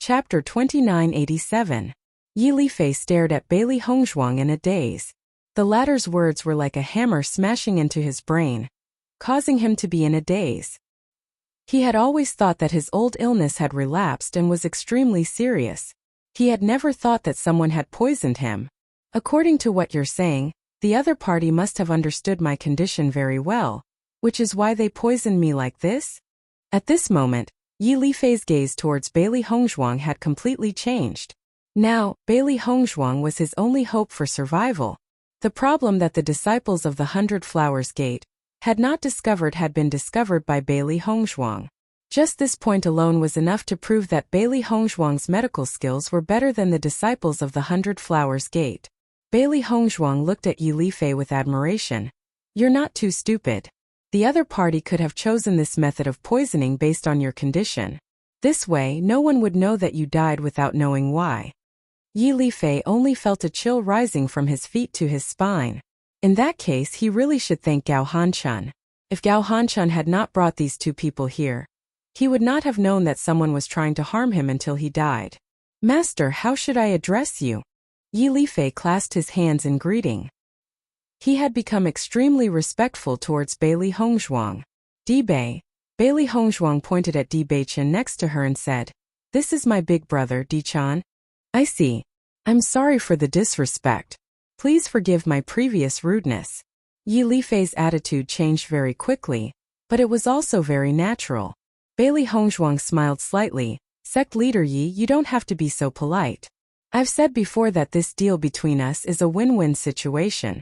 Chapter 2987. Yi Lifei stared at Bailey Hongzhuang in a daze. The latter's words were like a hammer smashing into his brain, causing him to be in a daze. He had always thought that his old illness had relapsed and was extremely serious. He had never thought that someone had poisoned him. According to what you're saying, the other party must have understood my condition very well, which is why they poisoned me like this? At this moment, Yi Lifei's gaze towards Bailey Hongzhuang had completely changed. Now, Bailey Hongzhuang was his only hope for survival. The problem that the disciples of the 100 Flowers Gate had not discovered had been discovered by Bailey Hongzhuang. Just this point alone was enough to prove that Bailey Hongzhuang's medical skills were better than the disciples of the 100 Flowers Gate. Bailey Hongzhuang looked at Yi Lifei with admiration. You're not too stupid. The other party could have chosen this method of poisoning based on your condition. This way, no one would know that you died without knowing why. Yi Lifei only felt a chill rising from his feet to his spine. In that case, he really should thank Gao Hanchun. If Gao Hanchun had not brought these two people here, he would not have known that someone was trying to harm him until he died. Master, how should I address you? Yi Lifei clasped his hands in greeting. He had become extremely respectful towards Bailey Hongzhuang. Di-Bei. Bailey Hongzhuang pointed at Di-Bei-chan next to her and said, "This is my big brother, Di-chan." "I see. I'm sorry for the disrespect. Please forgive my previous rudeness." Yi Lifei's attitude changed very quickly, but it was also very natural. Bailey Hongzhuang smiled slightly. "Sect leader Yi, you don't have to be so polite. I've said before that this deal between us is a win-win situation.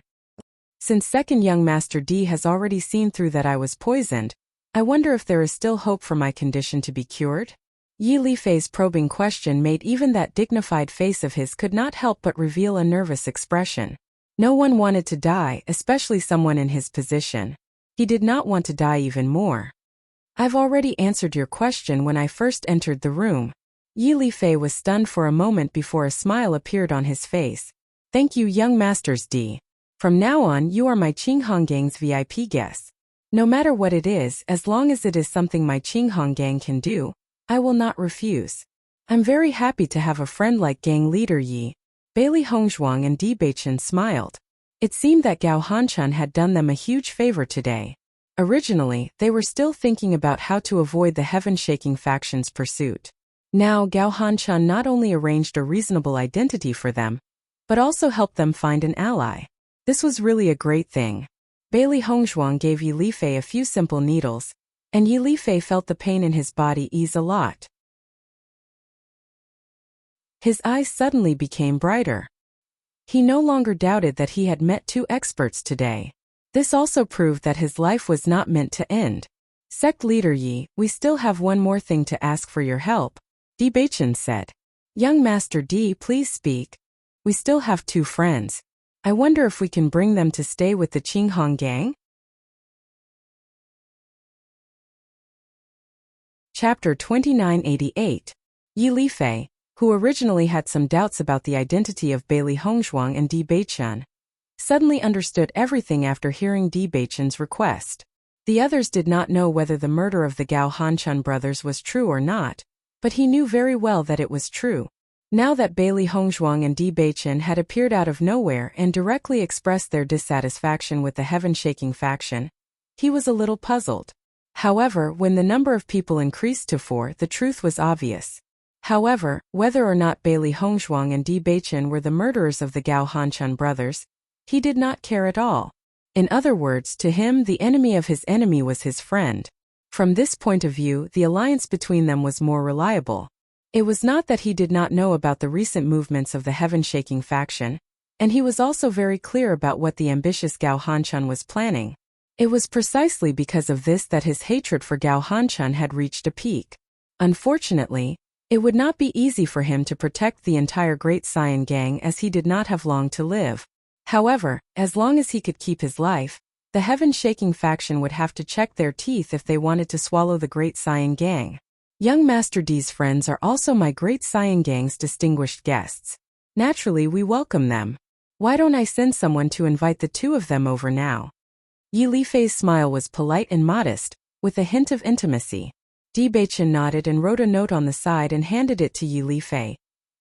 Since second young Master D has already seen through that I was poisoned, I wonder if there is still hope for my condition to be cured?" Yi Lifei's probing question made even that dignified face of his could not help but reveal a nervous expression. No one wanted to die, especially someone in his position. He did not want to die even more. "I've already answered your question when I first entered the room." Yi Lifei was stunned for a moment before a smile appeared on his face. "Thank you, young Masters D. From now on, you are my Qinghong Gang's VIP guests. No matter what it is, as long as it is something my Qinghong Gang can do, I will not refuse. I'm very happy to have a friend like Gang Leader Yi." Bailey Hongzhuang and Di-Bei-chan smiled. It seemed that Gao Hanchun had done them a huge favor today. Originally, they were still thinking about how to avoid the heaven-shaking faction's pursuit. Now, Gao Hanchun not only arranged a reasonable identity for them, but also helped them find an ally. This was really a great thing. Bailey Hongzhuang gave Yi Lifei a few simple needles, and Yi Lifei felt the pain in his body ease a lot. His eyes suddenly became brighter. He no longer doubted that he had met two experts today. This also proved that his life was not meant to end. "Sect leader Yi, we still have one more thing to ask for your help," Di-Bei-chan said. "Young Master D, please speak. We still have two friends. I wonder if we can bring them to stay with the Qinghong Gang?" Chapter 2988. Yi Lifei, who originally had some doubts about the identity of Bailey Hongzhuang and Di-Bei-chan, suddenly understood everything after hearing Di-Bei-chan's request. The others did not know whether the murder of the Gao Hanchun brothers was true or not, but he knew very well that it was true. Now that Bailey Hongzhuang and Di-Bei-chan had appeared out of nowhere and directly expressed their dissatisfaction with the heaven-shaking faction, he was a little puzzled. However, when the number of people increased to 4, the truth was obvious. However, whether or not Bailey Hongzhuang and Di-Bei-chan were the murderers of the Gao Hanchun brothers, he did not care at all. In other words, to him, the enemy of his enemy was his friend. From this point of view, the alliance between them was more reliable. It was not that he did not know about the recent movements of the heaven-shaking faction, and he was also very clear about what the ambitious Gao Hanchun was planning. It was precisely because of this that his hatred for Gao Hanchun had reached a peak. Unfortunately, it would not be easy for him to protect the entire Great Saiyan Gang as he did not have long to live. However, as long as he could keep his life, the heaven-shaking faction would have to check their teeth if they wanted to swallow the Great Saiyan Gang. Young Master D's friends are also my Great Saiyan Gang's distinguished guests. Naturally, we welcome them. Why don't I send someone to invite the two of them over now?" Yi Lifei's smile was polite and modest, with a hint of intimacy. Di Beichen nodded and wrote a note on the side and handed it to Yi Lifei.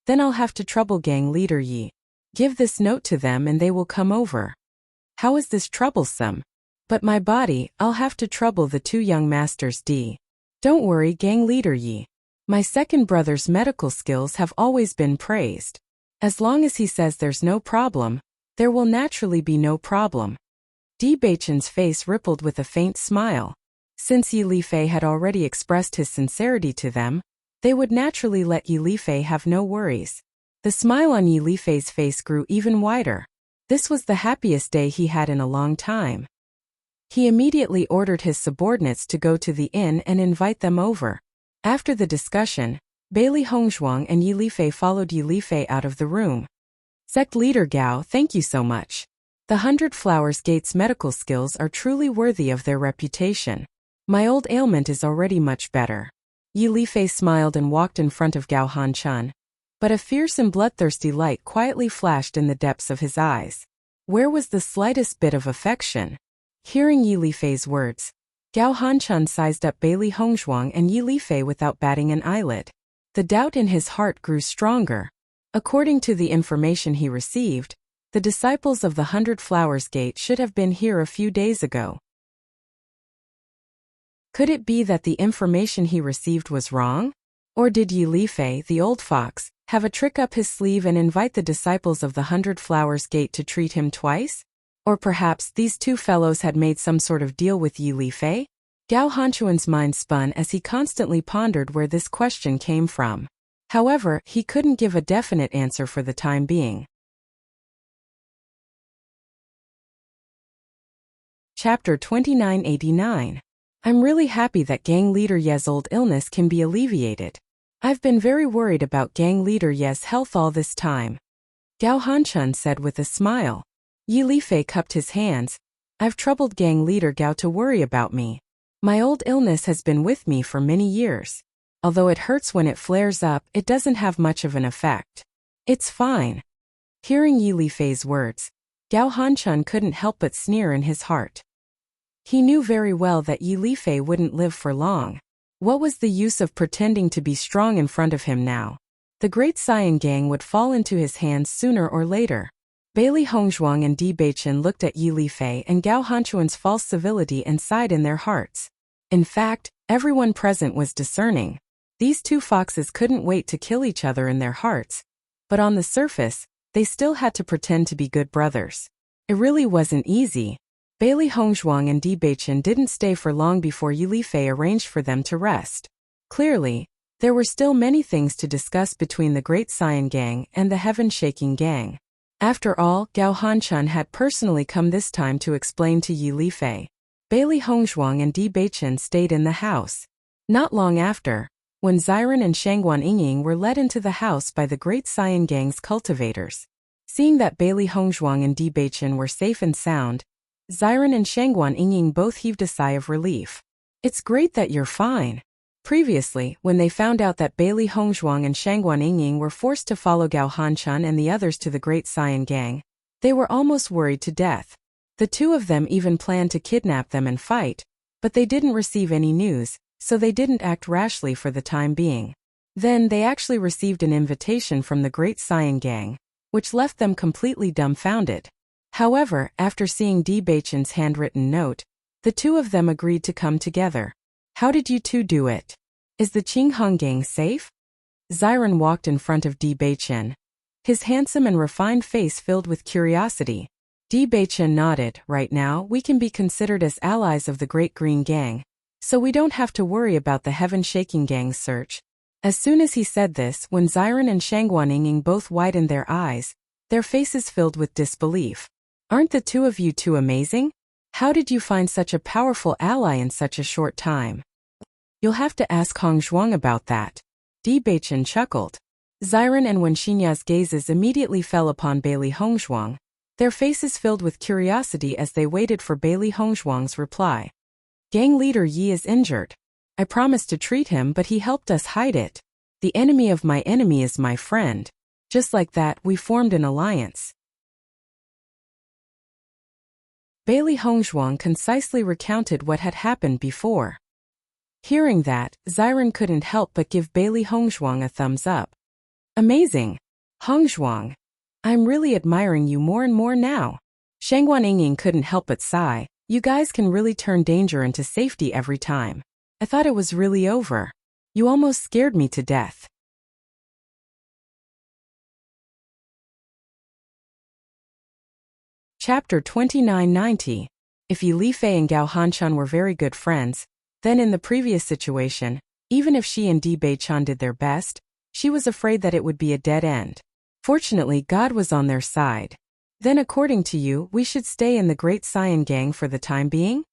Then I'll have to trouble gang leader Yi. Give this note to them and they will come over. How is this troublesome? But my body, I'll have to trouble the two young masters D. Don't worry gang leader Yi. My second brother's medical skills have always been praised. As long as he says there's no problem, there will naturally be no problem. Di Beichen's face rippled with a faint smile. Since Yi Lifei had already expressed his sincerity to them, they would naturally let Yi Lifei have no worries. The smile on Yi Lifei's face grew even wider. This was the happiest day he had in a long time. He immediately ordered his subordinates to go to the inn and invite them over. After the discussion, Bailey Hongzhuang and Yi Lifei followed Yi Lifei out of the room. Sect leader Gao, thank you so much. The 100 Flowers Gate's medical skills are truly worthy of their reputation. My old ailment is already much better. Yi Lifei smiled and walked in front of Gao Hanchun. But a fierce and bloodthirsty light quietly flashed in the depths of his eyes. Where was the slightest bit of affection? Hearing Yi Lifei's words, Gao Hanchun sized up Bailey Hongzhuang and Yi Lifei without batting an eyelid. The doubt in his heart grew stronger. According to the information he received, the disciples of the 100 Flowers Gate should have been here a few days ago. Could it be that the information he received was wrong? Or did Yi Lifei, the old fox, have a trick up his sleeve and invite the disciples of the 100 Flowers Gate to treat him twice? Or perhaps these two fellows had made some sort of deal with Yi Lifei? Gao Hanchuan's mind spun as he constantly pondered where this question came from. However, he couldn't give a definite answer for the time being. Chapter 2989. I'm really happy that gang leader Ye's old illness can be alleviated. I've been very worried about gang leader Ye's health all this time. Gao Hanchun said with a smile. Yi Lifei cupped his hands. I've troubled gang leader Gao to worry about me. My old illness has been with me for many years. Although it hurts when it flares up, it doesn't have much of an effect. It's fine. Hearing Yi Lifei's words, Gao Hanchun couldn't help but sneer in his heart. He knew very well that Yi Lifei wouldn't live for long. What was the use of pretending to be strong in front of him now? The Great Saiyan Gang would fall into his hands sooner or later. Bailey Hongzhuang and Di Beichen looked at Yi Lifei and Gao Hanchuan's false civility and sighed in their hearts. In fact, everyone present was discerning. These two foxes couldn't wait to kill each other in their hearts. But on the surface, they still had to pretend to be good brothers. It really wasn't easy. Bailey Hongzhuang and Di Beichen didn't stay for long before Yi Lifei arranged for them to rest. Clearly, there were still many things to discuss between the Great Saiyan Gang and the Heaven-Shaking Gang. After all, Gao Hanchun had personally come this time to explain to Yi Lifei. Bailey Hongzhuang and Di Beichen stayed in the house. Not long after, when Ziren and Shangguan Yingying were led into the house by the Great Saiyan Gang's cultivators. Seeing that Bailey Hongzhuang and Di Beichen were safe and sound, Ziren and Shangguan Yingying both heaved a sigh of relief. It's great that you're fine. Previously, when they found out that Bailey Hongzhuang and Shangguan Yingying were forced to follow Gao Hanchun and the others to the Great Saiyan Gang, they were almost worried to death. The two of them even planned to kidnap them and fight, but they didn't receive any news, so they didn't act rashly for the time being. Then they actually received an invitation from the Great Saiyan Gang, which left them completely dumbfounded. However, after seeing Di Beichen's handwritten note, the two of them agreed to come together. How did you two do it? Is the Qinghong Gang safe? Ziren walked in front of Di Beichen. His handsome and refined face filled with curiosity. Di Beichen nodded. Right now, we can be considered as allies of the Great Green Gang, so we don't have to worry about the Heaven-Shaking Gang's search. As soon as he said this, when Ziren and Shangguan Yingying both widened their eyes, their faces filled with disbelief. Aren't the two of you too amazing? How did you find such a powerful ally in such a short time? You'll have to ask Hongzhuang about that. Di Beichen chuckled. Ziren and Wenxinya's gazes immediately fell upon Bailey Hongzhuang. Their faces filled with curiosity as they waited for Bailey Hongzhuang's reply. Gang leader Yi is injured. I promised to treat him, but he helped us hide it. The enemy of my enemy is my friend. Just like that, we formed an alliance. Bailey Hongzhuang concisely recounted what had happened before. Hearing that, Xiren couldn't help but give Bailey Hongzhuang a thumbs up. Amazing! Hongzhuang! I'm really admiring you more and more now. Shangguan Yingying couldn't help but sigh. You guys can really turn danger into safety every time. I thought it was really over. You almost scared me to death. Chapter 2990. If Yi Lifei and Gao Hanshan were very good friends, then in the previous situation, even if she and Di Beichan did their best, she was afraid that it would be a dead end. Fortunately, God was on their side. Then according to you, we should stay in the Great Saiyan Gang for the time being?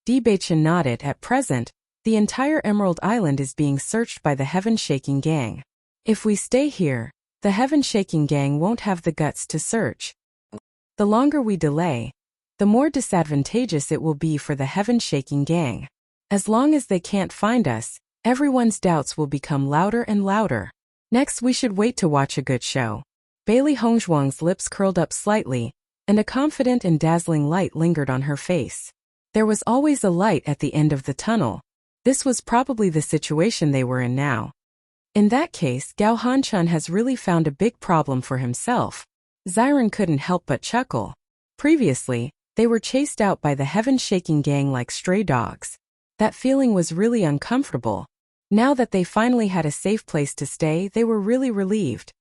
Di Beichan nodded. At present, the entire Emerald Island is being searched by the Heaven-Shaking Gang. If we stay here, the Heaven-Shaking Gang won't have the guts to search. The longer we delay, the more disadvantageous it will be for the Heaven-Shaking Gang. As long as they can't find us, everyone's doubts will become louder and louder. Next, we should wait to watch a good show. Bailey Hongzhuang's lips curled up slightly, and a confident and dazzling light lingered on her face. There was always a light at the end of the tunnel. This was probably the situation they were in now. In that case, Gao Hanshan has really found a big problem for himself. Xiren couldn't help but chuckle. Previously, they were chased out by the Heaven-Shaking Gang like stray dogs. That feeling was really uncomfortable. Now that they finally had a safe place to stay, they were really relieved.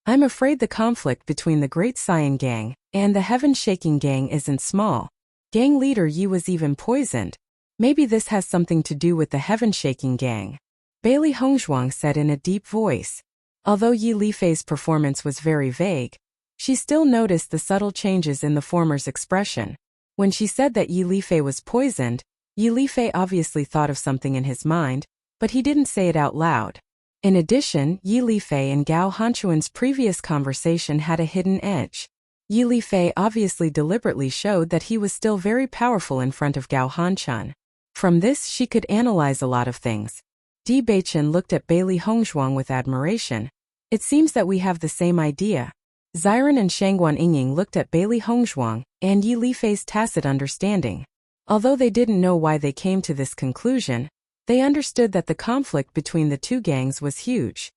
I'm afraid the conflict between the Great Saiyan Gang and the Heaven-Shaking Gang isn't small. Gang leader Yi was even poisoned. Maybe this has something to do with the Heaven-Shaking Gang. Bailey Hongzhuang said in a deep voice. Although Yi Lifei's performance was very vague, she still noticed the subtle changes in the former's expression. When she said that Yi Lifei was poisoned, Yi Lifei obviously thought of something in his mind, but he didn't say it out loud. In addition, Yi Lifei and Gao Hanchuan's previous conversation had a hidden edge. Yi Lifei obviously deliberately showed that he was still very powerful in front of Gao Hanshan. From this she could analyze a lot of things. Di Beichan looked at Bailey Hongzhuang with admiration. It seems that we have the same idea. Xiren and Shangguan Yingying looked at Bailey Hongzhuang and Yi Lifei's tacit understanding. Although they didn't know why they came to this conclusion, they understood that the conflict between the two gangs was huge.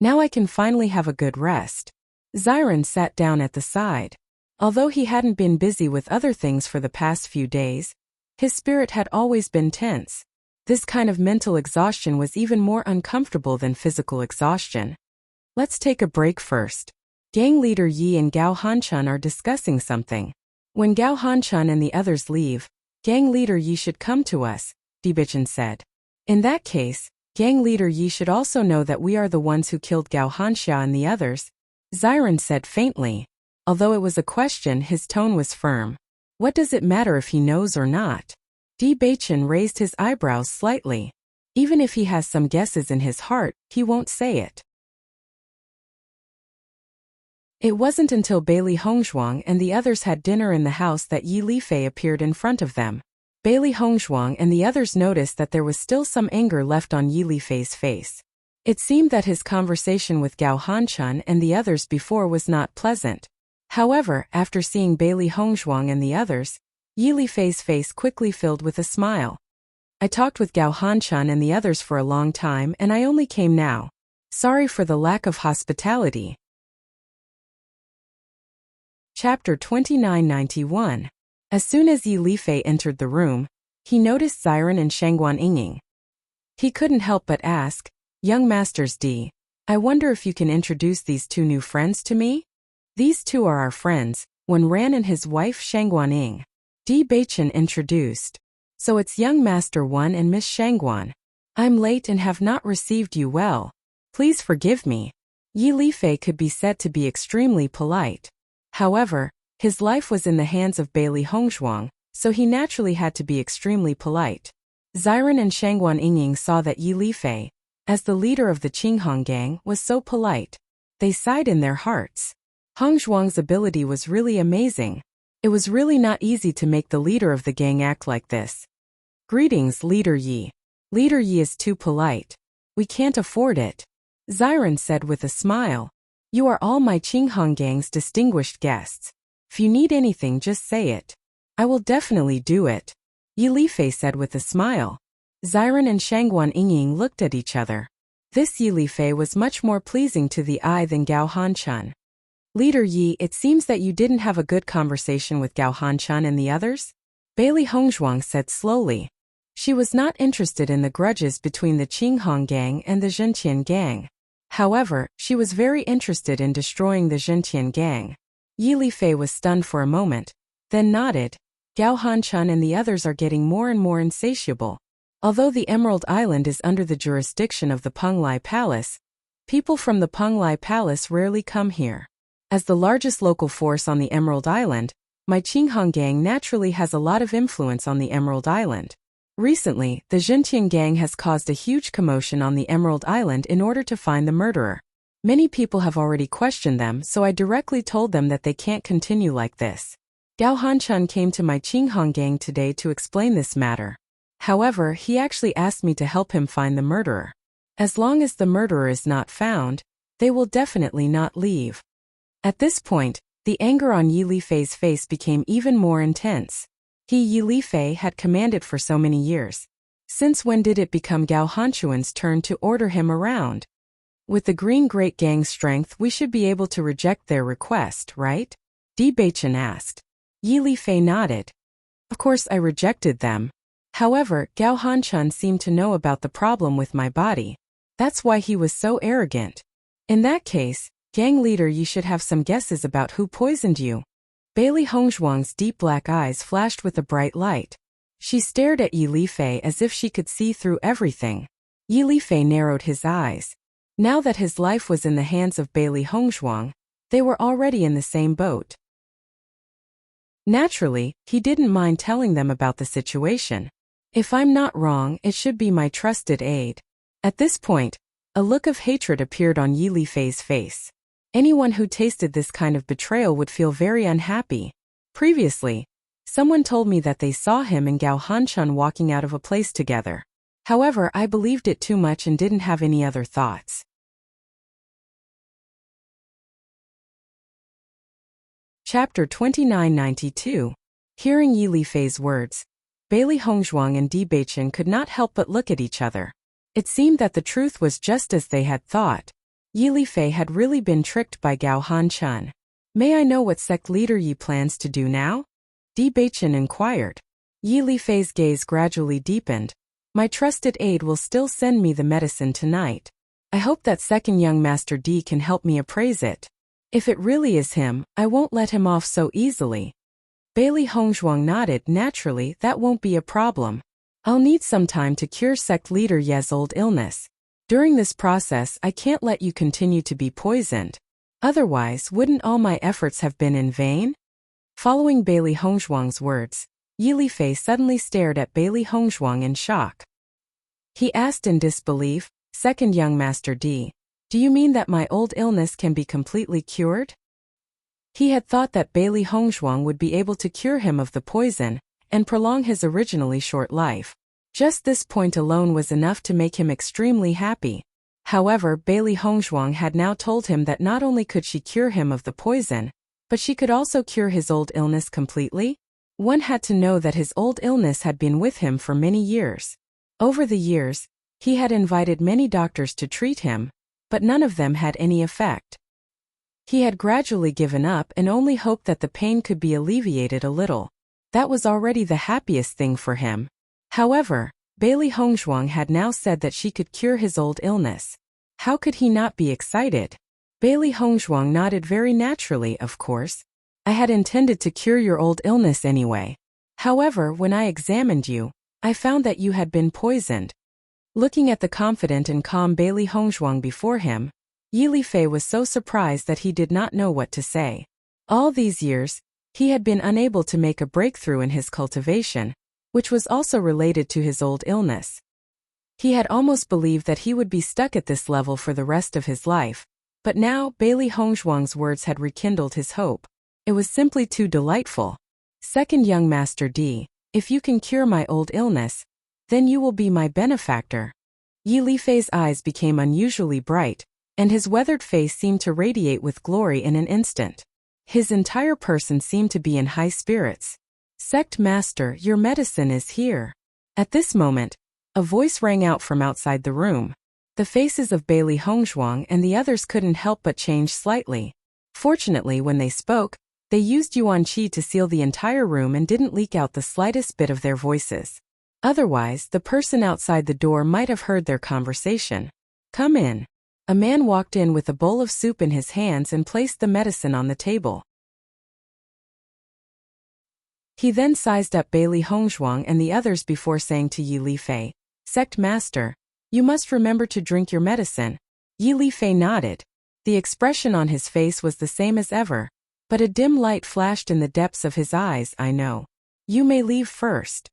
Now I can finally have a good rest. Xiren sat down at the side. Although he hadn't been busy with other things for the past few days, his spirit had always been tense. This kind of mental exhaustion was even more uncomfortable than physical exhaustion. Let's take a break first. Gang leader Yi and Gao Hanshan are discussing something. When Gao Hanshan and the others leave, gang leader Yi should come to us, Di Beichan said. In that case, gang leader Yi should also know that we are the ones who killed Gao Hanxia and the others, Xiren said faintly. Although it was a question, his tone was firm. What does it matter if he knows or not? Di Beichan raised his eyebrows slightly. Even if he has some guesses in his heart, he won't say it. It wasn't until Bailey Hongzhuang and the others had dinner in the house that Yi Lifei appeared in front of them. Bailey Hongzhuang and the others noticed that there was still some anger left on Yi Lifei's face. It seemed that his conversation with Gao Hanshan and the others before was not pleasant. However, after seeing Bailey Hongzhuang and the others, Yi Lifei's face quickly filled with a smile. I talked with Gao Hanshan and the others for a long time and I only came now. Sorry for the lack of hospitality. Chapter 2991. As soon as Yi Lifei entered the room, he noticed Xiren and Shangguan Yingying. He couldn't help but ask, Young Masters D, I wonder if you can introduce these two new friends to me? These two are our friends, Wen Ran and his wife Shangguan Ying. Di Beichan introduced. So it's Young Master Wen and Miss Shangguan. I'm late and have not received you well. Please forgive me. Yi Lifei could be said to be extremely polite. However, his life was in the hands of Bailey Hongzhuang, so he naturally had to be extremely polite. Xiren and Shangguan Yingying saw that Yi Lifei, as the leader of the Qinghong gang, was so polite. They sighed in their hearts. Hongzhuang's ability was really amazing. It was really not easy to make the leader of the gang act like this. Greetings, Leader Yi. Leader Yi is too polite. We can't afford it. Xiren said with a smile. You are all my Qinghong gang's distinguished guests. If you need anything, just say it. I will definitely do it. Yi Lifei said with a smile. Xiren and Shangguan Yingying looked at each other. This Yi Lifei was much more pleasing to the eye than Gao Hanchun. Leader Yi, it seems that you didn't have a good conversation with Gao Hanchun and the others? Bailey Hongzhuang said slowly. She was not interested in the grudges between the Qinghong gang and the Zhenqian gang. However, she was very interested in destroying the Zhenqian gang. Yi Lifei was stunned for a moment, then nodded. Gao Hanchun and the others are getting more and more insatiable. Although the Emerald Island is under the jurisdiction of the Penglai Palace, people from the Penglai Palace rarely come here. As the largest local force on the Emerald Island, my Qinghong gang naturally has a lot of influence on the Emerald Island. Recently, the Zhenqian gang has caused a huge commotion on the Emerald Island in order to find the murderer. Many people have already questioned them, so I directly told them that they can't continue like this. Gao Hanchun came to my Qinghong gang today to explain this matter. However, he actually asked me to help him find the murderer. As long as the murderer is not found, they will definitely not leave. At this point, the anger on Yi Lifei's face became even more intense. Yi Lifei had commanded for so many years. Since when did it become Gao Hanchun's turn to order him around? With the Green Great Gang's strength, we should be able to reject their request, right? Di Beichen asked. Yi Lifei nodded. Of course I rejected them. However, Gao Hanchun seemed to know about the problem with my body. That's why he was so arrogant. In that case, gang leader, you should have some guesses about who poisoned you. Bailey Hongzhuang's deep black eyes flashed with a bright light. She stared at Yi Lifei as if she could see through everything. Yi Lifei narrowed his eyes. Now that his life was in the hands of Bailey Hongzhuang, they were already in the same boat. Naturally, he didn't mind telling them about the situation. If I'm not wrong, it should be my trusted aide. At this point, a look of hatred appeared on Yi Lifei's face. Anyone who tasted this kind of betrayal would feel very unhappy. Previously, someone told me that they saw him and Gao Hanchun walking out of a place together. However, I believed it too much and didn't have any other thoughts. Chapter 2992. Hearing Yi Lifei's words, Bailey Hongzhuang and Di Beichen could not help but look at each other. It seemed that the truth was just as they had thought. Yi Lifei had really been tricked by Gao Hanchun. May I know what sect leader Yi plans to do now? Di Beichen inquired. Yi Lifei's gaze gradually deepened. My trusted aide will still send me the medicine tonight. I hope that second young Master Di can help me appraise it. If it really is him, I won't let him off so easily. Bailey Hongzhuang nodded. Naturally, that won't be a problem. I'll need some time to cure sect leader Ye's old illness. During this process, I can't let you continue to be poisoned. Otherwise, wouldn't all my efforts have been in vain? Following Bailey Hongzhuang's words, Yi Lifei suddenly stared at Bailey Hongzhuang in shock. He asked in disbelief, Second young Master Di, do you mean that my old illness can be completely cured? He had thought that Bailey Hongzhuang would be able to cure him of the poison and prolong his originally short life. Just this point alone was enough to make him extremely happy. However, Bailey Hongzhuang had now told him that not only could she cure him of the poison, but she could also cure his old illness completely. One had to know that his old illness had been with him for many years. Over the years, he had invited many doctors to treat him, but none of them had any effect. He had gradually given up and only hoped that the pain could be alleviated a little. That was already the happiest thing for him. However, Bailey Hongzhuang had now said that she could cure his old illness. How could he not be excited? Bailey Hongzhuang nodded very naturally, of course. I had intended to cure your old illness anyway. However, when I examined you, I found that you had been poisoned. Looking at the confident and calm Bailey Hongzhuang before him, Yi Lifei was so surprised that he did not know what to say. All these years, he had been unable to make a breakthrough in his cultivation, which was also related to his old illness. He had almost believed that he would be stuck at this level for the rest of his life, but now Bailey Hongzhuang's words had rekindled his hope. It was simply too delightful. Second young Master Di, if you can cure my old illness, then you will be my benefactor. Yi Lifei's eyes became unusually bright, and his weathered face seemed to radiate with glory in an instant. His entire person seemed to be in high spirits. Sect Master, your medicine is here. At this moment, A voice rang out from outside the room. The faces of Bailey Hongzhuang and the others couldn't help but change slightly. Fortunately, when they spoke, they used Yuan Qi to seal the entire room and didn't leak out the slightest bit of their voices. Otherwise, the person outside the door might have heard their conversation. "Come in." A man walked in with a bowl of soup in his hands and placed the medicine on the table. He then sized up Bailey Hongzhuang and the others before saying to Yi Lifei, "Sect Master, you must remember to drink your medicine." Yi Lifei nodded. The expression on his face was the same as ever, but a dim light flashed in the depths of his eyes. "I know. You may leave first."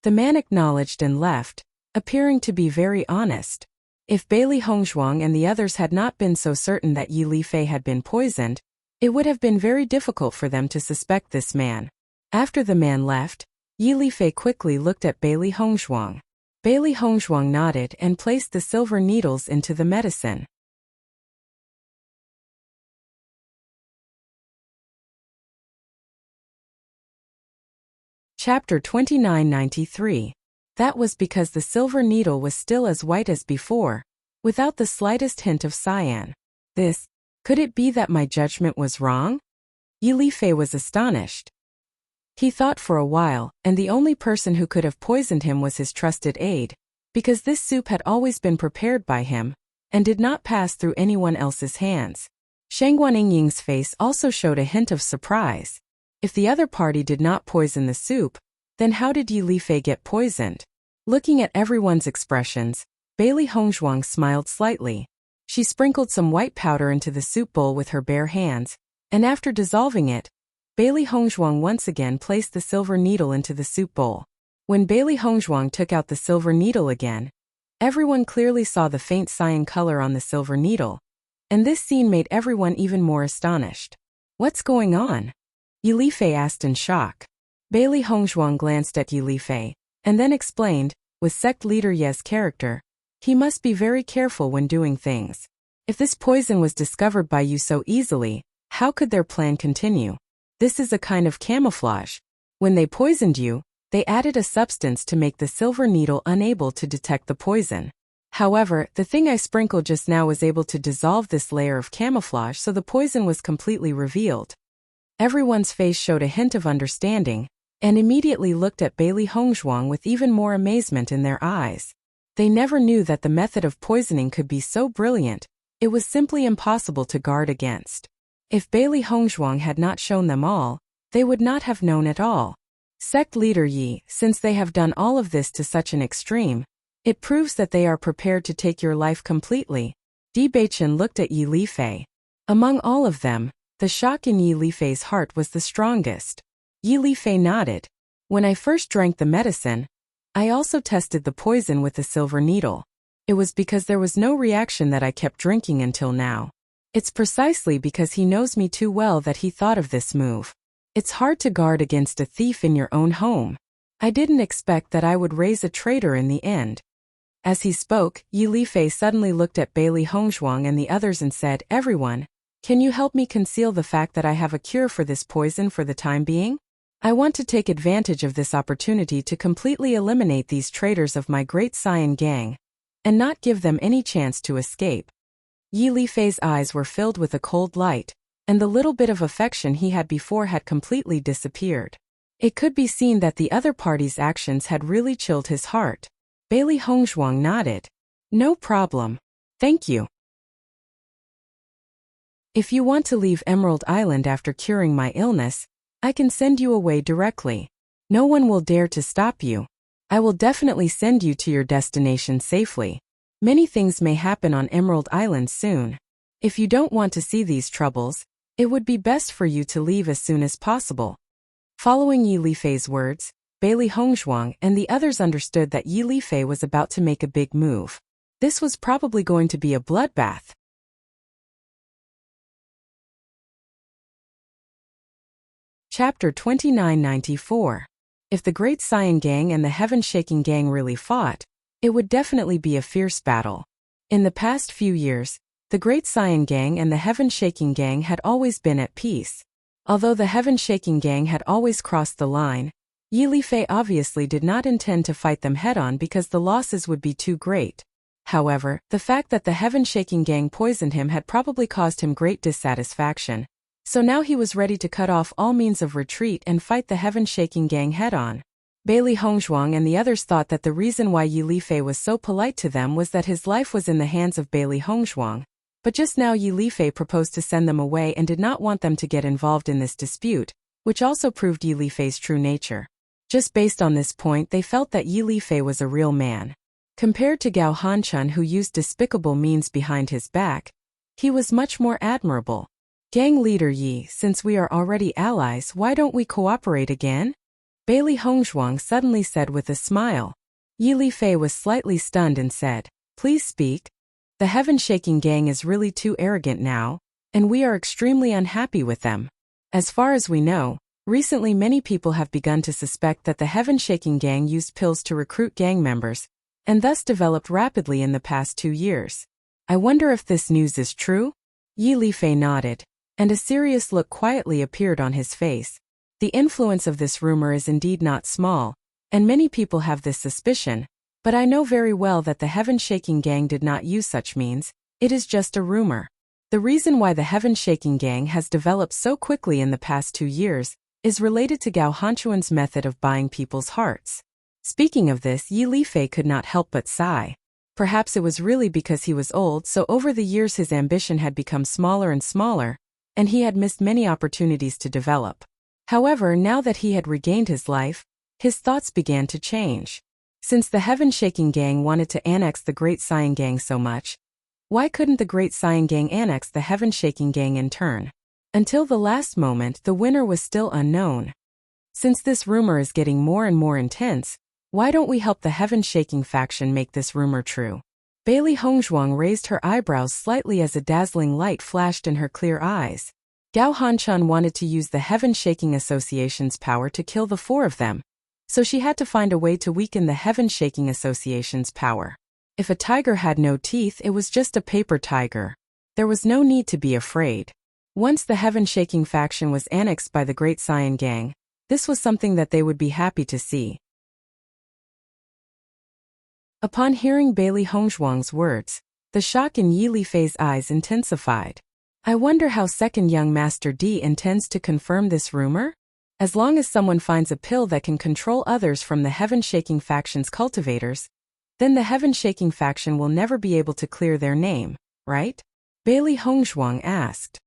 The man acknowledged and left, appearing to be very honest. If Bailey Hongzhuang and the others had not been so certain that Yi Lifei had been poisoned, it would have been very difficult for them to suspect this man. After the man left, Yi Lifei quickly looked at Bailey Hongzhuang. Bailey Hongzhuang nodded and placed the silver needles into the medicine. Chapter 2993. That was because the silver needle was still as white as before, without the slightest hint of cyan. Could it be that my judgment was wrong? Yi Lifei was astonished. He thought for a while, and the only person who could have poisoned him was his trusted aide, because this soup had always been prepared by him, and did not pass through anyone else's hands. Shang Guanying's face also showed a hint of surprise. If the other party did not poison the soup, then how did Yi Lifei get poisoned? Looking at everyone's expressions, Bailey Hongzhuang smiled slightly. She sprinkled some white powder into the soup bowl with her bare hands, and after dissolving it, Bailey Hongzhuang once again placed the silver needle into the soup bowl. When Bailey Hongzhuang took out the silver needle again, everyone clearly saw the faint cyan color on the silver needle, and this scene made everyone even more astonished. "What's going on?" Yi Lifei asked in shock. Bailey Hongzhuang glanced at Yi Lifei, and then explained, with sect leader Ye's character, "He must be very careful when doing things. If this poison was discovered by you so easily, how could their plan continue? This is a kind of camouflage. When they poisoned you, they added a substance to make the silver needle unable to detect the poison. However, the thing I sprinkled just now was able to dissolve this layer of camouflage, so the poison was completely revealed." Everyone's face showed a hint of understanding, and immediately looked at Bailey Hongzhuang with even more amazement in their eyes. They never knew that the method of poisoning could be so brilliant. It was simply impossible to guard against. If Bailey Hongzhuang had not shown them all, they would not have known at all. Sect leader Yi, since they have done all of this to such an extreme, it proves that they are prepared to take your life completely. Di Beichen looked at Yi Lifei. Among all of them, the shock in Yi Lifei's heart was the strongest. Yi Lifei nodded. "When I first drank the medicine, I also tested the poison with the silver needle. It was because there was no reaction that I kept drinking until now. It's precisely because he knows me too well that he thought of this move. It's hard to guard against a thief in your own home. I didn't expect that I would raise a traitor in the end." As he spoke, Yi Lifei suddenly looked at Bailey Hongzhuang and the others and said, "Everyone, can you help me conceal the fact that I have a cure for this poison for the time being? I want to take advantage of this opportunity to completely eliminate these traitors of my great Cyan gang, and not give them any chance to escape." Yi Lifei's eyes were filled with a cold light, and the little bit of affection he had before had completely disappeared. It could be seen that the other party's actions had really chilled his heart. Bailey Hongzhuang nodded. "No problem. Thank you. If you want to leave Emerald Island after curing my illness, I can send you away directly. No one will dare to stop you. I will definitely send you to your destination safely. Many things may happen on Emerald Island soon. If you don't want to see these troubles, it would be best for you to leave as soon as possible." Following Yi Lifei's words, Bailey Hongzhuang and the others understood that Yi Lifei was about to make a big move. This was probably going to be a bloodbath. Chapter 2994. If the Great Cyan Gang and the Heaven-Shaking Gang really fought, it would definitely be a fierce battle. In the past few years, the Great Cyan Gang and the Heaven-Shaking Gang had always been at peace. Although the Heaven-Shaking Gang had always crossed the line, Yi Lifei obviously did not intend to fight them head-on because the losses would be too great. However, the fact that the heaven-shaking gang poisoned him had probably caused him great dissatisfaction. So now he was ready to cut off all means of retreat and fight the heaven-shaking gang head-on. Bailey Hongzhuang and the others thought that the reason why Yi Lifei was so polite to them was that his life was in the hands of Bailey Hongzhuang. But just now Yi Lifei proposed to send them away and did not want them to get involved in this dispute, which also proved Yi Lifei's true nature. Just based on this point they felt that Yi Lifei was a real man. Compared to Gao Hanchun, who used despicable means behind his back, he was much more admirable. Gang leader Yi, since we are already allies, why don't we cooperate again? Bailey Hongzhuang suddenly said with a smile. Yi Lifei was slightly stunned and said, "Please speak. The heaven-shaking gang is really too arrogant now, and we are extremely unhappy with them. As far as we know, recently many people have begun to suspect that the heaven-shaking gang used pills to recruit gang members, and thus developed rapidly in the past 2 years. I wonder if this news is true?" Yi Lifei nodded, and a serious look quietly appeared on his face. The influence of this rumor is indeed not small, and many people have this suspicion, but I know very well that the heaven-shaking gang did not use such means. It is just a rumor. The reason why the heaven-shaking gang has developed so quickly in the past 2 years is related to Gao Hanchuan's method of buying people's hearts. Speaking of this, Yi Lifei could not help but sigh. Perhaps it was really because he was old, so over the years his ambition had become smaller and smaller, and he had missed many opportunities to develop. However, now that he had regained his life, his thoughts began to change. Since the heaven-shaking gang wanted to annex the Great Saiyan gang so much, why couldn't the Great Saiyan gang annex the heaven-shaking gang in turn? Until the last moment, the winner was still unknown. Since this rumor is getting more and more intense, why don't we help the heaven-shaking faction make this rumor true? Bailey Hongzhuang raised her eyebrows slightly as a dazzling light flashed in her clear eyes. Gao Hanchun wanted to use the Heaven-Shaking Association's power to kill the 4 of them, so she had to find a way to weaken the Heaven-Shaking Association's power. If a tiger had no teeth, it was just a paper tiger. There was no need to be afraid. Once the Heaven-Shaking faction was annexed by the Great Saiyan gang, this was something that they would be happy to see. Upon hearing Bailey Hongzhuang's words, the shock in Yi Lifei's eyes intensified. I wonder how second young Master D intends to confirm this rumor? As long as someone finds a pill that can control others from the Heaven-Shaking faction's cultivators, then the Heaven-Shaking faction will never be able to clear their name, right? Bailey Hongzhuang asked.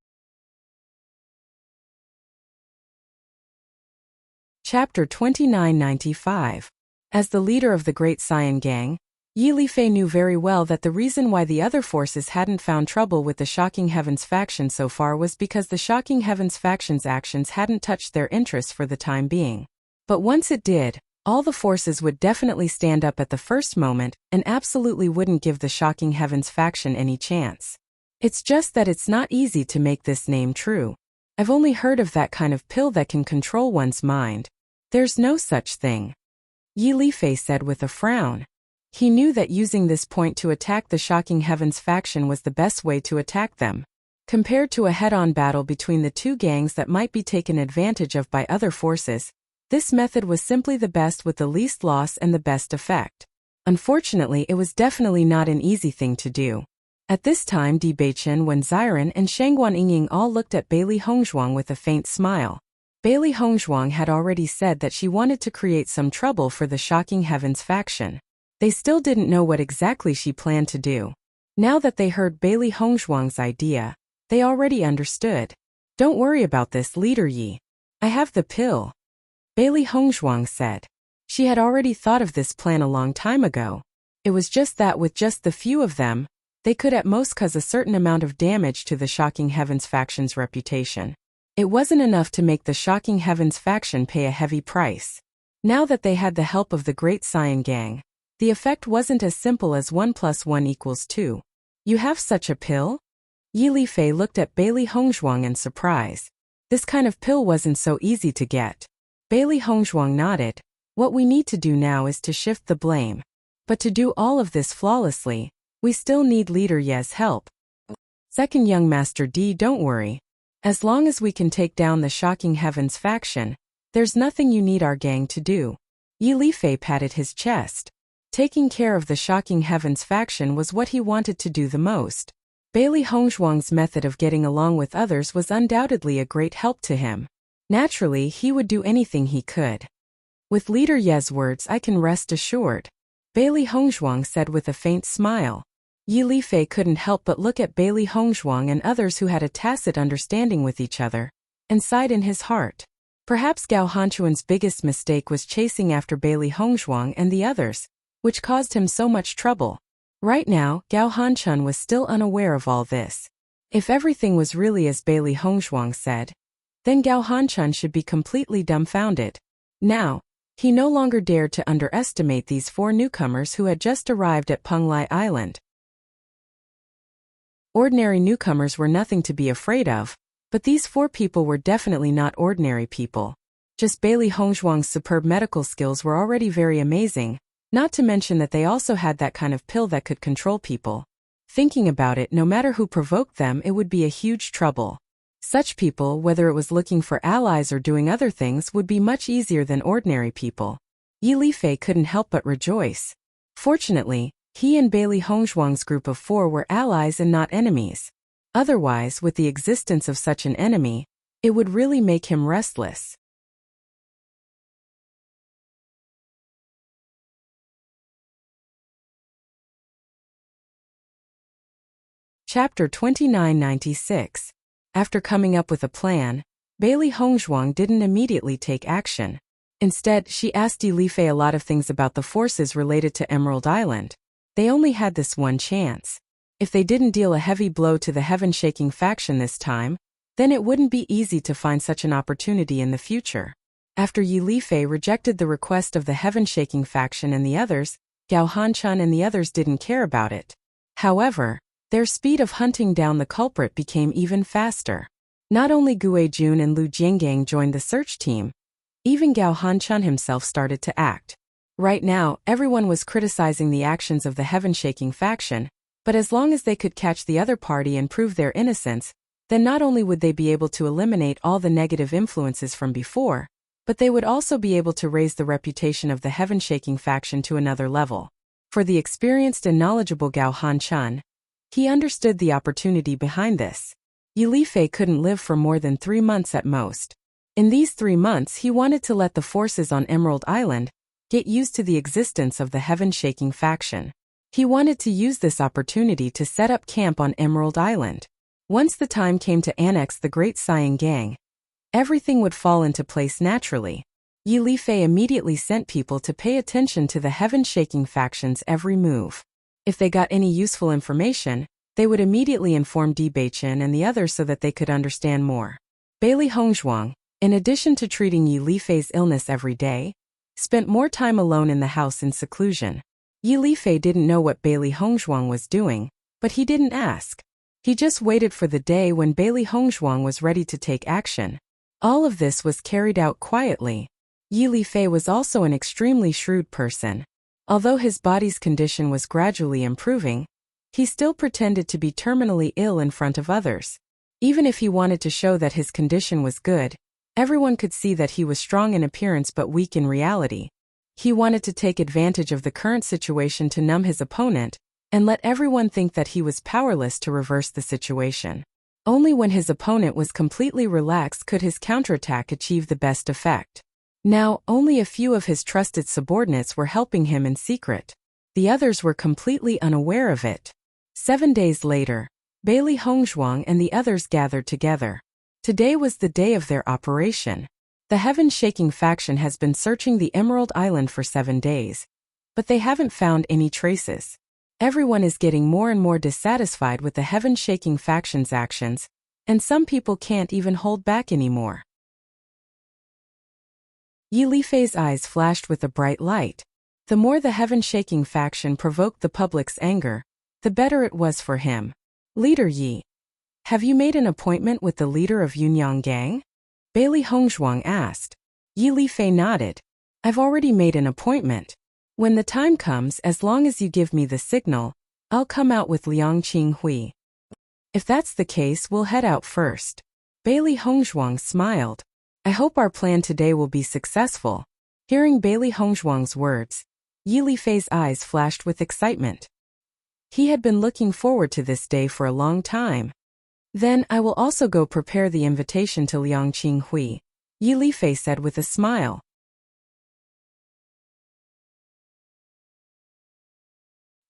Chapter 2995. As the leader of the Great Saiyan gang, Yi Lifei knew very well that the reason why the other forces hadn't found trouble with the Shocking Heavens faction so far was because the Shocking Heavens faction's actions hadn't touched their interests for the time being. But once it did, all the forces would definitely stand up at the first moment and absolutely wouldn't give the Shocking Heavens faction any chance. It's just that it's not easy to make this name true. I've only heard of that kind of pill that can control one's mind. There's no such thing. Yi Lifei said with a frown. He knew that using this point to attack the Shocking Heavens faction was the best way to attack them. Compared to a head-on battle between the 2 gangs that might be taken advantage of by other forces, this method was simply the best with the least loss and the best effect. Unfortunately, it was definitely not an easy thing to do. At this time, Di Beichen, Wen Ziren, and Shangguan Yingying all looked at Bailey Hongzhuang with a faint smile. Bailey Hongzhuang had already said that she wanted to create some trouble for the Shocking Heavens faction. They still didn't know what exactly she planned to do. Now that they heard Bailey Hongzhuang's idea, they already understood. Don't worry about this, Leader Yi. I have the pill. Bailey Hongzhuang said. She had already thought of this plan a long time ago. It was just that with just the few of them, they could at most cause a certain amount of damage to the Shocking Heavens faction's reputation. It wasn't enough to make the Shocking Heavens faction pay a heavy price. Now that they had the help of the Great Saiyan gang, the effect wasn't as simple as 1 + 1 = 2. You have such a pill? Yi Lifei looked at Bailey Hongzhuang in surprise. This kind of pill wasn't so easy to get. Bailey Hongzhuang nodded. What we need to do now is to shift the blame. But to do all of this flawlessly, we still need Leader Ye's help. Second young Master D, don't worry. As long as we can take down the Shocking Heavens faction, There's nothing you need our gang to do. Yi Lifei patted his chest. Taking care of the Shocking Heavens faction was what he wanted to do the most. Bailey Hongzhuang's method of getting along with others was undoubtedly a great help to him. Naturally, he would do anything he could. With Leader Ye's words, I can rest assured, Bailey Hongzhuang said with a faint smile. Yi Lifei couldn't help but look at Bailey Hongzhuang and others who had a tacit understanding with each other, and sighed in his heart. Perhaps Gao Hanchuan's biggest mistake was chasing after Bailey Hongzhuang and the others, which caused him so much trouble. Right now, Gao Hanchun was still unaware of all this. If everything was really as Bailey Hongzhuang said, then Gao Hanchun should be completely dumbfounded. Now, he no longer dared to underestimate these 4 newcomers who had just arrived at Penglai Island. Ordinary newcomers were nothing to be afraid of, but these 4 people were definitely not ordinary people. Just Bailey Hongzhuang's superb medical skills were already very amazing, not to mention that they also had that kind of pill that could control people. Thinking about it, no matter who provoked them, it would be a huge trouble. Such people, whether it was looking for allies or doing other things, would be much easier than ordinary people. Yi Lifei couldn't help but rejoice. Fortunately, he and Bailey Hongzhuang's group of 4 were allies and not enemies. Otherwise, with the existence of such an enemy, it would really make him restless. Chapter 2996. After coming up with a plan, Bailey Hongzhuang didn't immediately take action. Instead, she asked Yi Lifei a lot of things about the forces related to Emerald Island. They only had this one chance. If they didn't deal a heavy blow to the heaven-shaking faction this time, then it wouldn't be easy to find such an opportunity in the future. After Yi Lifei rejected the request of the heaven-shaking faction and the others, Gao Hanchun and the others didn't care about it. However, their speed of hunting down the culprit became even faster. Not only Gue Jun and Lu Jiangang joined the search team, even Gao Hanchun himself started to act. Right now, everyone was criticizing the actions of the heaven-shaking faction, but as long as they could catch the other party and prove their innocence, then not only would they be able to eliminate all the negative influences from before, but they would also be able to raise the reputation of the heaven-shaking faction to another level. For the experienced and knowledgeable Gao Hanchun, he understood the opportunity behind this. Yi Lifei couldn't live for more than 3 months at most. In these 3 months, he wanted to let the forces on Emerald Island get used to the existence of the heaven-shaking faction. He wanted to use this opportunity to set up camp on Emerald Island. Once the time came to annex the Great Siam Gang, everything would fall into place naturally. Yi Lifei immediately sent people to pay attention to the heaven-shaking faction's every move. If they got any useful information, they would immediately inform Di Beichen and the others so that they could understand more. Bailey Hongzhuang, in addition to treating Yi Lifei's illness every day, spent more time alone in the house in seclusion. Yi Lifei didn't know what Bailey Hongzhuang was doing, but he didn't ask. He just waited for the day when Bailey Hongzhuang was ready to take action. All of this was carried out quietly. Yi Lifei was also an extremely shrewd person. Although his body's condition was gradually improving, he still pretended to be terminally ill in front of others. Even if he wanted to show that his condition was good, everyone could see that he was strong in appearance but weak in reality. He wanted to take advantage of the current situation to numb his opponent and let everyone think that he was powerless to reverse the situation. Only when his opponent was completely relaxed could his counterattack achieve the best effect. Now, only a few of his trusted subordinates were helping him in secret. The others were completely unaware of it. 7 days later, Bailey Hongzhuang and the others gathered together. Today was the day of their operation. The heaven-shaking faction has been searching the Emerald Island for 7 days, but they haven't found any traces. Everyone is getting more and more dissatisfied with the heaven-shaking faction's actions, and some people can't even hold back anymore. Yi Lifei's eyes flashed with a bright light. The more the heaven-shaking faction provoked the public's anger, the better it was for him. Leader Yi, have you made an appointment with the leader of Yunyang Gang? Bailey Hongzhuang asked. Yi Lifei nodded. I've already made an appointment. When the time comes, as long as you give me the signal, I'll come out with Liang Qinghui. If that's the case, we'll head out first. Bailey Hongzhuang smiled. I hope our plan today will be successful. Hearing Bailey Hongzhuang's words, Yi Lifei's eyes flashed with excitement. He had been looking forward to this day for a long time. Then I will also go prepare the invitation to Liang Qinghui, Yi Lifei said with a smile.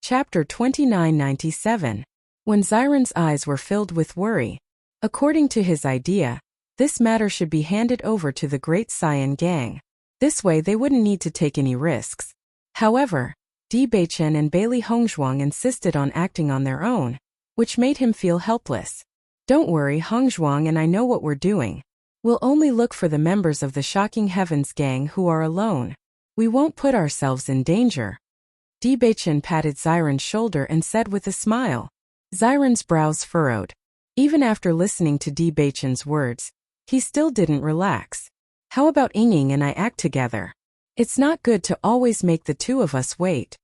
Chapter 2997. When Xiren's eyes were filled with worry. According to his idea, this matter should be handed over to the Great Saiyan Gang. This way they wouldn't need to take any risks. However, Di Beichen and Bailey Hongzhuang insisted on acting on their own, which made him feel helpless. Don't worry, Hongzhuang and I know what we're doing. We'll only look for the members of the Shocking Heavens gang who are alone. We won't put ourselves in danger. Di Beichen patted Xiren's shoulder and said with a smile. Xiren's brows furrowed. Even after listening to Di Beichen's words, he still didn't relax. How about Ying and I act together? It's not good to always make the two of us wait.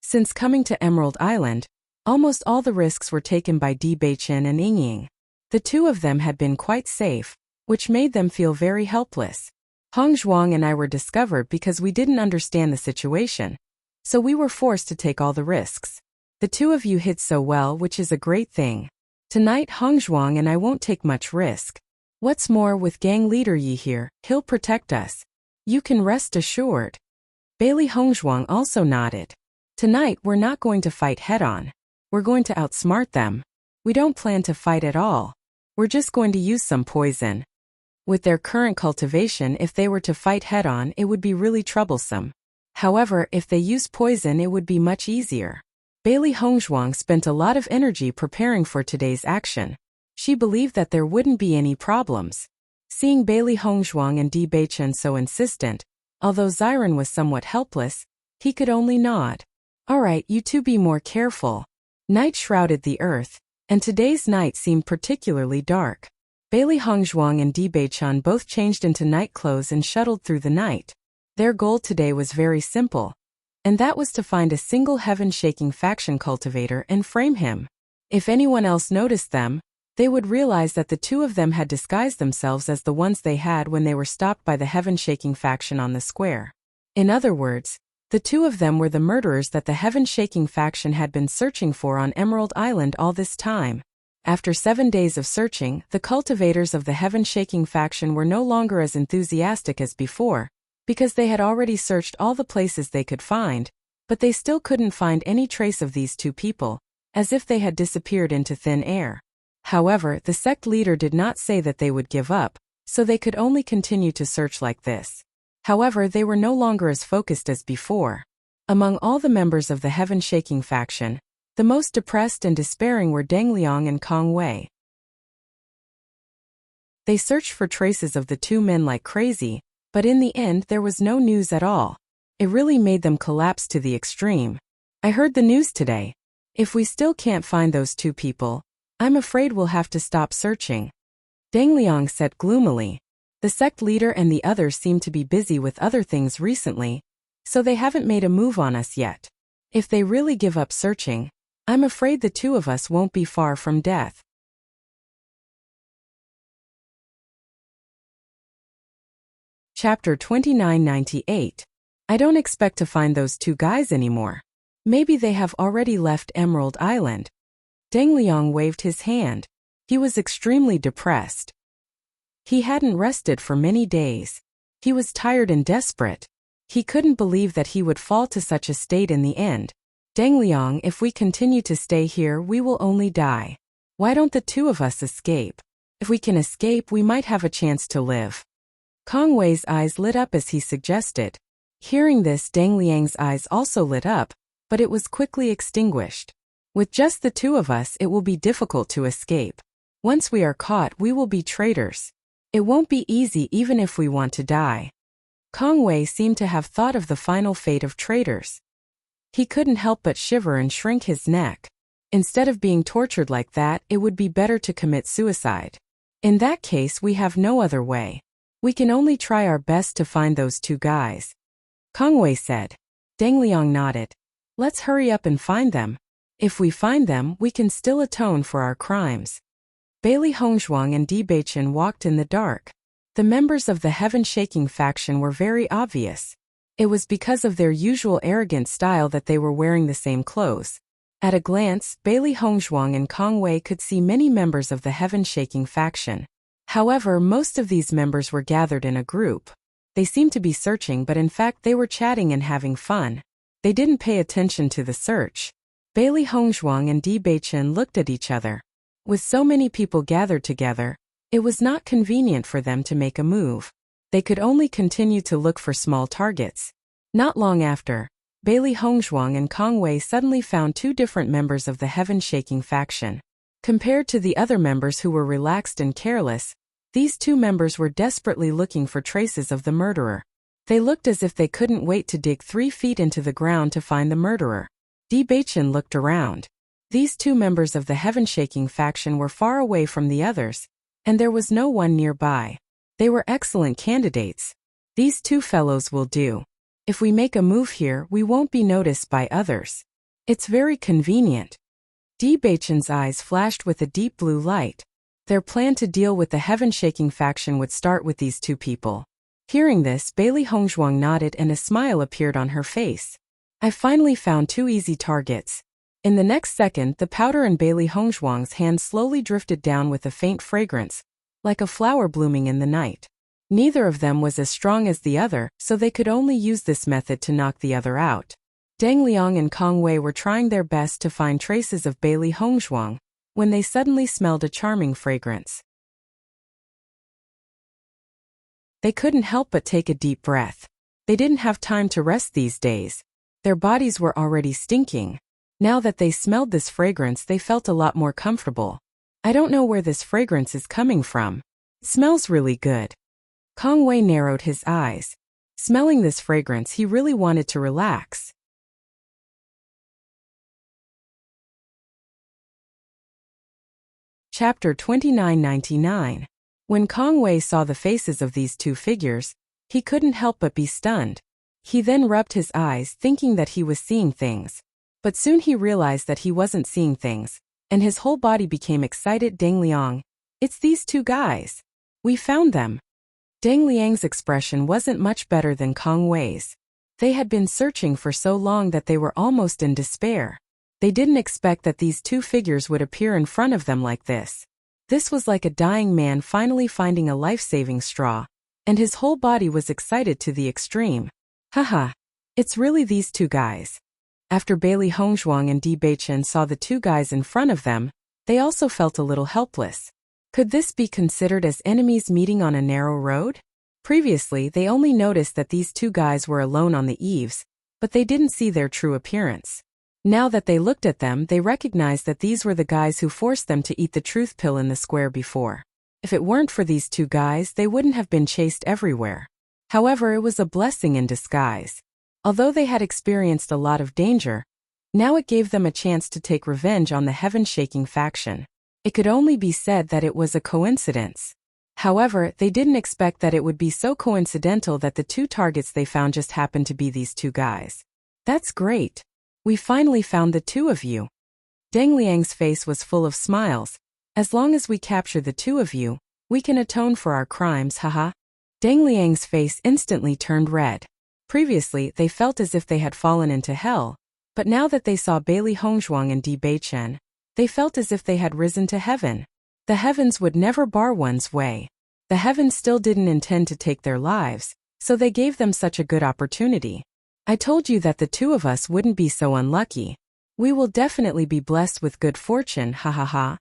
Since coming to Emerald Island, almost all the risks were taken by Di Beichen and Ying. The two of them had been quite safe, which made them feel very helpless. Hongzhuang and I were discovered because we didn't understand the situation. So we were forced to take all the risks. The two of you hid so well, which is a great thing. Tonight Hongzhuang and I won't take much risk. What's more, with gang leader Yi here, he'll protect us. You can rest assured. Bailey Hongzhuang also nodded. Tonight we're not going to fight head-on. We're going to outsmart them. We don't plan to fight at all. We're just going to use some poison. With their current cultivation, if they were to fight head-on, it would be really troublesome. However, if they use poison, it would be much easier. Bailey Hongzhuang spent a lot of energy preparing for today's action. She believed that there wouldn't be any problems. Seeing Bailey Hongzhuang and Di Beichen so insistent, although Xiren was somewhat helpless, he could only nod. All right, you two be more careful. Night shrouded the earth, and today's night seemed particularly dark. Bailey Hongzhuang and Di Beichen both changed into night clothes and shuttled through the night. Their goal today was very simple, and that was to find a single heaven-shaking faction cultivator and frame him. If anyone else noticed them, they would realize that the two of them had disguised themselves as the ones they had when they were stopped by the heaven-shaking faction on the square. In other words, the two of them were the murderers that the heaven-shaking faction had been searching for on Emerald Island all this time. After 7 days of searching, the cultivators of the heaven-shaking faction were no longer as enthusiastic as before, because they had already searched all the places they could find, but they still couldn't find any trace of these two people, as if they had disappeared into thin air. However, the sect leader did not say that they would give up, so they could only continue to search like this. However, they were no longer as focused as before. Among all the members of the heaven-shaking faction, the most depressed and despairing were Deng Liang and Kong Wei. They searched for traces of the two men like crazy, but in the end there was no news at all. It really made them collapse to the extreme. I heard the news today. If we still can't find those two people, I'm afraid we'll have to stop searching. Deng Liang said gloomily. The sect leader and the others seem to be busy with other things recently, so they haven't made a move on us yet. If they really give up searching, I'm afraid the two of us won't be far from death. Chapter 2998. I don't expect to find those two guys anymore. Maybe they have already left Emerald Island. Deng Liang waved his hand. He was extremely depressed. He hadn't rested for many days. He was tired and desperate. He couldn't believe that he would fall to such a state in the end. Deng Liang, if we continue to stay here, we will only die. Why don't the two of us escape? If we can escape, we might have a chance to live. Kong Wei's eyes lit up as he suggested. Hearing this, Deng Liang's eyes also lit up, but it was quickly extinguished. With just the two of us, it will be difficult to escape. Once we are caught, we will be traitors. It won't be easy even if we want to die. Kong Wei seemed to have thought of the final fate of traitors. He couldn't help but shiver and shrink his neck. Instead of being tortured like that, it would be better to commit suicide. In that case, we have no other way. We can only try our best to find those two guys. Kong Wei said. Deng Liang nodded. Let's hurry up and find them. If we find them, we can still atone for our crimes. Bailey Hongzhuang and Di Beichen walked in the dark. The members of the heaven-shaking faction were very obvious. It was because of their usual arrogant style that they were wearing the same clothes. At a glance, Bailey Hongzhuang and Kong Wei could see many members of the heaven-shaking faction. However, most of these members were gathered in a group. They seemed to be searching, but in fact they were chatting and having fun. They didn't pay attention to the search. Bailey Hongzhuang and Di Beichen looked at each other. With so many people gathered together, it was not convenient for them to make a move. They could only continue to look for small targets. Not long after, Bailey Hongzhuang and Kong Wei suddenly found two different members of the heaven-shaking faction. Compared to the other members who were relaxed and careless, these two members were desperately looking for traces of the murderer. They looked as if they couldn't wait to dig 3 feet into the ground to find the murderer. Di Beichen looked around. These two members of the heaven-shaking faction were far away from the others, and there was no one nearby. They were excellent candidates. These two fellows will do. If we make a move here, we won't be noticed by others. It's very convenient. Di Beichen's eyes flashed with a deep blue light. Their plan to deal with the heaven-shaking faction would start with these two people. Hearing this, Bailey Hongzhuang nodded and a smile appeared on her face. I finally found 2 easy targets. In the next second, the powder in Bailey Hongzhuang's hand slowly drifted down with a faint fragrance, like a flower blooming in the night. Neither of them was as strong as the other, so they could only use this method to knock the other out. Deng Liang and Kong Wei were trying their best to find traces of Bailey Hongzhuang, when they suddenly smelled a charming fragrance. They couldn't help but take a deep breath. They didn't have time to rest these days. Their bodies were already stinking. Now that they smelled this fragrance, they felt a lot more comfortable. I don't know where this fragrance is coming from. It smells really good. Kong Wei narrowed his eyes. Smelling this fragrance, he really wanted to relax. Chapter 2999. When Kong Wei saw the faces of these two figures, he couldn't help but be stunned. He then rubbed his eyes, thinking that he was seeing things. But soon he realized that he wasn't seeing things, and his whole body became excited. Deng Liang, it's these two guys. We found them. Deng Liang's expression wasn't much better than Kong Wei's. They had been searching for so long that they were almost in despair. They didn't expect that these two figures would appear in front of them like this. This was like a dying man finally finding a life-saving straw, and his whole body was excited to the extreme. Haha, it's really these two guys. After Bailey Hongzhuang and Di Beichen saw the two guys in front of them, they also felt a little helpless. Could this be considered as enemies meeting on a narrow road? Previously, they only noticed that these two guys were alone on the eaves, but they didn't see their true appearance. Now that they looked at them, they recognized that these were the guys who forced them to eat the truth pill in the square before. If it weren't for these two guys, they wouldn't have been chased everywhere. However, it was a blessing in disguise. Although they had experienced a lot of danger, now it gave them a chance to take revenge on the heaven-shaking faction. It could only be said that it was a coincidence. However, they didn't expect that it would be so coincidental that the two targets they found just happened to be these two guys. That's great. We finally found the two of you. Deng Liang's face was full of smiles. As long as we capture the two of you, we can atone for our crimes, haha. Deng Liang's face instantly turned red. Previously, they felt as if they had fallen into hell, but now that they saw Bailey Hongzhuang and Di Beichen, they felt as if they had risen to heaven. The heavens would never bar one's way. The heavens still didn't intend to take their lives, so they gave them such a good opportunity. I told you that the two of us wouldn't be so unlucky. We will definitely be blessed with good fortune, ha ha ha.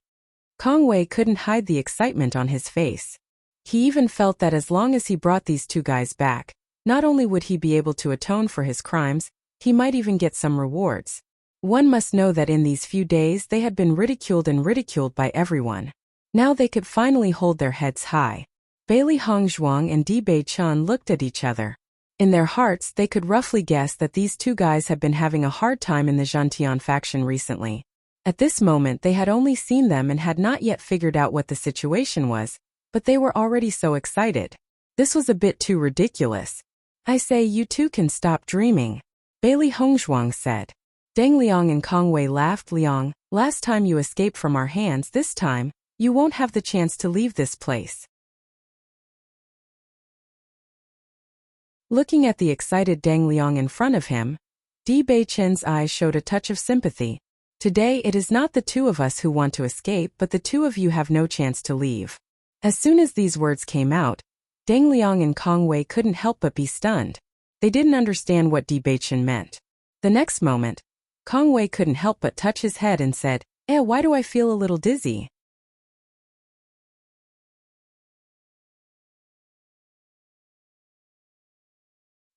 Kong Wei couldn't hide the excitement on his face. He even felt that as long as he brought these two guys back, not only would he be able to atone for his crimes, he might even get some rewards. One must know that in these few days they had been ridiculed by everyone. Now they could finally hold their heads high. Bailey Hongzhuang and Di Beichen looked at each other. In their hearts, they could roughly guess that these two guys had been having a hard time in the Zhantian faction recently. At this moment they had only seen them and had not yet figured out what the situation was, but they were already so excited. This was a bit too ridiculous. I say you two can stop dreaming, Bailey Hongzhuang said. Deng Liang and Kong Wei laughed. Liang, last time you escaped from our hands, this time, you won't have the chance to leave this place. Looking at the excited Dang Liang in front of him, Di Beichen's eyes showed a touch of sympathy. Today it is not the two of us who want to escape, but the two of you have no chance to leave. As soon as these words came out, Dang Liang and Kong Wei couldn't help but be stunned. They didn't understand what Di Beichen meant. The next moment, Kong Wei couldn't help but touch his head and said, why do I feel a little dizzy?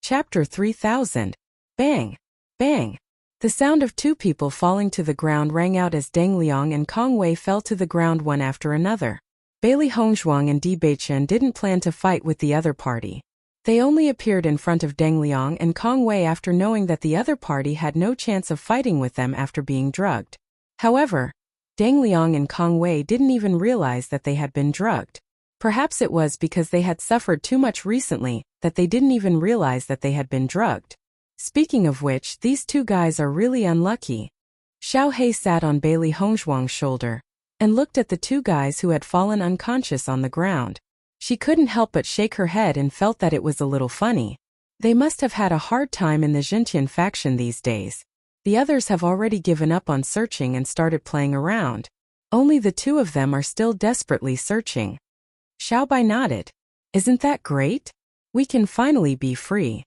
Chapter 3000. Bang! Bang! The sound of two people falling to the ground rang out as Dang Liang and Kong Wei fell to the ground one after another. Bailey Hongzhuang and Di Beichen didn't plan to fight with the other party. They only appeared in front of Dang Liang and Kong Wei after knowing that the other party had no chance of fighting with them after being drugged. However, Dang Liang and Kong Wei didn't even realize that they had been drugged. Perhaps it was because they had suffered too much recently that they didn't even realize that they had been drugged. Speaking of which, these two guys are really unlucky. Xiao He sat on Bailey Hongzhuang's shoulder and looked at the two guys who had fallen unconscious on the ground. She couldn't help but shake her head and felt that it was a little funny. They must have had a hard time in the Jintian faction these days. The others have already given up on searching and started playing around. Only the two of them are still desperately searching. Xiao Bai nodded. Isn't that great? We can finally be free.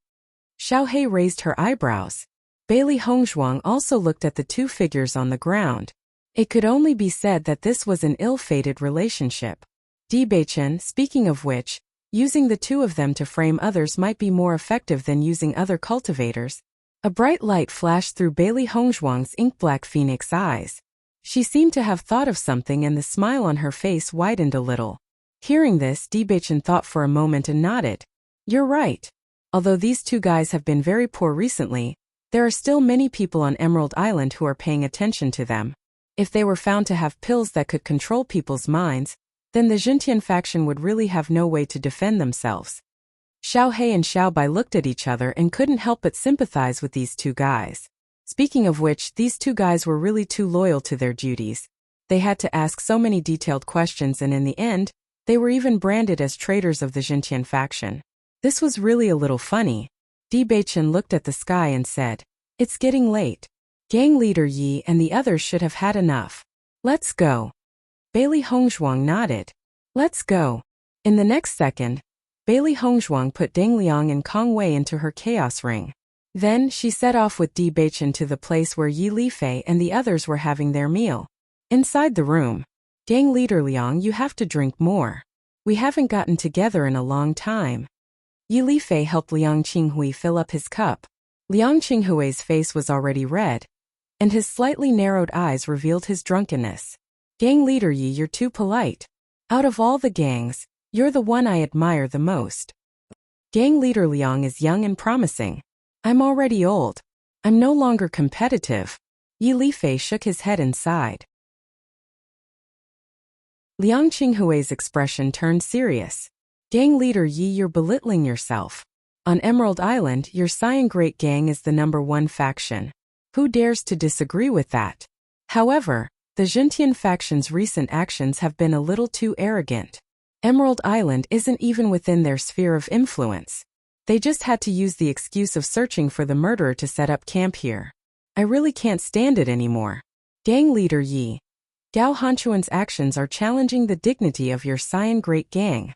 Xiao He raised her eyebrows. Bailey Hongzhuang also looked at the two figures on the ground. It could only be said that this was an ill-fated relationship. Di Beichen, speaking of which, using the two of them to frame others might be more effective than using other cultivators. A bright light flashed through Bailey Hongzhuang's ink-black phoenix eyes. She seemed to have thought of something and the smile on her face widened a little. Hearing this, Di Beichen thought for a moment and nodded. You're right. Although these two guys have been very poor recently, there are still many people on Emerald Island who are paying attention to them. If they were found to have pills that could control people's minds, then the Jintian faction would really have no way to defend themselves. Xiao He and Xiao Bai looked at each other and couldn't help but sympathize with these two guys. Speaking of which, these two guys were really too loyal to their duties. They had to ask so many detailed questions and in the end, they were even branded as traitors of the Jintian faction. This was really a little funny. Di Beichen looked at the sky and said, It's getting late. Gang leader Yi and the others should have had enough. Let's go. Bailey Hongzhuang nodded. Let's go. In the next second, Bailey Hongzhuang put Dang Liang and Kong Wei into her chaos ring. Then, she set off with Di Beichen to the place where Yi Lifei and the others were having their meal. Inside the room, Gang leader Liang, you have to drink more. We haven't gotten together in a long time. Yi Lifei helped Liang Qinghui fill up his cup. Liang Qinghui's face was already red, and his slightly narrowed eyes revealed his drunkenness. Gang leader Yi, you're too polite. Out of all the gangs, you're the one I admire the most. Gang leader Liang is young and promising. I'm already old. I'm no longer competitive. Yi Lifei shook his head and sighed. Liang Qinghui's expression turned serious. Gang leader Yi, you're belittling yourself. On Emerald Island, your Cyan Great Gang is the #1 faction. Who dares to disagree with that? However, the Jintian faction's recent actions have been a little too arrogant. Emerald Island isn't even within their sphere of influence. They just had to use the excuse of searching for the murderer to set up camp here. I really can't stand it anymore. Gang leader Yi, Gao Hanchuan's actions are challenging the dignity of your Cyan Great Gang.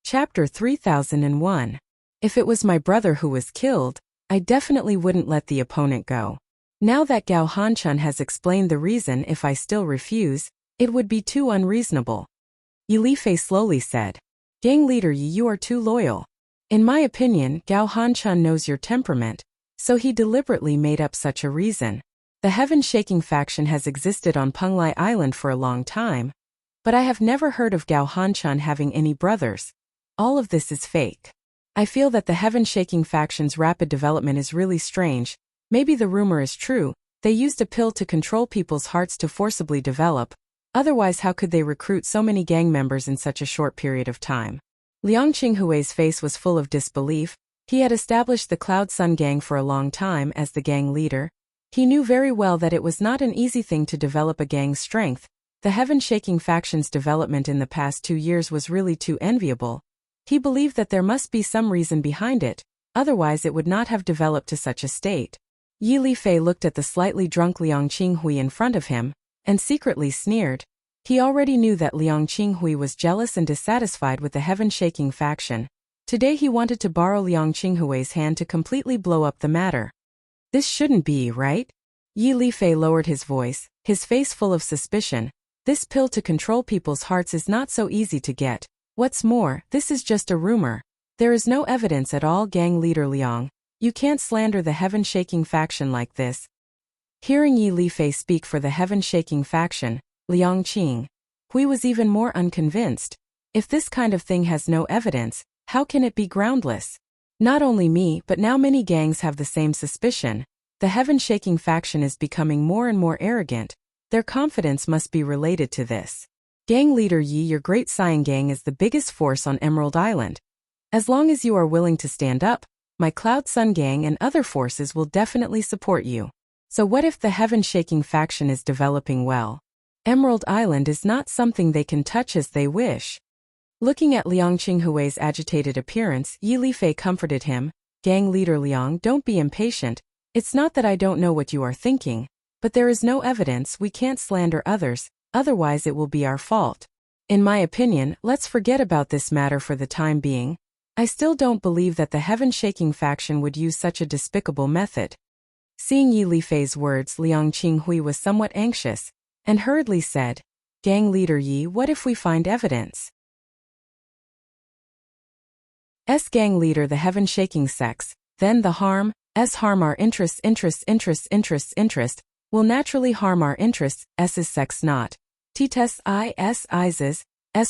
Chapter 3001. If it was my brother who was killed, I definitely wouldn't let the opponent go. Now that Gao Hanchun has explained the reason, if I still refuse, it would be too unreasonable. Yi Lifei slowly said. Gang leader Yi, you are too loyal. In my opinion, Gao Hanchun knows your temperament, so he deliberately made up such a reason. The Heaven-Shaking faction has existed on Penglai Island for a long time, but I have never heard of Gao Hanchun having any brothers. All of this is fake. I feel that the Heaven-Shaking faction's rapid development is really strange. Maybe the rumor is true. They used a pill to control people's hearts to forcibly develop. Otherwise, how could they recruit so many gang members in such a short period of time? Liang Qinghui's face was full of disbelief. He had established the Cloud Sun Gang for a long time as the gang leader. He knew very well that it was not an easy thing to develop a gang's strength. The heaven-shaking faction's development in the past 2 years was really too enviable. He believed that there must be some reason behind it, otherwise it would not have developed to such a state. Yi Lifei looked at the slightly drunk Liang Qinghui in front of him, and secretly sneered. He already knew that Liang Qinghui was jealous and dissatisfied with the heaven-shaking faction. Today he wanted to borrow Liang Qinghui's hand to completely blow up the matter. This shouldn't be, right? Yi Lifei lowered his voice, his face full of suspicion. This pill to control people's hearts is not so easy to get. What's more, this is just a rumor. There is no evidence at all, gang leader Liang. You can't slander the heaven-shaking faction like this. Hearing Yi Lifei speak for the heaven-shaking faction, Liang Qinghui was even more unconvinced. If this kind of thing has no evidence, how can it be groundless? Not only me, but now many gangs have the same suspicion. The heaven-shaking faction is becoming more and more arrogant. Their confidence must be related to this. Gang leader Yi, your Great Saiyan gang is the biggest force on Emerald Island. As long as you are willing to stand up, my Cloud Sun gang and other forces will definitely support you. So what if the heaven-shaking faction is developing well? Emerald Island is not something they can touch as they wish. Looking at Liang Qinghui's agitated appearance, Yi Lifei comforted him. Gang leader Liang, don't be impatient. It's not that I don't know what you are thinking, but there is no evidence. We can't slander others, otherwise it will be our fault. In my opinion, let's forget about this matter for the time being. I still don't believe that the heaven-shaking faction would use such a despicable method. Seeing Yi Lifei's words, Liang Qinghui was somewhat anxious, and hurriedly said, Gang leader Yi, what if we find evidence? Gang leader the heaven-shaking sex, then the harm our interests will naturally harm our interests, is sex not. T-test is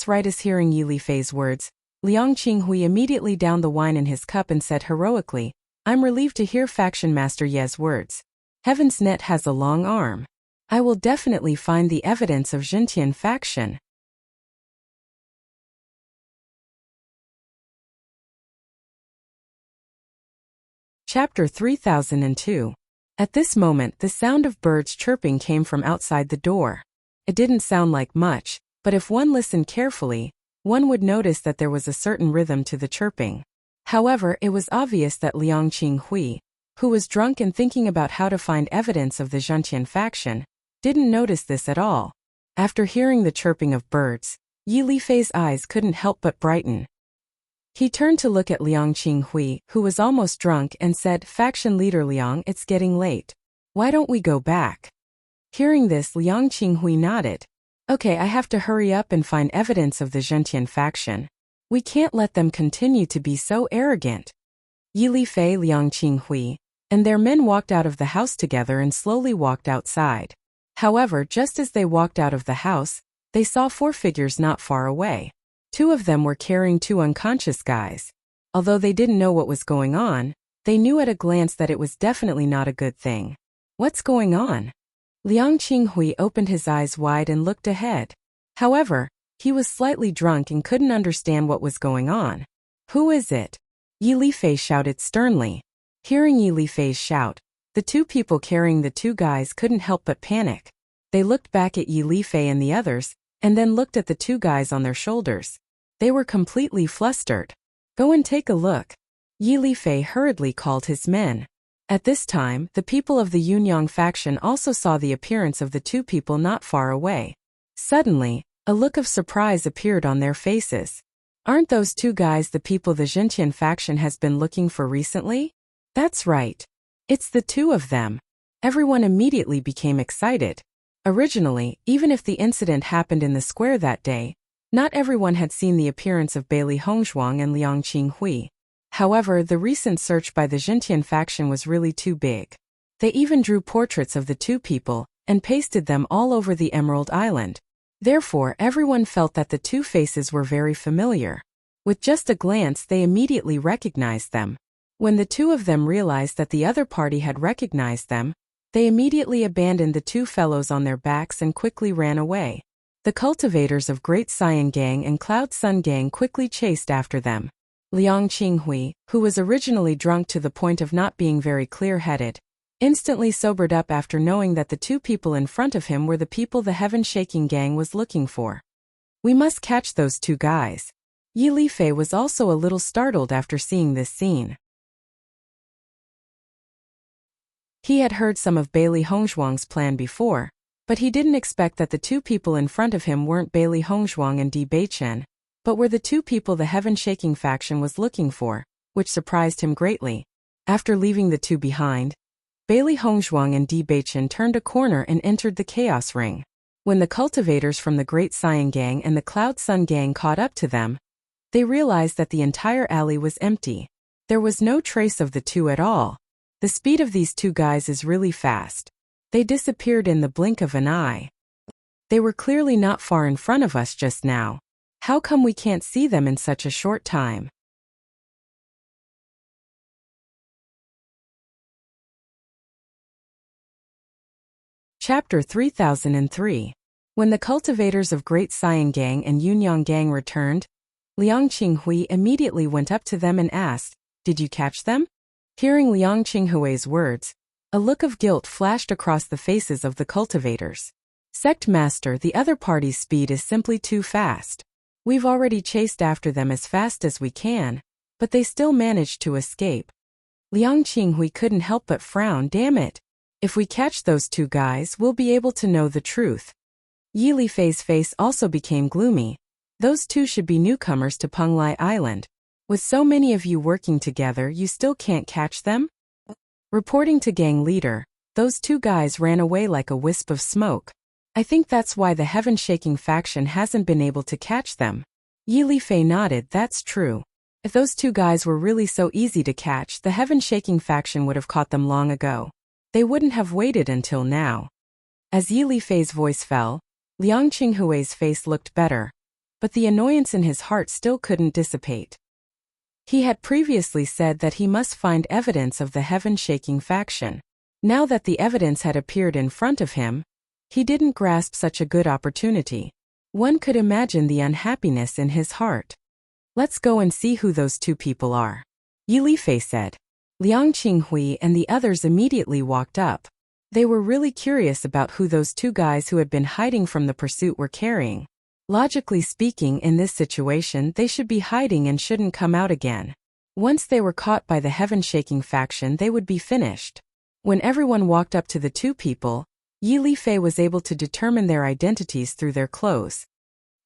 right. As hearing Yi Lifei's words, Liang Qinghui immediately downed the wine in his cup and said heroically, I'm relieved to hear Faction Master Ye's words. Heaven's net has a long arm. I will definitely find the evidence of Xintian faction. Chapter 3002. At this moment, the sound of birds chirping came from outside the door. It didn't sound like much, but if one listened carefully, one would notice that there was a certain rhythm to the chirping. However, it was obvious that Liang Qinghui, who was drunk and thinking about how to find evidence of the Xintian faction, didn't notice this at all. After hearing the chirping of birds, Yi Lifei's eyes couldn't help but brighten. He turned to look at Liang Qinghui, who was almost drunk, and said, Faction leader Liang, it's getting late. Why don't we go back? Hearing this, Liang Qinghui nodded. Okay, I have to hurry up and find evidence of the Xintian faction. We can't let them continue to be so arrogant. Yi Lifei, Liang Qinghui, and their men walked out of the house together and slowly walked outside. However, just as they walked out of the house, they saw 4 figures not far away. 2 of them were carrying 2 unconscious guys. Although they didn't know what was going on, they knew at a glance that it was definitely not a good thing. What's going on? Liang Qinghui opened his eyes wide and looked ahead. However, he was slightly drunk and couldn't understand what was going on. Who is it? Yi Lifei shouted sternly. Hearing Yi Lifei's shout, the 2 people carrying the 2 guys couldn't help but panic. They looked back at Yi Lifei and the others, and then looked at the 2 guys on their shoulders. They were completely flustered. Go and take a look. Yi Lifei hurriedly called his men. At this time, the people of the Yunyang faction also saw the appearance of the 2 people not far away. Suddenly, a look of surprise appeared on their faces. Aren't those 2 guys the people the Xintian faction has been looking for recently? That's right. It's the 2 of them. Everyone immediately became excited. Originally, even if the incident happened in the square that day, not everyone had seen the appearance of Bailey Hongzhuang and Liang Qinghui. However, the recent search by the Xintian faction was really too big. They even drew portraits of the 2 people and pasted them all over the Emerald Island. Therefore, everyone felt that the 2 faces were very familiar. With just a glance, they immediately recognized them. When the 2 of them realized that the other party had recognized them, they immediately abandoned the 2 fellows on their backs and quickly ran away. The cultivators of Great Saiyan Gang and Cloud Sun Gang quickly chased after them. Liang Qinghui, who was originally drunk to the point of not being very clear-headed, instantly sobered up after knowing that the two people in front of him were the people the heaven-shaking gang was looking for. We must catch those two guys. Yi Lifei was also a little startled after seeing this scene. He had heard some of Bailey Hongzhuang's plan before, but he didn't expect that the two people in front of him weren't Bailey Hongzhuang and Di Beichen, but were the two people the heaven-shaking faction was looking for, which surprised him greatly. After leaving the two behind, Bailey Hongzhuang and Di Beichen turned a corner and entered the Chaos Ring. When the cultivators from the Great Cyan Gang and the Cloud Sun Gang caught up to them, they realized that the entire alley was empty. There was no trace of the two at all. The speed of these two guys is really fast. They disappeared in the blink of an eye. They were clearly not far in front of us just now. How come we can't see them in such a short time? Chapter 3003. When the cultivators of Great Cyan Gang and Yunyang Gang returned, Liang Qinghui immediately went up to them and asked, "Did you catch them?" Hearing Liang Qinghui's words, a look of guilt flashed across the faces of the cultivators. "Sect Master, the other party's speed is simply too fast. We've already chased after them as fast as we can, but they still managed to escape." Liang Qinghui couldn't help but frown. "Damn it. If we catch those two guys, we'll be able to know the truth." Yi Lifei's face also became gloomy. Those two should be newcomers to Penglai Island. With so many of you working together, you still can't catch them? Reporting to gang leader, those two guys ran away like a wisp of smoke. I think that's why the heaven-shaking faction hasn't been able to catch them. Yi Lifei nodded. That's true. If those two guys were really so easy to catch, the heaven-shaking faction would have caught them long ago. They wouldn't have waited until now. As Yi Lifei's voice fell, Liang Qinghui's face looked better, but the annoyance in his heart still couldn't dissipate. He had previously said that he must find evidence of the heaven-shaking faction. Now that the evidence had appeared in front of him, he didn't grasp such a good opportunity. One could imagine the unhappiness in his heart. "Let's go and see who those two people are," Yi Lifei said. Liang Qinghui and the others immediately walked up. They were really curious about who those two guys who had been hiding from the pursuit were carrying. Logically speaking, in this situation, they should be hiding and shouldn't come out again. Once they were caught by the heaven-shaking faction, they would be finished. When everyone walked up to the two people, Yi Lifei was able to determine their identities through their clothes.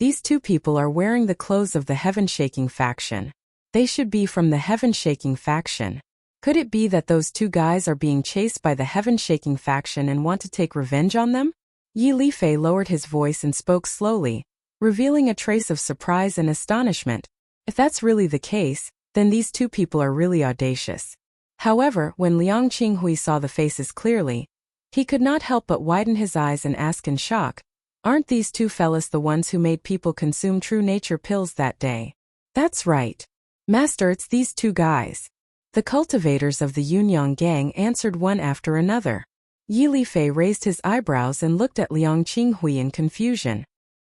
These two people are wearing the clothes of the heaven-shaking faction. They should be from the heaven-shaking faction. Could it be that those two guys are being chased by the heaven-shaking faction and want to take revenge on them? Yi Lifei lowered his voice and spoke slowly, revealing a trace of surprise and astonishment. If that's really the case, then these two people are really audacious. However, when Liang Qinghui saw the faces clearly, he could not help but widen his eyes and ask in shock, "Aren't these two fellas the ones who made people consume true nature pills that day?" "That's right. Master, it's these two guys." The cultivators of the Yunyang Gang answered one after another. Yi Lifei raised his eyebrows and looked at Liang Qinghui in confusion.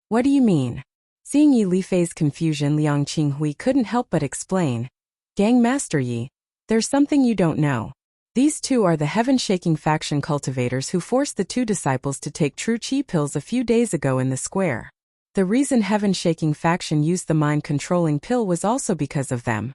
"What do you mean?" Seeing Yi Lifei's confusion, Liang Qinghui couldn't help but explain. "Gang Master Yi, there's something you don't know. These two are the heaven-shaking faction cultivators who forced the two disciples to take true chi pills a few days ago in the square. The reason heaven-shaking faction used the mind-controlling pill was also because of them.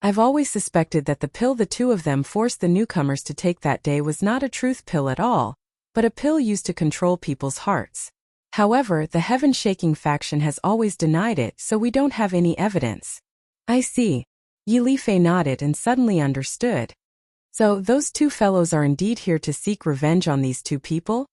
I've always suspected that the pill the two of them forced the newcomers to take that day was not a truth pill at all, but a pill used to control people's hearts. However, the heaven-shaking faction has always denied it, so we don't have any evidence." "I see." Yi Lifei nodded and suddenly understood. "So, those two fellows are indeed here to seek revenge on these two people?"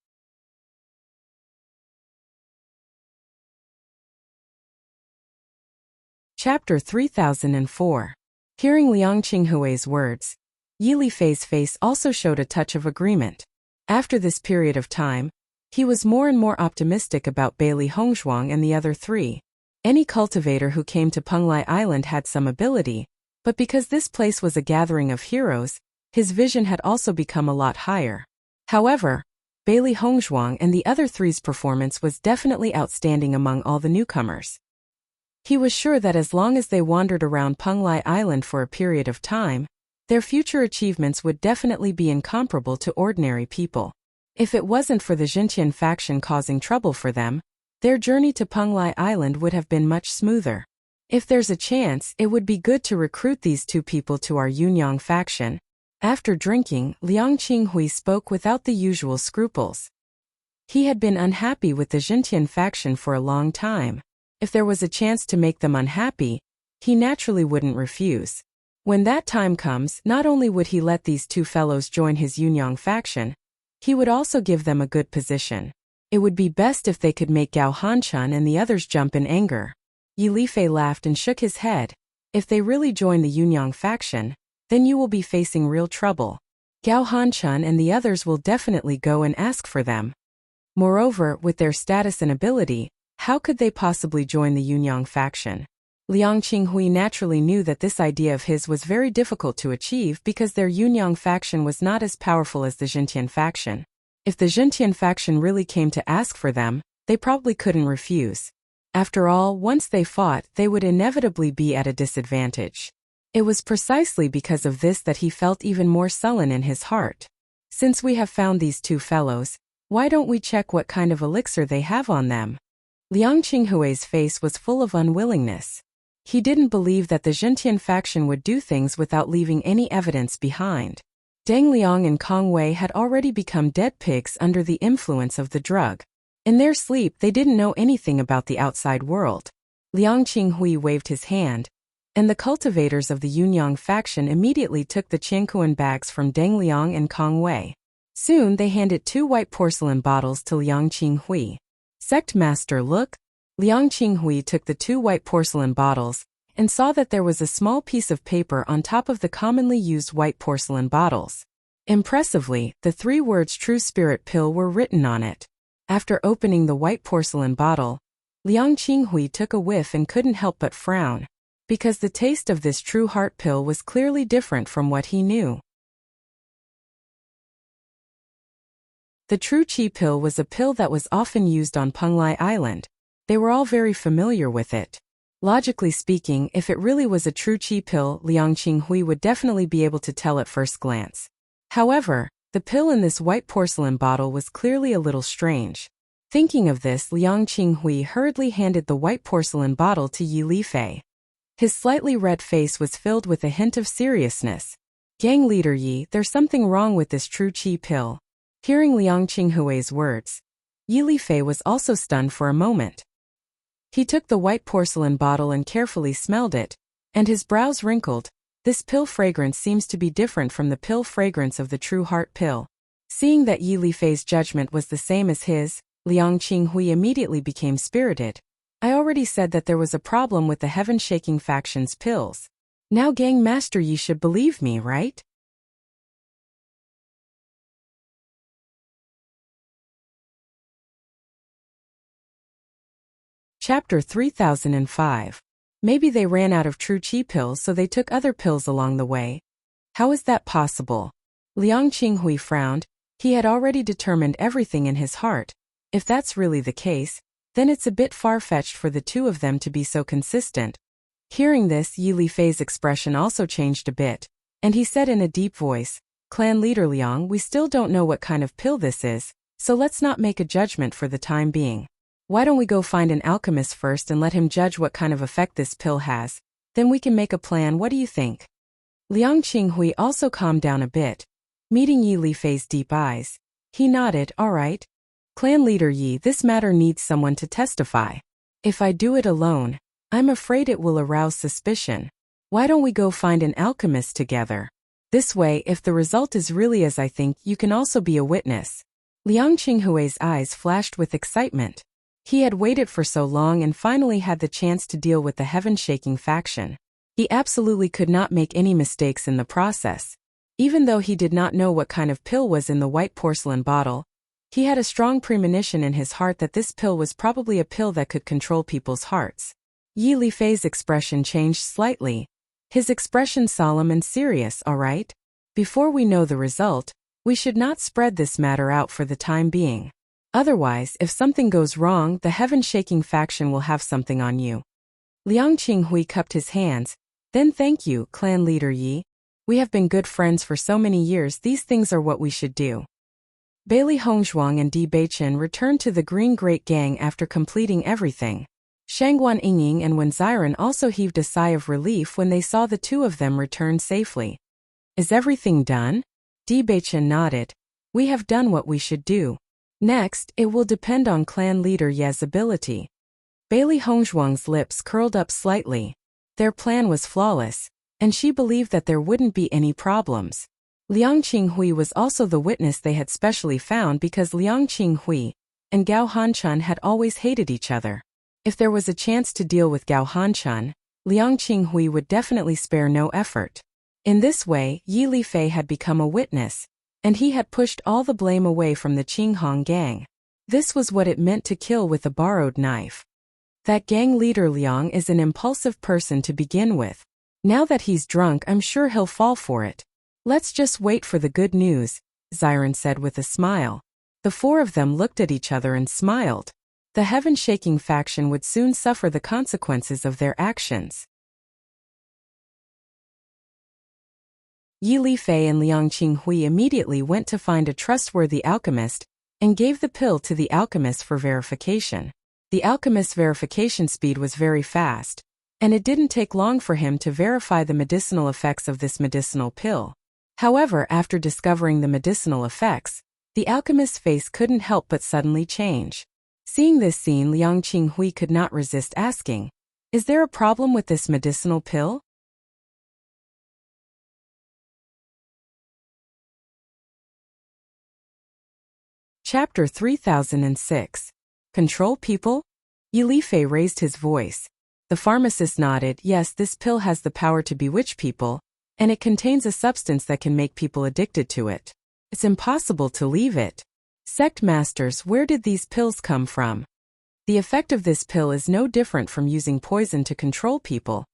Chapter 3004. Hearing Liang Qinghui's words, Yi Lifei's face also showed a touch of agreement. After this period of time, he was more and more optimistic about Bailey Hongzhuang and the other three. Any cultivator who came to Penglai Island had some ability, but because this place was a gathering of heroes, his vision had also become a lot higher. However, Bailey Hongzhuang and the other three's performance was definitely outstanding among all the newcomers. He was sure that as long as they wandered around Penglai Island for a period of time, Their future achievements would definitely be incomparable to ordinary people. If it wasn't for the Xintian faction causing trouble for them, their journey to Penglai Island would have been much smoother. If there's a chance, it would be good to recruit these two people to our Yunyang faction. After drinking, Liang Qinghui spoke without the usual scruples. He had been unhappy with the Xintian faction for a long time. If there was a chance to make them unhappy, he naturally wouldn't refuse. When that time comes, not only would he let these two fellows join his Yunyang faction, he would also give them a good position. It would be best if they could make Gao Hanchun and the others jump in anger. Yi Lifei laughed and shook his head. If they really join the Yunyang faction, then you will be facing real trouble. Gao Hanchun and the others will definitely go and ask for them. Moreover, with their status and ability, how could they possibly join the Yunyang faction? Liang Qinghui naturally knew that this idea of his was very difficult to achieve because their Yunyang faction was not as powerful as the Xintian faction. If the Xintian faction really came to ask for them, they probably couldn't refuse. After all, once they fought, they would inevitably be at a disadvantage. It was precisely because of this that he felt even more sullen in his heart. Since we have found these two fellows, why don't we check what kind of elixir they have on them? Liang Qinghui's face was full of unwillingness. He didn't believe that the Xintian faction would do things without leaving any evidence behind. Deng Liang and Kong Wei had already become dead pigs under the influence of the drug. In their sleep, they didn't know anything about the outside world. Liang Qinghui waved his hand, and the cultivators of the Yunyang faction immediately took the Qiankuan bags from Deng Liang and Kong Wei. Soon they handed 2 white porcelain bottles to Liang Qinghui. Sect Master, look. Liang Qinghui took the 2 white porcelain bottles and saw that there was a small piece of paper on top of the commonly used white porcelain bottles. Impressively, the 3 words True Spirit Pill were written on it. After opening the white porcelain bottle, Liang Qinghui took a whiff and couldn't help but frown, because the taste of this True Heart Pill was clearly different from what he knew. The True Qi Pill was a pill that was often used on Penglai Island. They were all very familiar with it. Logically speaking, if it really was a True Qi pill, Liang Qinghui would definitely be able to tell at first glance. However, the pill in this white porcelain bottle was clearly a little strange. Thinking of this, Liang Qinghui hurriedly handed the white porcelain bottle to Yi Lifei. His slightly red face was filled with a hint of seriousness. Gang leader Yi, there's something wrong with this True Qi pill. Hearing Liang Qinghui's words, Yi Lifei was also stunned for a moment. He took the white porcelain bottle and carefully smelled it, and his brows wrinkled. This pill fragrance seems to be different from the pill fragrance of the True Heart pill. Seeing that Yi Lifei's judgment was the same as his, Liang Qinghui immediately became spirited. I already said that there was a problem with the heaven-shaking faction's pills. Now Gang Master Yi should believe me, right? Chapter 3005. Maybe they ran out of True Qi pills, so they took other pills along the way. How is that possible? Liang Qinghui frowned. He had already determined everything in his heart. If that's really the case, then it's a bit far-fetched for the two of them to be so consistent. Hearing this, Yi Lifei's expression also changed a bit, and he said in a deep voice, Clan leader Liang, we still don't know what kind of pill this is, so let's not make a judgment for the time being. Why don't we go find an alchemist first and let him judge what kind of effect this pill has? Then we can make a plan. What do you think? Liang Qinghui also calmed down a bit. Meeting Yi Lifei's deep eyes, he nodded, all right. Clan leader Yi, this matter needs someone to testify. If I do it alone, I'm afraid it will arouse suspicion. Why don't we go find an alchemist together? This way, if the result is really as I think, you can also be a witness. Liang Qinghui's eyes flashed with excitement. He had waited for so long and finally had the chance to deal with the heaven-shaking faction. He absolutely could not make any mistakes in the process. Even though he did not know what kind of pill was in the white porcelain bottle, he had a strong premonition in his heart that this pill was probably a pill that could control people's hearts. Yi Lifei's expression changed slightly. His expression solemn and serious, all right? Before we know the result, we should not spread this matter out for the time being. Otherwise, if something goes wrong, the heaven-shaking faction will have something on you. Liang Qinghui cupped his hands. Then thank you, clan leader Yi. We have been good friends for so many years, these things are what we should do. Bailey Hongzhuang and Di Beichen returned to the Green Great Gang after completing everything. Shangguan Yingying and Wen Ziren also heaved a sigh of relief when they saw the two of them return safely. Is everything done? Di Beichen nodded. We have done what we should do. Next, it will depend on clan leader Ye's ability. Bailey Hongzhuang's lips curled up slightly. Their plan was flawless, and she believed that there wouldn't be any problems. Liang Qinghui was also the witness they had specially found because Liang Qinghui and Gao Hanchun had always hated each other. If there was a chance to deal with Gao Hanchun, Liang Qinghui would definitely spare no effort. In this way, Yi Lifei had become a witness, and he had pushed all the blame away from the Qinghong gang. This was what it meant to kill with a borrowed knife. That gang leader Liang is an impulsive person to begin with. Now that he's drunk, I'm sure he'll fall for it. Let's just wait for the good news, Ziren said with a smile. The four of them looked at each other and smiled. The heaven-shaking faction would soon suffer the consequences of their actions. Yi Lifei and Liang Qinghui immediately went to find a trustworthy alchemist and gave the pill to the alchemist for verification. The alchemist's verification speed was very fast, and it didn't take long for him to verify the medicinal effects of this medicinal pill. However, after discovering the medicinal effects, the alchemist's face couldn't help but suddenly change. Seeing this scene, Liang Qinghui could not resist asking, "Is there a problem with this medicinal pill?" Chapter 3006. Control people? Yi Lifei raised his voice. The pharmacist nodded. Yes, this pill has the power to bewitch people, and it contains a substance that can make people addicted to it. It's impossible to leave it. Sect masters, where did these pills come from? The effect of this pill is no different from using poison to control people,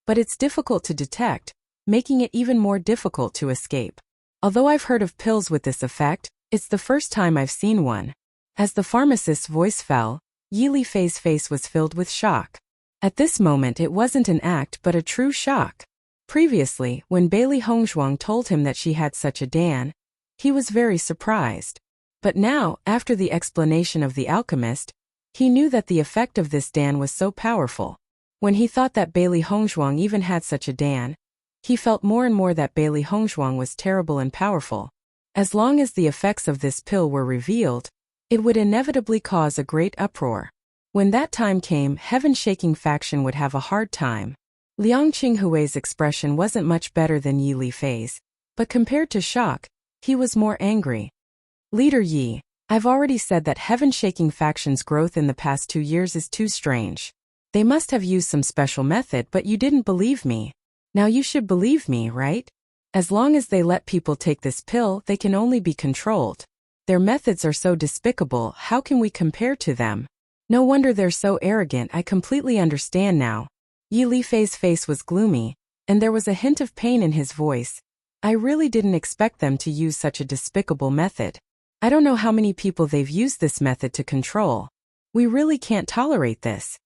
but it's difficult to detect, making it even more difficult to escape. Although I've heard of pills with this effect, it's the first time I've seen one. As the pharmacist's voice fell, Yi Lifei's face was filled with shock. At this moment it wasn't an act but a true shock. Previously, when Bailey Hongzhuang told him that she had such a dan, he was very surprised. But now, after the explanation of the alchemist, he knew that the effect of this dan was so powerful. When he thought that Bailey Hongzhuang even had such a dan, he felt more and more that Bailey Hongzhuang was terrible and powerful. As long as the effects of this pill were revealed, it would inevitably cause a great uproar. When that time came, heaven-shaking faction would have a hard time. Liang Qinghui's expression wasn't much better than Yi Lifei's, but compared to shock, he was more angry. Leader Yi, I've already said that heaven-shaking faction's growth in the past 2 years is too strange. They must have used some special method, but you didn't believe me. Now you should believe me, right? As long as they let people take this pill, they can only be controlled. Their methods are so despicable, how can we compare to them? No wonder they're so arrogant, I completely understand now. Yi Lifei's face was gloomy, and there was a hint of pain in his voice. I really didn't expect them to use such a despicable method. I don't know how many people they've used this method to control. We really can't tolerate this.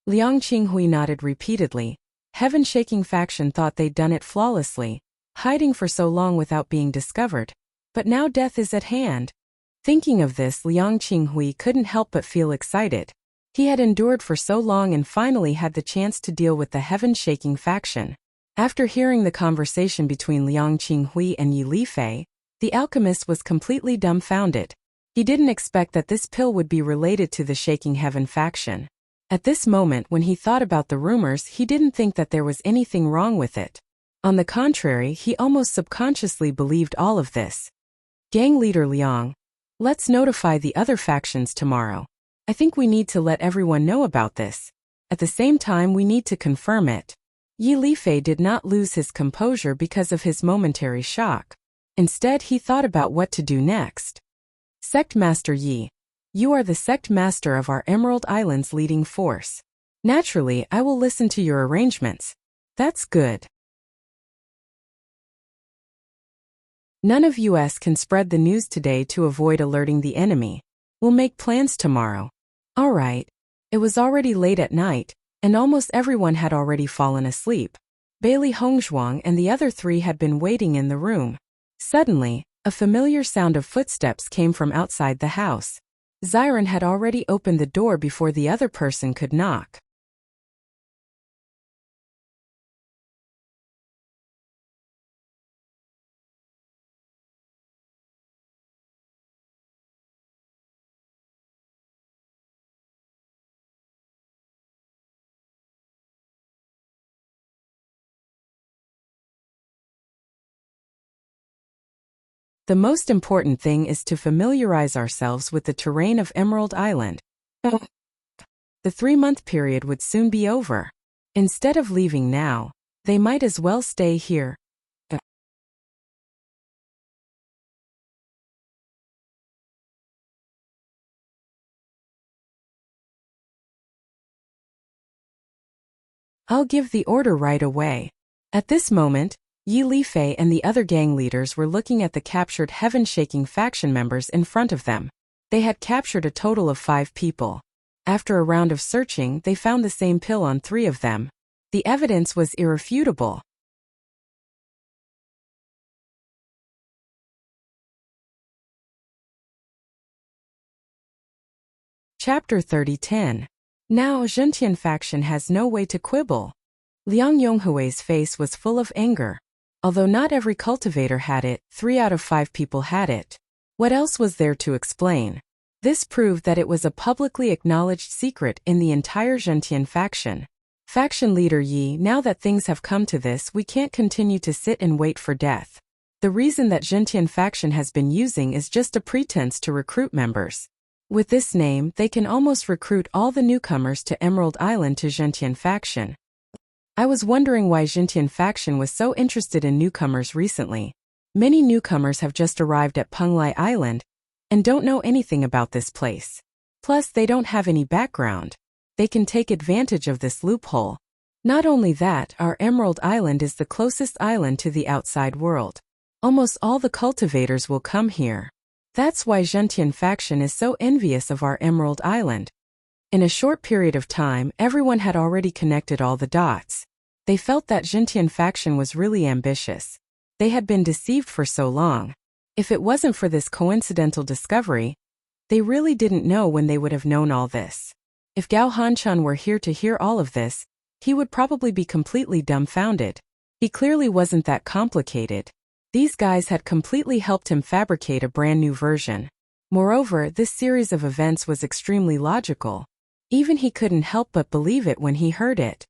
Liang Qinghui nodded repeatedly. Heaven-shaking faction thought they'd done it flawlessly, hiding for so long without being discovered. But now death is at hand. Thinking of this, Liang Qinghui couldn't help but feel excited. He had endured for so long and finally had the chance to deal with the heaven-shaking faction. After hearing the conversation between Liang Qinghui and Yi Lifei, the alchemist was completely dumbfounded. He didn't expect that this pill would be related to the Shaking Heaven faction. At this moment, when he thought about the rumors, he didn't think that there was anything wrong with it. On the contrary, he almost subconsciously believed all of this. Gang leader Liang, let's notify the other factions tomorrow. I think we need to let everyone know about this. At the same time, we need to confirm it. Yi Lifei did not lose his composure because of his momentary shock. Instead, he thought about what to do next. Sect Master Yi, you are the sect master of our Emerald Island's leading force. Naturally, I will listen to your arrangements. That's good. None of us can spread the news today to avoid alerting the enemy. We'll make plans tomorrow. All right. It was already late at night, and almost everyone had already fallen asleep. Bailey Hongzhuang and the other three had been waiting in the room. Suddenly, a familiar sound of footsteps came from outside the house. Xiren had already opened the door before the other person could knock. The most important thing is to familiarize ourselves with the terrain of Emerald Island. The 3-month period would soon be over. Instead of leaving now, they might as well stay here. I'll give the order right away. At this moment, Yi Lifei and the other gang leaders were looking at the captured heaven-shaking faction members in front of them. They had captured a total of 5 people. After a round of searching, they found the same pill on 3 of them. The evidence was irrefutable. Chapter 30:10. Now Zhentian faction has no way to quibble. Liang Yonghui's face was full of anger. Although not every cultivator had it, 3 out of 5 people had it. What else was there to explain? This proved that it was a publicly acknowledged secret in the entire Zhentian faction. Faction leader Yi, now that things have come to this, we can't continue to sit and wait for death. The reason that Zhentian faction has been using is just a pretense to recruit members. With this name, they can almost recruit all the newcomers to Emerald Island to Zhentian faction. I was wondering why Zhentian faction was so interested in newcomers recently. Many newcomers have just arrived at Penglai Island and don't know anything about this place. Plus, they don't have any background. They can take advantage of this loophole. Not only that, our Emerald Island is the closest island to the outside world. Almost all the cultivators will come here. That's why Zhentian faction is so envious of our Emerald Island. In a short period of time, everyone had already connected all the dots. They felt that Zhentian faction was really ambitious. They had been deceived for so long. If it wasn't for this coincidental discovery, they really didn't know when they would have known all this. If Gao Hanchun were here to hear all of this, he would probably be completely dumbfounded. He clearly wasn't that complicated. These guys had completely helped him fabricate a brand new version. Moreover, this series of events was extremely logical. Even he couldn't help but believe it when he heard it.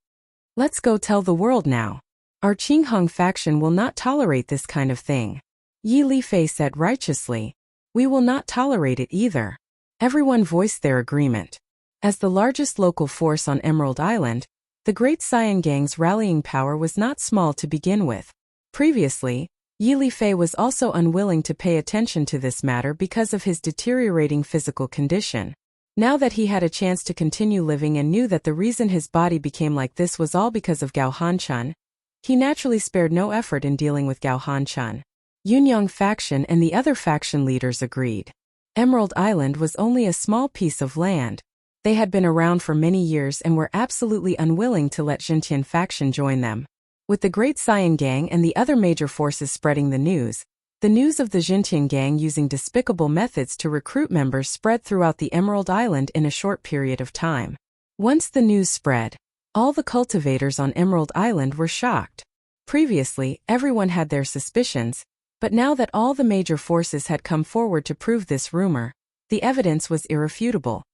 Let's go tell the world now. Our Qinghong faction will not tolerate this kind of thing. Yi Lifei said righteously. We will not tolerate it either. Everyone voiced their agreement. As the largest local force on Emerald Island, the Great Saiyan Gang's rallying power was not small to begin with. Previously, Yi Lifei was also unwilling to pay attention to this matter because of his deteriorating physical condition. Now that he had a chance to continue living and knew that the reason his body became like this was all because of Gao Hanchun, he naturally spared no effort in dealing with Gao Hanchun. Yunyang faction and the other faction leaders agreed. Emerald Island was only a small piece of land. They had been around for many years and were absolutely unwilling to let Zhentian faction join them. With the Great Saiyan Gang and the other major forces spreading the news of the Zhentian Gang using despicable methods to recruit members spread throughout the Emerald Island in a short period of time. Once the news spread, all the cultivators on Emerald Island were shocked. Previously, everyone had their suspicions, but now that all the major forces had come forward to prove this rumor, the evidence was irrefutable.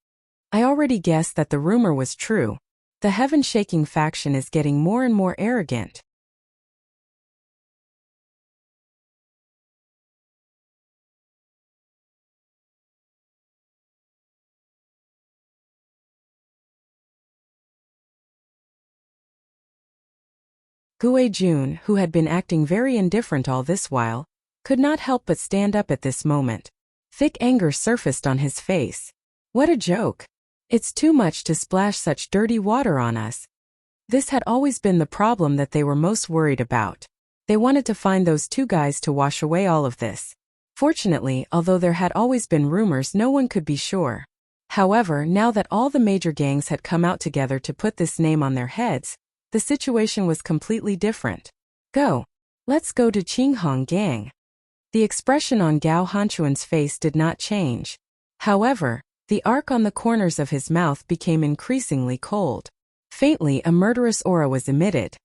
I already guessed that the rumor was true. The heaven-shaking faction is getting more and more arrogant. Gue Jun, who had been acting very indifferent all this while, could not help but stand up at this moment. Thick anger surfaced on his face. What a joke. It's too much to splash such dirty water on us. This had always been the problem that they were most worried about. They wanted to find those 2 guys to wash away all of this. Fortunately, although there had always been rumors, no one could be sure. However, now that all the major gangs had come out together to put this name on their heads, the situation was completely different. Go. Let's go to Qinghong Gang. The expression on Gao Hanchuan's face did not change. However, the arc on the corners of his mouth became increasingly cold. Faintly, a murderous aura was emitted.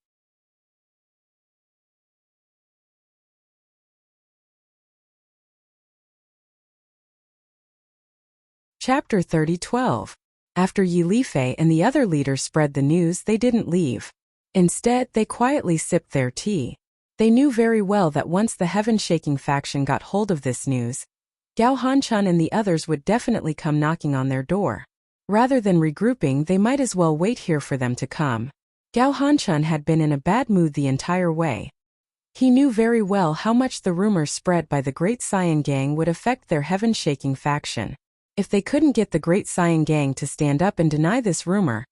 Chapter 30:12. After Yi Lifei and the other leaders spread the news, they didn't leave. Instead, they quietly sipped their tea. They knew very well that once the heaven-shaking faction got hold of this news, Gao Hanchan and the others would definitely come knocking on their door. Rather than regrouping, they might as well wait here for them to come. Gao Hanchan had been in a bad mood the entire way. He knew very well how much the rumors spread by the Great Saiyan Gang would affect their heaven-shaking faction. If they couldn't get the Great Saiyan Gang to stand up and deny this rumor,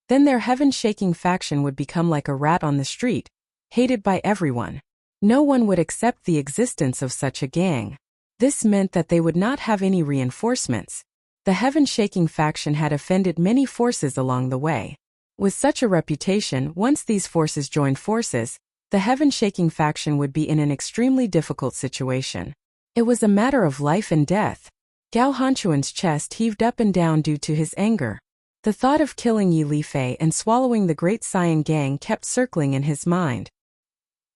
then their heaven-shaking faction would become like a rat on the street, hated by everyone. No one would accept the existence of such a gang. This meant that they would not have any reinforcements. The heaven-shaking faction had offended many forces along the way. With such a reputation, once these forces joined forces, the heaven-shaking faction would be in an extremely difficult situation. It was a matter of life and death. Gao Hanchuan's chest heaved up and down due to his anger. The thought of killing Yi Lifei and swallowing the Great Saiyan Gang kept circling in his mind.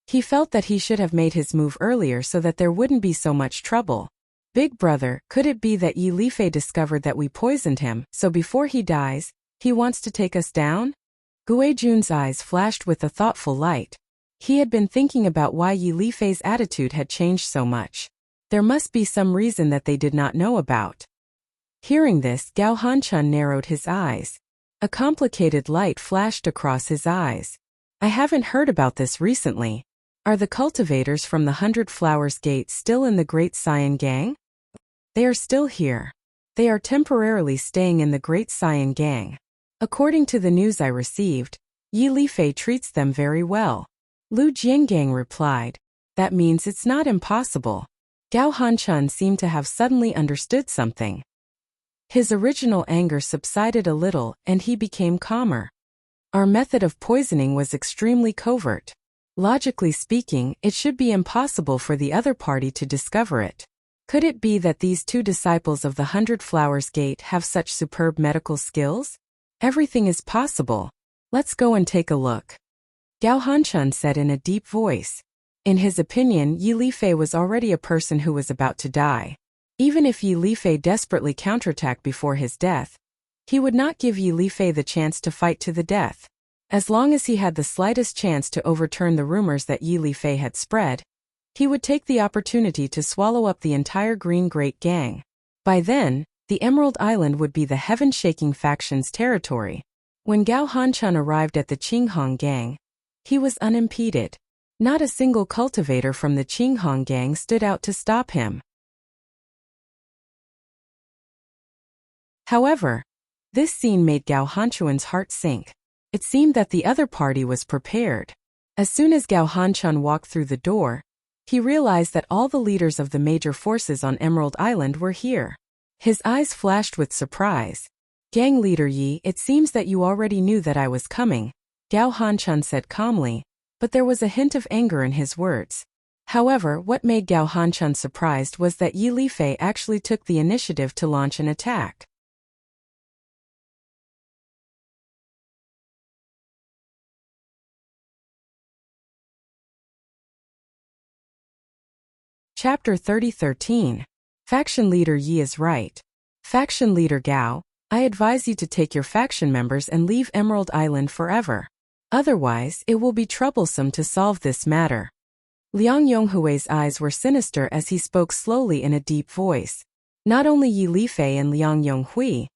He felt that he should have made his move earlier so that there wouldn't be so much trouble. Big brother, could it be that Yi Lifei discovered that we poisoned him, so before he dies, he wants to take us down? Guijun's eyes flashed with a thoughtful light. He had been thinking about why Yi Lifei's attitude had changed so much. There must be some reason that they did not know about. Hearing this, Gao Hanchan narrowed his eyes. A complicated light flashed across his eyes. I haven't heard about this recently. Are the cultivators from the 100 Flowers Gate still in the Great Saiyan Gang? They are still here. They are temporarily staying in the Great Saiyan Gang. According to the news I received, Yi Lifei treats them very well. Lu Jiangang replied. That means it's not impossible. Gao Hanchan seemed to have suddenly understood something. His original anger subsided a little and he became calmer. Our method of poisoning was extremely covert. Logically speaking, it should be impossible for the other party to discover it. Could it be that these two disciples of the 100 Flowers Gate have such superb medical skills? Everything is possible. Let's go and take a look. Gao Hanchan said in a deep voice. In his opinion, Yi Lifei was already a person who was about to die. Even if Yi Lifei desperately counterattacked before his death, he would not give Yi Lifei the chance to fight to the death. As long as he had the slightest chance to overturn the rumors that Yi Lifei had spread, he would take the opportunity to swallow up the entire Green Great Gang. By then, the Emerald Island would be the heaven-shaking faction's territory. When Gao Hanchan arrived at the Qinghong Gang, he was unimpeded. Not a single cultivator from the Qinghong Gang stood out to stop him. However, this scene made Gao Hanchuan's heart sink. It seemed that the other party was prepared. As soon as Gao Hanchan walked through the door, he realized that all the leaders of the major forces on Emerald Island were here. His eyes flashed with surprise. Gang leader Yi, it seems that you already knew that I was coming, Gao Hanchan said calmly, but there was a hint of anger in his words. However, what made Gao Hanchan surprised was that Yi Lifei actually took the initiative to launch an attack. Chapter 30:13. Faction Leader Yi is right. Faction Leader Gao, I advise you to take your faction members and leave Emerald Island forever. Otherwise, it will be troublesome to solve this matter. Liang Yonghui's eyes were sinister as he spoke slowly in a deep voice. Not only Yi Lifei and Liang Yonghui,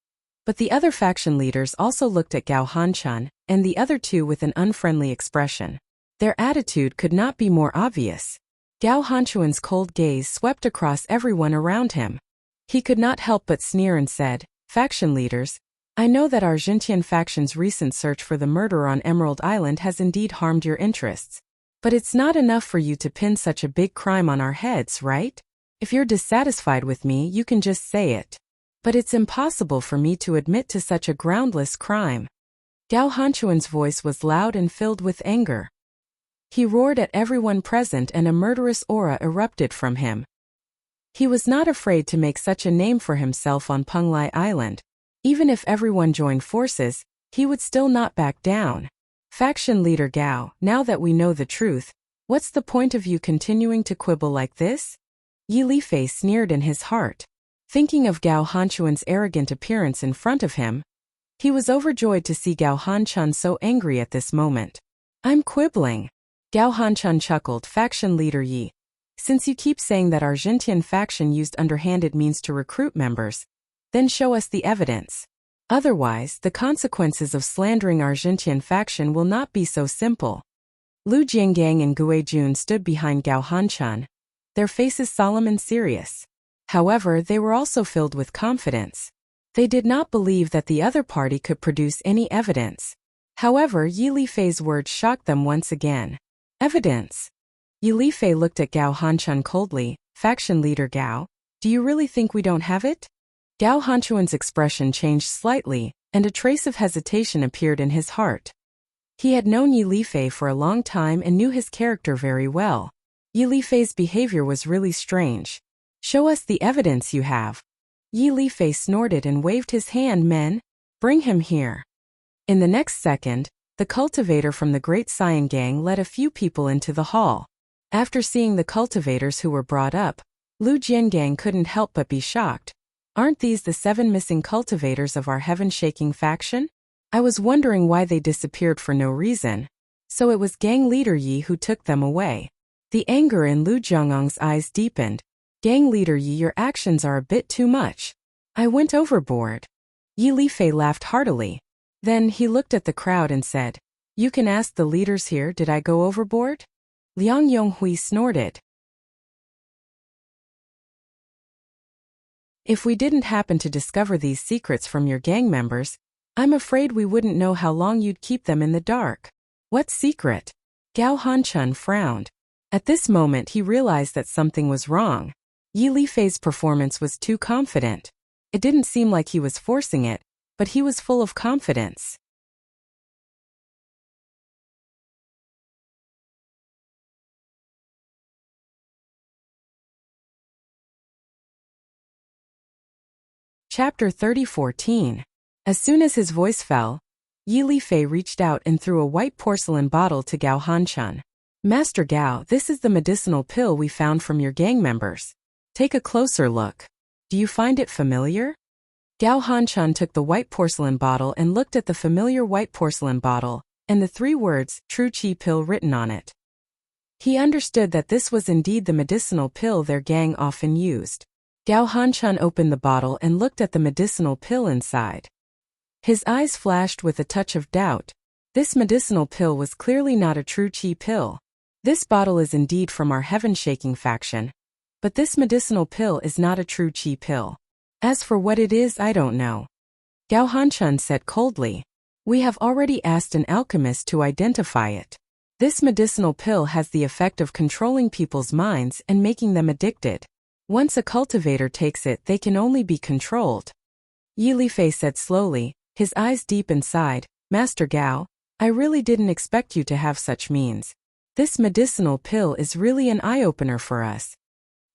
but the other faction leaders also looked at Gao Hanchan and the other two with an unfriendly expression. Their attitude could not be more obvious. Gao Hanchuan's cold gaze swept across everyone around him. He could not help but sneer and said, Faction leaders, I know that our Xintian faction's recent search for the murderer on Emerald Island has indeed harmed your interests. But it's not enough for you to pin such a big crime on our heads, right? If you're dissatisfied with me, you can just say it. But it's impossible for me to admit to such a groundless crime. Gao Hanchuan's voice was loud and filled with anger. He roared at everyone present and a murderous aura erupted from him. He was not afraid to make such a name for himself on Penglai Island. Even if everyone joined forces, he would still not back down. Faction leader Gao, now that we know the truth, what's the point of you continuing to quibble like this? Yi Lifei sneered in his heart. Thinking of Gao Hanchuan's arrogant appearance in front of him, he was overjoyed to see Gao Hanchun so angry at this moment. I'm quibbling. Gao Hanchun chuckled. Faction leader Yi. Since you keep saying that Argentian faction used underhanded means to recruit members, then show us the evidence. Otherwise, the consequences of slandering Argentian faction will not be so simple. Lu Jiangang and Gue Jun stood behind Gao Hanchun, their faces solemn and serious. However, they were also filled with confidence. They did not believe that the other party could produce any evidence. However, Yi Lifei's words shocked them once again. Evidence? Yi Lifei looked at Gao Hanchun coldly. Faction leader Gao, do you really think we don't have it? Gao Hanchuan's expression changed slightly, and a trace of hesitation appeared in his heart. He had known Yi Lifei for a long time and knew his character very well. Yi Lifei's behavior was really strange. Show us the evidence you have. Yi Lifei snorted and waved his hand. Men, bring him here. In the next second, the cultivator from the Great Saiyan Gang led a few people into the hall. After seeing the cultivators who were brought up, Lu Jiangang couldn't help but be shocked. Aren't these the 7 missing cultivators of our heaven-shaking faction? I was wondering why they disappeared for no reason. So it was gang leader Yi who took them away. The anger in Lu Jiangang's eyes deepened. Gang leader Yi, your actions are a bit too much. I went overboard. Yi Lifei laughed heartily. Then he looked at the crowd and said, you can ask the leaders here, did I go overboard? Liang Yonghui snorted. If we didn't happen to discover these secrets from your gang members, I'm afraid we wouldn't know how long you'd keep them in the dark. What secret? Gao Hanchun frowned. At this moment he realized that something was wrong. Yi Lifei's performance was too confident. It didn't seem like he was forcing it, but he was full of confidence. Chapter 30:14. As soon as his voice fell, Yi Lifei reached out and threw a white porcelain bottle to Gao Hanchun. Master Gao, this is the medicinal pill we found from your gang members. Take a closer look. Do you find it familiar? Gao Hanchun took the white porcelain bottle and looked at the familiar white porcelain bottle, and the 3 words, True Qi Pill, written on it. He understood that this was indeed the medicinal pill their gang often used. Gao Hanchun opened the bottle and looked at the medicinal pill inside. His eyes flashed with a touch of doubt. This medicinal pill was clearly not a true Qi pill. This bottle is indeed from our heaven-shaking faction, but this medicinal pill is not a true Qi pill. As for what it is, I don't know. Gao Hanchun said coldly. We have already asked an alchemist to identify it. This medicinal pill has the effect of controlling people's minds and making them addicted. Once a cultivator takes it, they can only be controlled. Yi Lifei said slowly, his eyes deep inside, Master Gao, I really didn't expect you to have such means. This medicinal pill is really an eye-opener for us.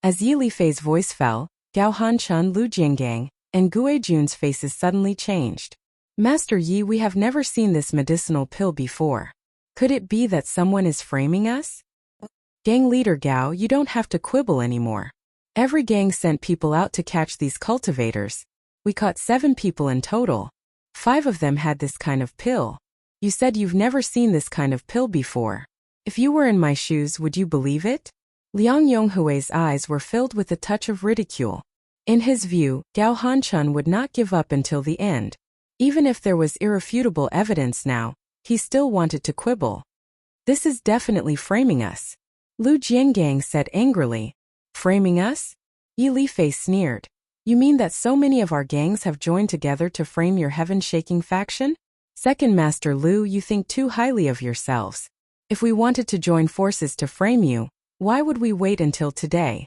As Yi Lifei's voice fell, Gao Hanchun, Lu Jiangang, and Gue Jun's faces suddenly changed. Master Yi, we have never seen this medicinal pill before. Could it be that someone is framing us? Gang leader Gao, you don't have to quibble anymore. Every gang sent people out to catch these cultivators. We caught 7 people in total. 5 of them had this kind of pill. You said you've never seen this kind of pill before. If you were in my shoes, would you believe it? Liang Yonghui's eyes were filled with a touch of ridicule. In his view, Gao Hanchun would not give up until the end. Even if there was irrefutable evidence now, he still wanted to quibble. This is definitely framing us. Lu Jiangang said angrily. Framing us? Yi Lifei sneered. You mean that so many of our gangs have joined together to frame your heaven-shaking faction? Second Master Lu, you think too highly of yourselves. If we wanted to join forces to frame you, why would we wait until today?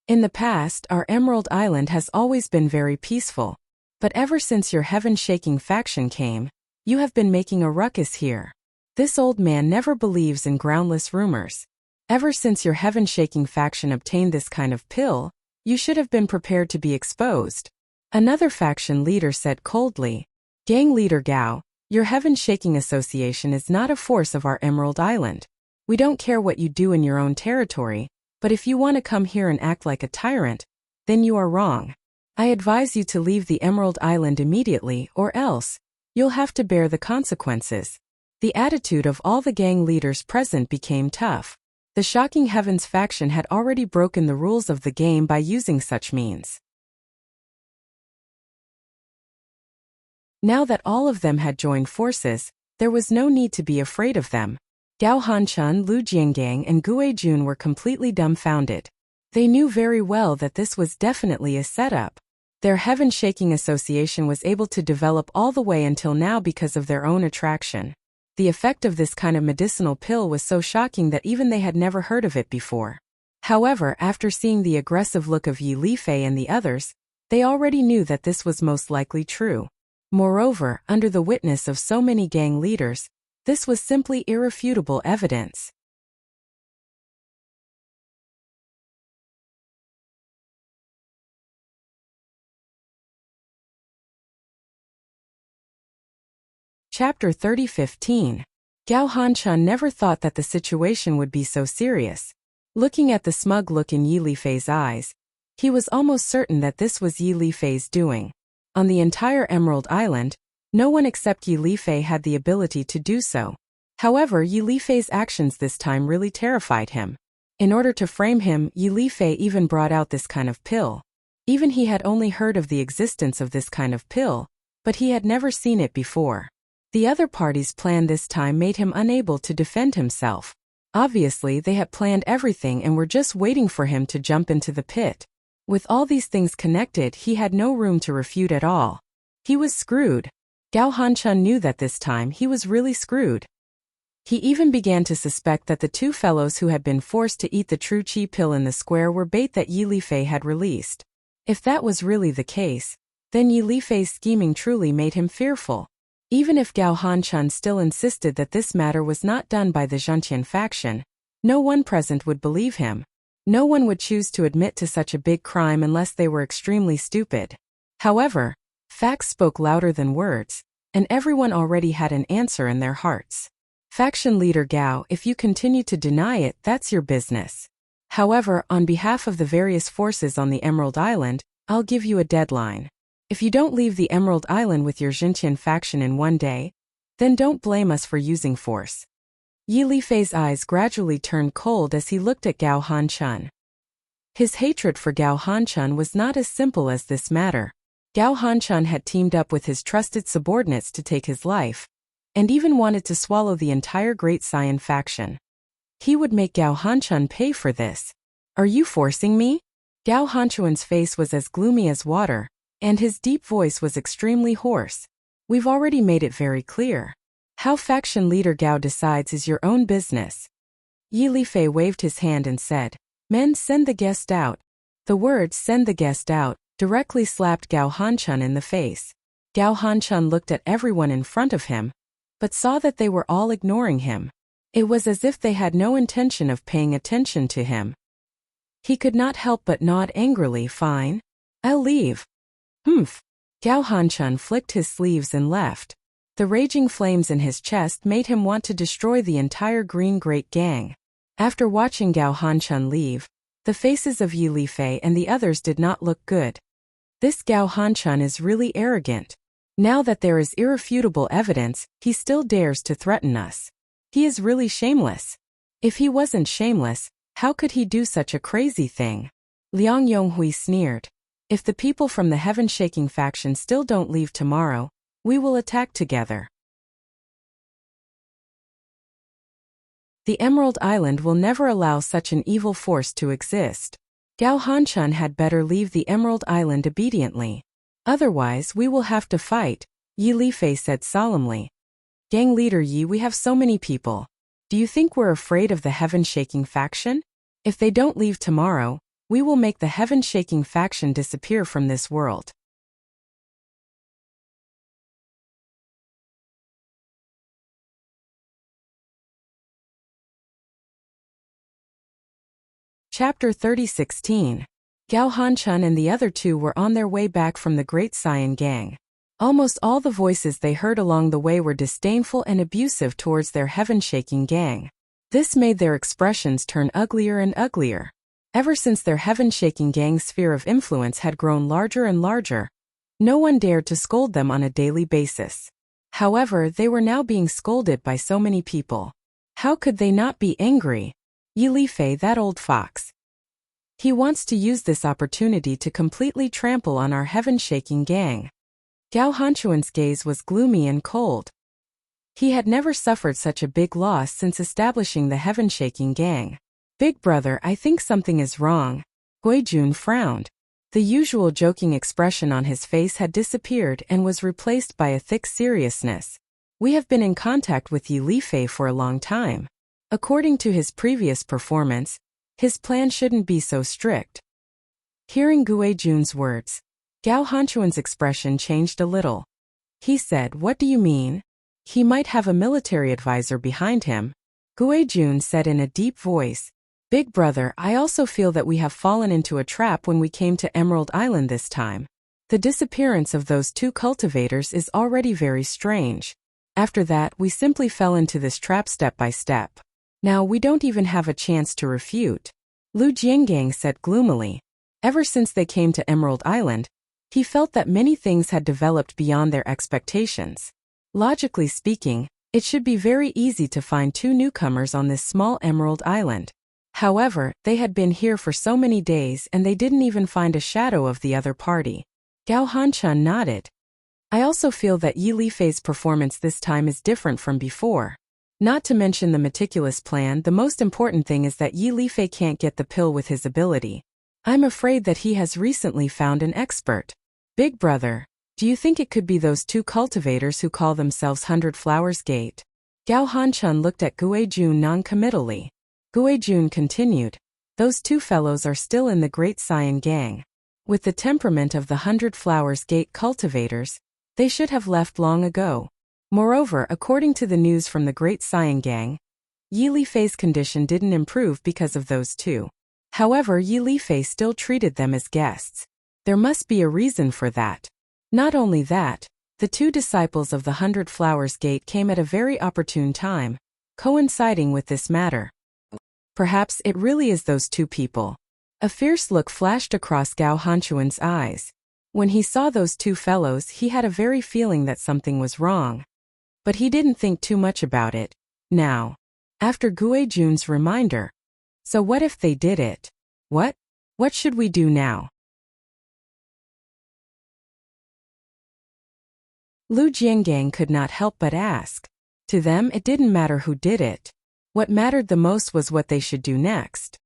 In the past, our Emerald Island has always been very peaceful. But ever since your heaven-shaking faction came, You have been making a ruckus here. This old man never believes in groundless rumors. Ever since your heaven-shaking faction obtained this kind of pill, you should have been prepared to be exposed. Another faction leader said coldly. Gang leader Gao, your heaven-shaking association is not a force of our Emerald Island. We don't care what you do in your own territory, but if you want to come here and act like a tyrant, then you are wrong. I advise you to leave the Emerald Island immediately, or else you'll have to bear the consequences. The attitude of all the gang leaders present became tough. The Shocking Heavens faction had already broken the rules of the game by using such means. Now that all of them had joined forces, there was no need to be afraid of them. Gao Hanchun, Lu Jiangang, and Gue Jun were completely dumbfounded. They knew very well that this was definitely a setup. Their heaven-shaking association was able to develop all the way until now because of their own attraction. The effect of this kind of medicinal pill was so shocking that even they had never heard of it before. However, after seeing the aggressive look of Yi Lifei and the others, they already knew that this was most likely true. Moreover, under the witness of so many gang leaders, this was simply irrefutable evidence. Chapter 30:15. Gao Hanchun never thought that the situation would be so serious. Looking at the smug look in Yi Lifei's eyes, he was almost certain that this was Yi Lifei's doing. On the entire Emerald Island, no one except Yi Lifei had the ability to do so. However, Yi Lifei's actions this time really terrified him. In order to frame him, Yi Lifei even brought out this kind of pill. Even he had only heard of the existence of this kind of pill, but he had never seen it before. The other party's plan this time made him unable to defend himself. Obviously, they had planned everything and were just waiting for him to jump into the pit. With all these things connected, he had no room to refute at all. He was screwed. Gao Hanchun knew that this time he was really screwed. He even began to suspect that the two fellows who had been forced to eat the true chi pill in the square were bait that Yi Lifei had released. If that was really the case, then Yi Lifei's scheming truly made him fearful. Even if Gao Hanchun still insisted that this matter was not done by the Zhenqian faction, no one present would believe him. No one would choose to admit to such a big crime unless they were extremely stupid. However, facts spoke louder than words, and everyone already had an answer in their hearts. Faction leader Gao, if you continue to deny it, that's your business. However, on behalf of the various forces on the Emerald Island, I'll give you a deadline. If you don't leave the Emerald Island with your Zhenqian faction in one day, then don't blame us for using force. Yi Lifei's eyes gradually turned cold as he looked at Gao Hanchun. His hatred for Gao Hanchun was not as simple as this matter. Gao Hanchun had teamed up with his trusted subordinates to take his life, and even wanted to swallow the entire Great Saiyan faction. He would make Gao Hanchun pay for this. Are you forcing me? Gao Hanchun's face was as gloomy as water, and his deep voice was extremely hoarse. We've already made it very clear. How faction leader Gao decides is your own business. Yi Lifei waved his hand and said, Men, send the guest out. The words send the guest out directly slapped Gao Hanchun in the face. Gao Hanchun looked at everyone in front of him, but saw that they were all ignoring him. It was as if they had no intention of paying attention to him. He could not help but nod angrily. Fine. I'll leave. Humph. Gao Hanchun flicked his sleeves and left. The raging flames in his chest made him want to destroy the entire Green Great Gang. After watching Gao Hanchun leave, the faces of Yi Lifei and the others did not look good. This Gao Hanchun is really arrogant. Now that there is irrefutable evidence, he still dares to threaten us. He is really shameless. If he wasn't shameless, how could he do such a crazy thing? Liang Yonghui sneered. If the people from the heaven-shaking faction still don't leave tomorrow, we will attack together. The Emerald Island will never allow such an evil force to exist. Gao Hanchun had better leave the Emerald Island obediently. Otherwise, we will have to fight, Yi Lifei said solemnly. Gang leader Yi, we have so many people. Do you think we're afraid of the heaven-shaking faction? If they don't leave tomorrow, we will make the heaven-shaking faction disappear from this world. Chapter 30:16. Gao Hanchun and the other two were on their way back from the Great Saiyan Gang. Almost all the voices they heard along the way were disdainful and abusive towards their heaven-shaking gang. This made their expressions turn uglier and uglier. Ever since their heaven-shaking gang's sphere of influence had grown larger and larger, no one dared to scold them on a daily basis. However, they were now being scolded by so many people. How could they not be angry? Yi Lifei, that old fox. He wants to use this opportunity to completely trample on our heaven-shaking gang. Gao Hanchuan's gaze was gloomy and cold. He had never suffered such a big loss since establishing the heaven-shaking gang. Big brother, I think something is wrong. Guijun frowned. The usual joking expression on his face had disappeared and was replaced by a thick seriousness. We have been in contact with Yi Lifei for a long time. According to his previous performance, his plan shouldn't be so strict. Hearing Guijun's words, Gao Hanchuan's expression changed a little. He said, "What do you mean? He might have a military advisor behind him." Guijun said in a deep voice, "Big brother, I also feel that we have fallen into a trap when we came to Emerald Island this time. The disappearance of those two cultivators is already very strange. After that, we simply fell into this trap step by step. Now we don't even have a chance to refute." Lu Jiangang said gloomily. Ever since they came to Emerald Island, he felt that many things had developed beyond their expectations. Logically speaking, it should be very easy to find two newcomers on this small Emerald Island. However, they had been here for so many days and they didn't even find a shadow of the other party. Gao Hanchun nodded. I also feel that Yi Lifei's performance this time is different from before. Not to mention the meticulous plan, the most important thing is that Yi Lifei can't get the pill with his ability. I'm afraid that he has recently found an expert. Big brother, do you think it could be those two cultivators who call themselves 100 Flowers Gate? Gao Hanchun looked at Guijun non-committally. Guijun continued, those two fellows are still in the Great Saiyan Gang. With the temperament of the 100 Flowers Gate cultivators, they should have left long ago. Moreover, according to the news from the Great Saiyan Gang, Yi Lifei's condition didn't improve because of those two. However, Yi Lifei still treated them as guests. There must be a reason for that. Not only that, the two disciples of the 100 Flowers Gate came at a very opportune time, coinciding with this matter. Perhaps it really is those two people. A fierce look flashed across Gao Hanchuan's eyes. When he saw those two fellows, he had a very feeling that something was wrong. But he didn't think too much about it. Now, after Guijun's reminder, so what if they did it? What? What should we do now? Lu Jiangang could not help but ask. To them, it didn't matter who did it. What mattered the most was what they should do next.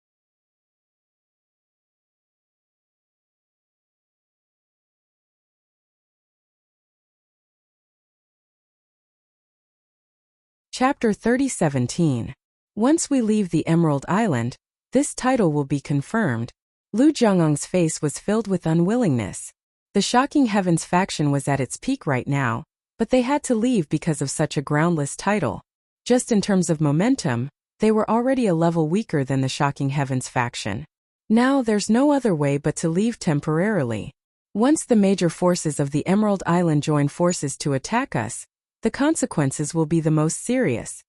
Chapter 30:17. Once we leave the Emerald Island, this title will be confirmed. Lu Jiangang's face was filled with unwillingness. The Shocking Heavens faction was at its peak right now, but they had to leave because of such a groundless title. Just in terms of momentum, they were already a level weaker than the Shocking Heavens faction. Now there's no other way but to leave temporarily. Once the major forces of the Emerald Island join forces to attack us, the consequences will be the most serious.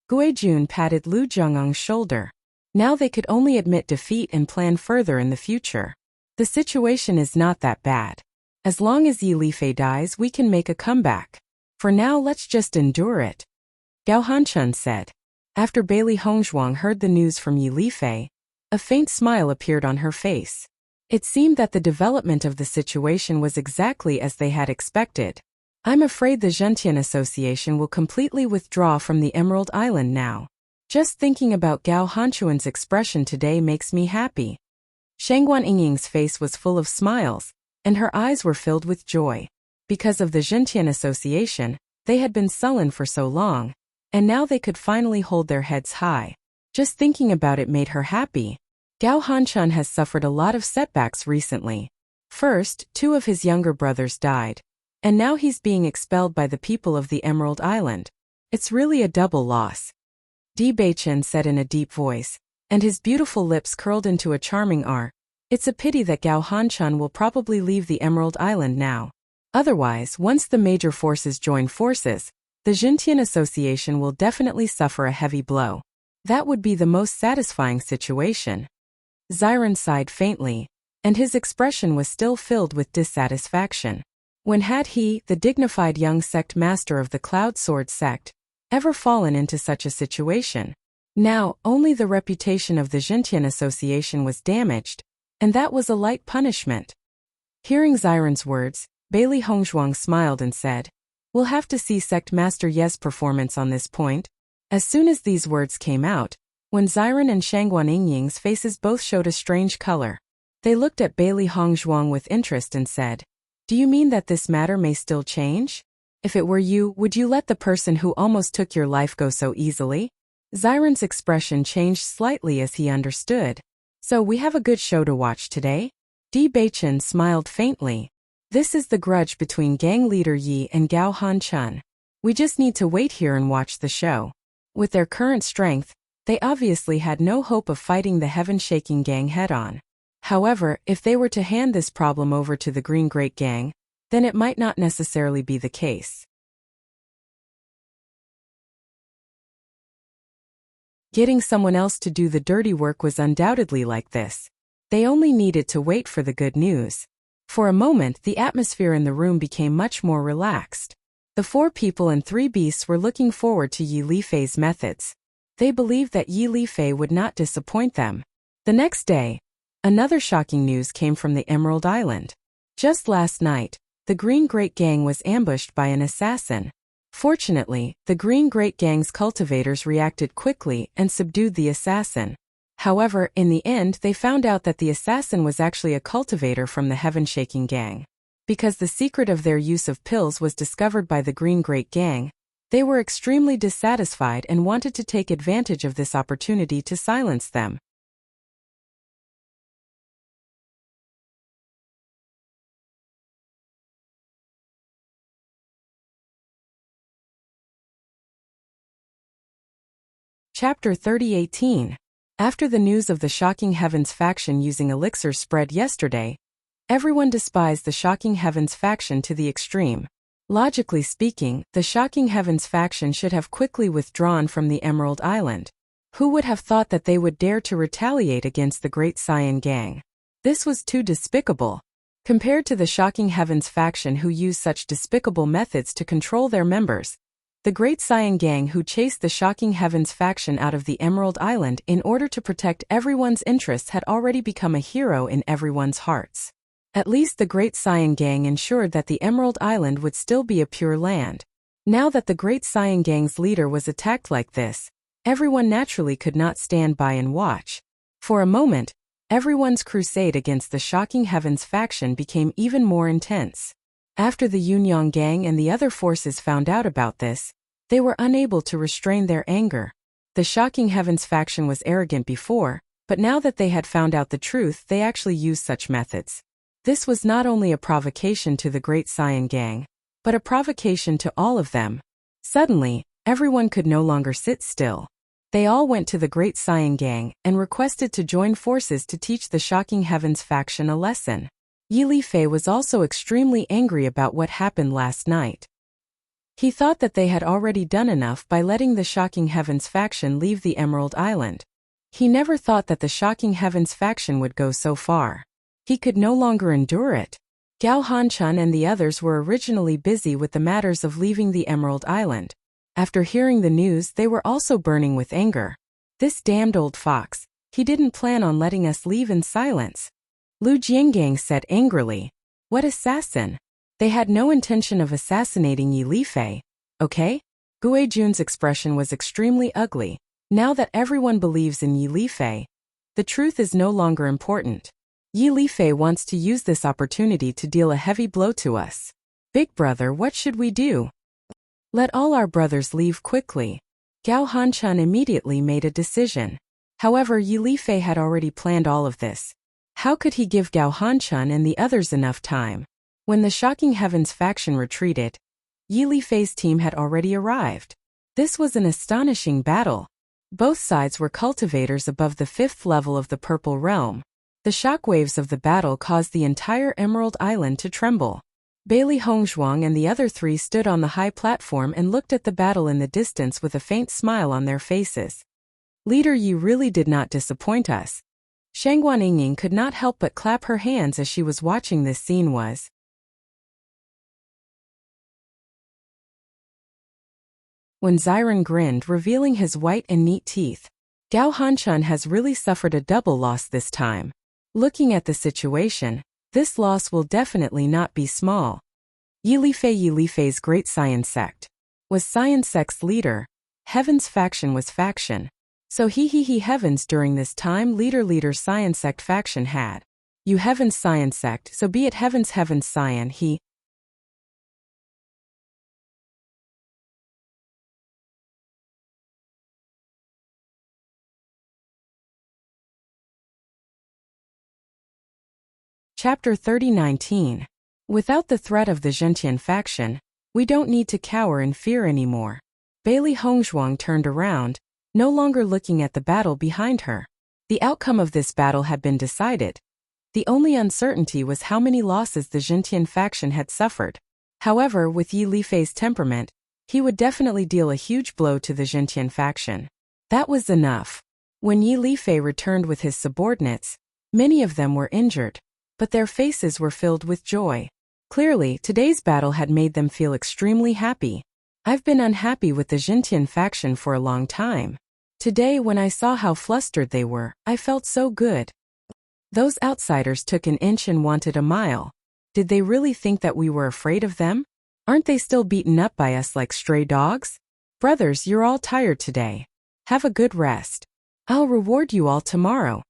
Guijun patted Lu Jiangang's shoulder. Now they could only admit defeat and plan further in the future. The situation is not that bad. As long as Yi Lifei dies, we can make a comeback. For now, let's just endure it. Gao Hanchun said. After Bailey Hongzhuang heard the news from Yi Lifei, a faint smile appeared on her face. It seemed that the development of the situation was exactly as they had expected. I'm afraid the Zhentian Association will completely withdraw from the Emerald Island now. Just thinking about Gao Hanchuan's expression today makes me happy. Shangguan Yingying's face was full of smiles, and her eyes were filled with joy. Because of the Zhentian Association, they had been sullen for so long, and now they could finally hold their heads high. Just thinking about it made her happy. Gao Hanchun has suffered a lot of setbacks recently. First, two of his younger brothers died. And now he's being expelled by the people of the Emerald Island. It's really a double loss. Di Beichen said in a deep voice. and his beautiful lips curled into a charming R. It's a pity that Gao Hanchun will probably leave the Emerald Island now. Otherwise, once the major forces join forces, the Xintian Association will definitely suffer a heavy blow. That would be the most satisfying situation. Xiren sighed faintly, and his expression was still filled with dissatisfaction. When had he, the dignified young sect master of the Cloud Sword sect, ever fallen into such a situation? Now, only the reputation of the Xintian Association was damaged, and that was a light punishment. Hearing Xiren's words, Bailey Hongzhuang smiled and said, "We'll have to see Sect Master Ye's performance on this point." As soon as these words came out, when Xiren and Shangguan Yingying's faces both showed a strange color, they looked at Bailey Hongzhuang with interest and said, "Do you mean that this matter may still change? If it were you, would you let the person who almost took your life go so easily?" Xiren's expression changed slightly as he understood. "So we have a good show to watch today?" Di Beichen smiled faintly. "This is the grudge between gang leader Yi and Gao Hanchun. We just need to wait here and watch the show." With their current strength, they obviously had no hope of fighting the heaven-shaking gang head-on. However, if they were to hand this problem over to the Green Great Gang, then it might not necessarily be the case. Getting someone else to do the dirty work was undoubtedly like this. They only needed to wait for the good news. For a moment, the atmosphere in the room became much more relaxed. The 4 people and 3 beasts were looking forward to Yi Lifei's methods. They believed that Yi Lifei would not disappoint them. The next day, another shocking news came from the Emerald Island. Just last night, the Green Great Gang was ambushed by an assassin. Fortunately, the Green Great Gang's cultivators reacted quickly and subdued the assassin. However, in the end they found out that the assassin was actually a cultivator from the Heaven-Shaking Gang. Because the secret of their use of pills was discovered by the Green Great Gang, they were extremely dissatisfied and wanted to take advantage of this opportunity to silence them. Chapter 30:18. After the news of the Shocking Heavens faction using elixirs spread yesterday, everyone despised the Shocking Heavens faction to the extreme. Logically speaking, the Shocking Heavens faction should have quickly withdrawn from the Emerald Island. Who would have thought that they would dare to retaliate against the Great Saiyan Gang? This was too despicable. Compared to the Shocking Heavens faction who used such despicable methods to control their members, the Great Saiyan Gang who chased the Shocking Heavens faction out of the Emerald Island in order to protect everyone's interests had already become a hero in everyone's hearts. At least the Great Saiyan Gang ensured that the Emerald Island would still be a pure land. Now that the Great Saiyan Gang's leader was attacked like this, everyone naturally could not stand by and watch. For a moment, everyone's crusade against the Shocking Heavens faction became even more intense. After the Yunyang Gang and the other forces found out about this, they were unable to restrain their anger. The Shocking Heavens faction was arrogant before, but now that they had found out the truth, they actually used such methods. This was not only a provocation to the Great Saiyan Gang, but a provocation to all of them. Suddenly, everyone could no longer sit still. They all went to the Great Saiyan Gang and requested to join forces to teach the Shocking Heavens faction a lesson. Yi Lifei was also extremely angry about what happened last night. He thought that they had already done enough by letting the Shocking Heavens faction leave the Emerald Island. He never thought that the Shocking Heavens faction would go so far. He could no longer endure it. Gao Hanchun and the others were originally busy with the matters of leaving the Emerald Island. After hearing the news, they were also burning with anger. This damned old fox, he didn't plan on letting us leave in silence. Lu Jiangang said angrily, "What assassin? They had no intention of assassinating Yi Lifei, okay?" Gue Jun's expression was extremely ugly. Now that everyone believes in Yi Lifei, the truth is no longer important. Yi Lifei wants to use this opportunity to deal a heavy blow to us. Big brother, what should we do? Let all our brothers leave quickly. Gao Hanchun immediately made a decision. However, Yi Lifei had already planned all of this. How could he give Gao Hanchun and the others enough time? When the Shocking Heavens faction retreated, Yi Lifei's team had already arrived. This was an astonishing battle. Both sides were cultivators above the 5th level of the Purple Realm. The shockwaves of the battle caused the entire Emerald Island to tremble. Bailey Hongzhuang and the other 3 stood on the high platform and looked at the battle in the distance with a faint smile on their faces. Leader Yi really did not disappoint us. Shangguan Yingying could not help but clap her hands as she was watching this scene. When Xiren grinned, revealing his white and neat teeth. Gao Hanchun has really suffered a double loss this time. Looking at the situation, this loss will definitely not be small. Yi Lifei's great science sect was science sect's leader. Heaven's faction was faction. So he heavens during this time leader science sect faction had. You heaven's science sect, so be it heaven's scion he. Chapter 30:19. Without the threat of the Zhentian faction, we don't need to cower in fear anymore. Bailey Hongzhuang turned around, no longer looking at the battle behind her. The outcome of this battle had been decided. The only uncertainty was how many losses the Zhentian faction had suffered. However, with Yi Lifei's temperament, he would definitely deal a huge blow to the Zhentian faction. That was enough. When Yi Lifei returned with his subordinates, many of them were injured, but their faces were filled with joy. Clearly, today's battle had made them feel extremely happy. I've been unhappy with the Zhentian faction for a long time. Today, when I saw how flustered they were, I felt so good. Those outsiders took an inch and wanted a mile. Did they really think that we were afraid of them? Aren't they still beaten up by us like stray dogs? Brothers, you're all tired today. Have a good rest. I'll reward you all tomorrow.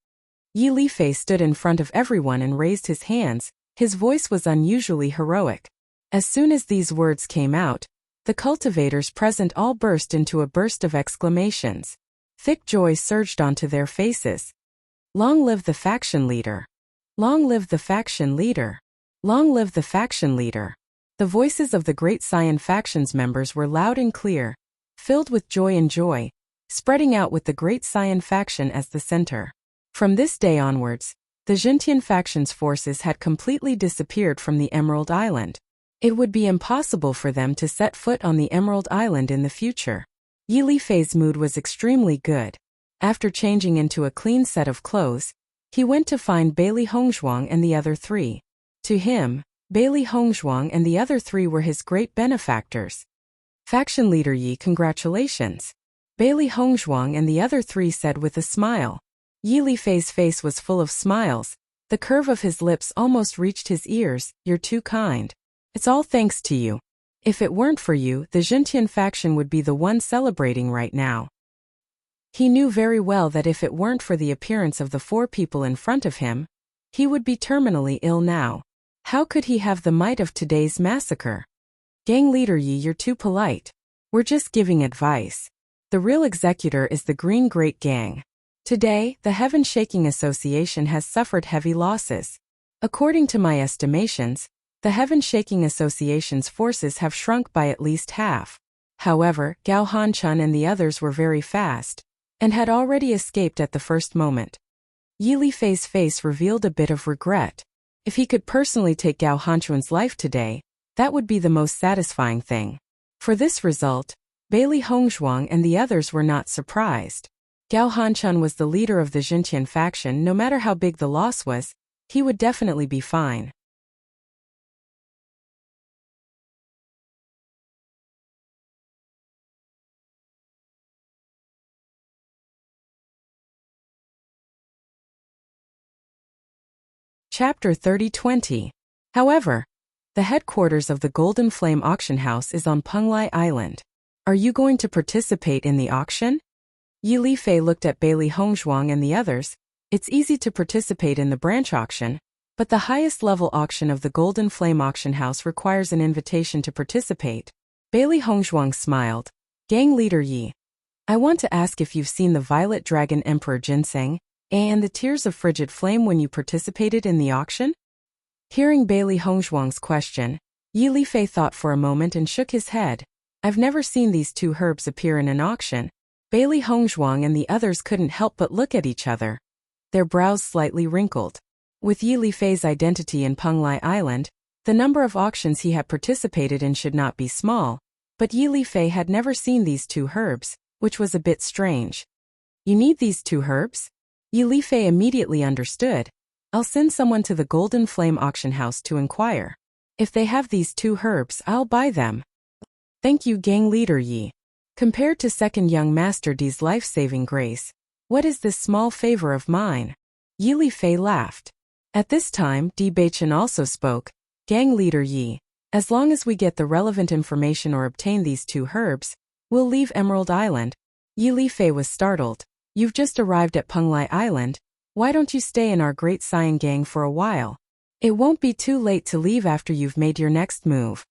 Yi Lifei stood in front of everyone and raised his hands. His voice was unusually heroic. As soon as these words came out, the cultivators present all burst into a burst of exclamations. Thick joy surged onto their faces. Long live the faction leader! Long live the faction leader! Long live the faction leader! The voices of the great Saiyan faction's members were loud and clear, filled with joy and joy, spreading out with the great Saiyan faction as the center. From this day onwards, the Zhentian faction's forces had completely disappeared from the Emerald Island. It would be impossible for them to set foot on the Emerald Island in the future. Yi Lifei's mood was extremely good. After changing into a clean set of clothes, he went to find Bailey Hongzhuang and the other 3. To him, Bailey Hongzhuang and the other 3 were his great benefactors. Faction leader Yi, congratulations. Bailey Hongzhuang and the other 3 said with a smile. Yi Lifei's face was full of smiles. The curve of his lips almost reached his ears. You're too kind. It's all thanks to you. If it weren't for you, the Zhentian faction would be the one celebrating right now. He knew very well that if it weren't for the appearance of the 4 people in front of him, he would be terminally ill now. How could he have the might of today's massacre? Gang leader Yi, you're too polite. We're just giving advice. The real executor is the Green Great Gang. Today, the Heaven Shaking Association has suffered heavy losses. According to my estimations, the Heaven Shaking Association's forces have shrunk by at least half. However, Gao Hanchun and the others were very fast, and had already escaped at the first moment. Yi Lifei's face revealed a bit of regret. If he could personally take Gao Hanchun's life today, that would be the most satisfying thing. For this result, Bailey Hongzhuang and the others were not surprised. Gao Hanchun was the leader of the Zhentian faction. No matter how big the loss was, he would definitely be fine. Chapter 30:20. However, the headquarters of the Golden Flame Auction House is on Penglai Island. Are you going to participate in the auction? Yi Lifei looked at Bailey Hongzhuang and the others. It's easy to participate in the branch auction, but the highest level auction of the Golden Flame Auction House requires an invitation to participate. Bailey Hongzhuang smiled. Gang leader Yi, I want to ask if you've seen the Violet Dragon Emperor Ginseng and the Tears of Frigid Flame when you participated in the auction? Hearing Bailey Hongzhuang's question, Yi Lifei thought for a moment and shook his head. I've never seen these 2 herbs appear in an auction, Bailey Hongzhuang and the others couldn't help but look at each other. Their brows slightly wrinkled. With Yi Lifei's identity in Penglai Island, the number of auctions he had participated in should not be small, but Yi Lifei had never seen these two herbs, which was a bit strange. You need these two herbs? Yi Lifei immediately understood. I'll send someone to the Golden Flame auction house to inquire. If they have these two herbs, I'll buy them. Thank you, gang leader Yi. Compared to second young Master D's life-saving grace, what is this small favor of mine? Yi Lifei laughed. At this time, Di Beichen also spoke. Gang leader Yi, as long as we get the relevant information or obtain these two herbs, we'll leave Emerald Island. Yi Lifei was startled. You've just arrived at Penglai Island. Why don't you stay in our Great Saiyan gang for a while? It won't be too late to leave after you've made your next move.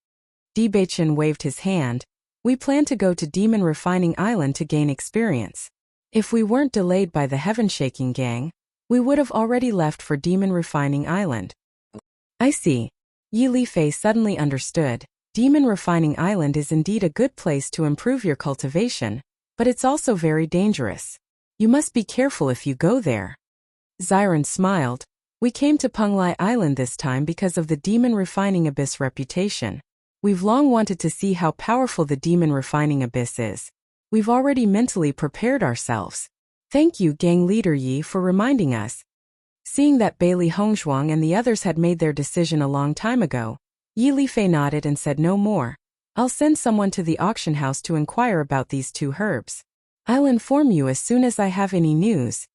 Di Beichen waved his hand. We plan to go to Demon Refining Island to gain experience. If we weren't delayed by the Heaven-Shaking gang, we would have already left for Demon Refining Island. I see. Yi Lifei suddenly understood. Demon Refining Island is indeed a good place to improve your cultivation, but it's also very dangerous. You must be careful if you go there. Xiren smiled. We came to Penglai Island this time because of the Demon Refining Abyss reputation. We've long wanted to see how powerful the Demon Refining Abyss is. We've already mentally prepared ourselves. Thank you, gang leader Yi, for reminding us. Seeing that Bailey Hongzhuang and the others had made their decision a long time ago, Yi Lifei nodded and said no more. I'll send someone to the auction house to inquire about these two herbs. I'll inform you as soon as I have any news.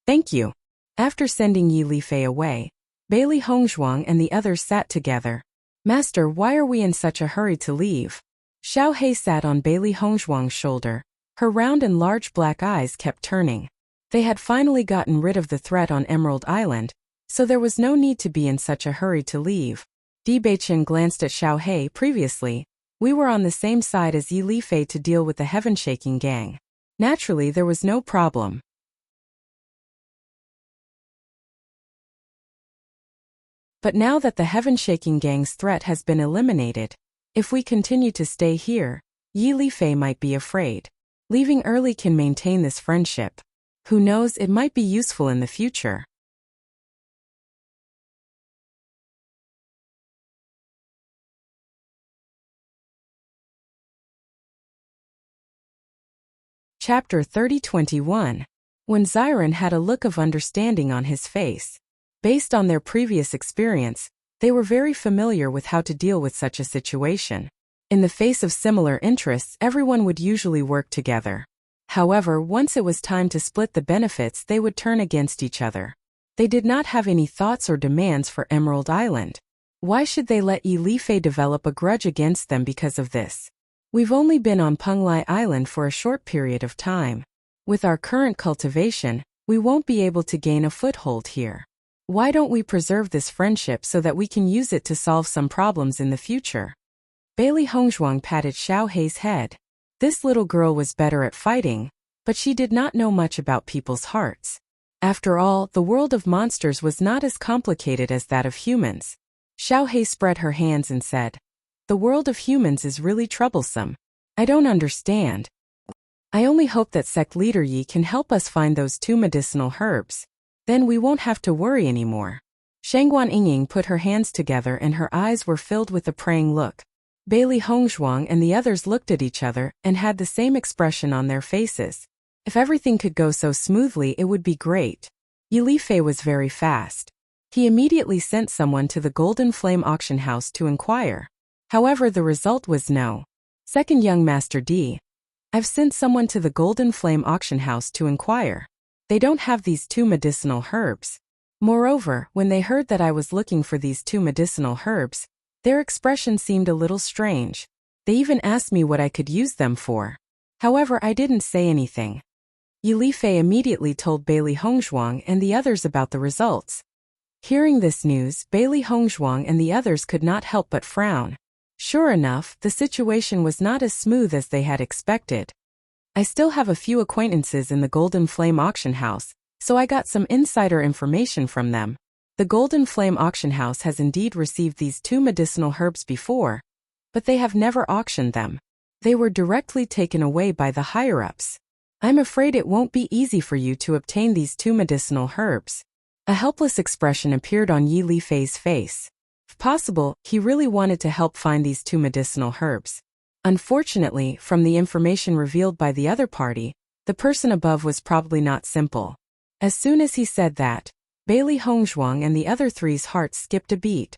Thank you. After sending Yi Lifei away, Bailey Hongzhuang and the others sat together. Master, why are we in such a hurry to leave? Xiao He sat on Bailey Hongzhuang's shoulder. Her round and large black eyes kept turning. They had finally gotten rid of the threat on Emerald Island, so there was no need to be in such a hurry to leave. Di Beichen glanced at Xiao He. Previously, we were on the same side as Yi Lifei to deal with the Heaven-Shaking gang. Naturally, there was no problem. But now that the Heaven-Shaking gang's threat has been eliminated, if we continue to stay here, Yi Lifei might be afraid. Leaving early can maintain this friendship. Who knows, it might be useful in the future. Chapter 30-21. When Xiren had a look of understanding on his face. Based on their previous experience, they were very familiar with how to deal with such a situation. In the face of similar interests, everyone would usually work together. However, once it was time to split the benefits, they would turn against each other. They did not have any thoughts or demands for Emerald Island. Why should they let Yi Lifei develop a grudge against them because of this? We've only been on Penglai Island for a short period of time. With our current cultivation, we won't be able to gain a foothold here. Why don't we preserve this friendship so that we can use it to solve some problems in the future? Bailey Hongzhuang patted Xiao He's head. This little girl was better at fighting, but she did not know much about people's hearts. After all, the world of monsters was not as complicated as that of humans. Xiao He spread her hands and said, "The world of humans is really troublesome. I don't understand. I only hope that sect leader Yi can help us find those two medicinal herbs. Then we won't have to worry anymore." Shangguan Yingying put her hands together and her eyes were filled with a praying look. Bailey Hongzhuang and the others looked at each other and had the same expression on their faces. If everything could go so smoothly, it would be great. Yi Lifei was very fast. He immediately sent someone to the Golden Flame auction house to inquire. However, the result was no. Second young Master D. I've sent someone to the Golden Flame auction house to inquire. They don't have these two medicinal herbs. Moreover, when they heard that I was looking for these two medicinal herbs, their expression seemed a little strange. They even asked me what I could use them for. However, I didn't say anything. Yi Lifei immediately told Bailey Hongzhuang and the others about the results. Hearing this news, Bailey Hongzhuang and the others could not help but frown. Sure enough, the situation was not as smooth as they had expected. I still have a few acquaintances in the Golden Flame auction house, so I got some insider information from them. The Golden Flame auction house has indeed received these two medicinal herbs before, but they have never auctioned them. They were directly taken away by the higher-ups. I'm afraid it won't be easy for you to obtain these two medicinal herbs. A helpless expression appeared on Yi Lifei's face. If possible, he really wanted to help find these two medicinal herbs. Unfortunately, from the information revealed by the other party, the person above was probably not simple. As soon as he said that, Bailey Hongzhuang and the other three's hearts skipped a beat.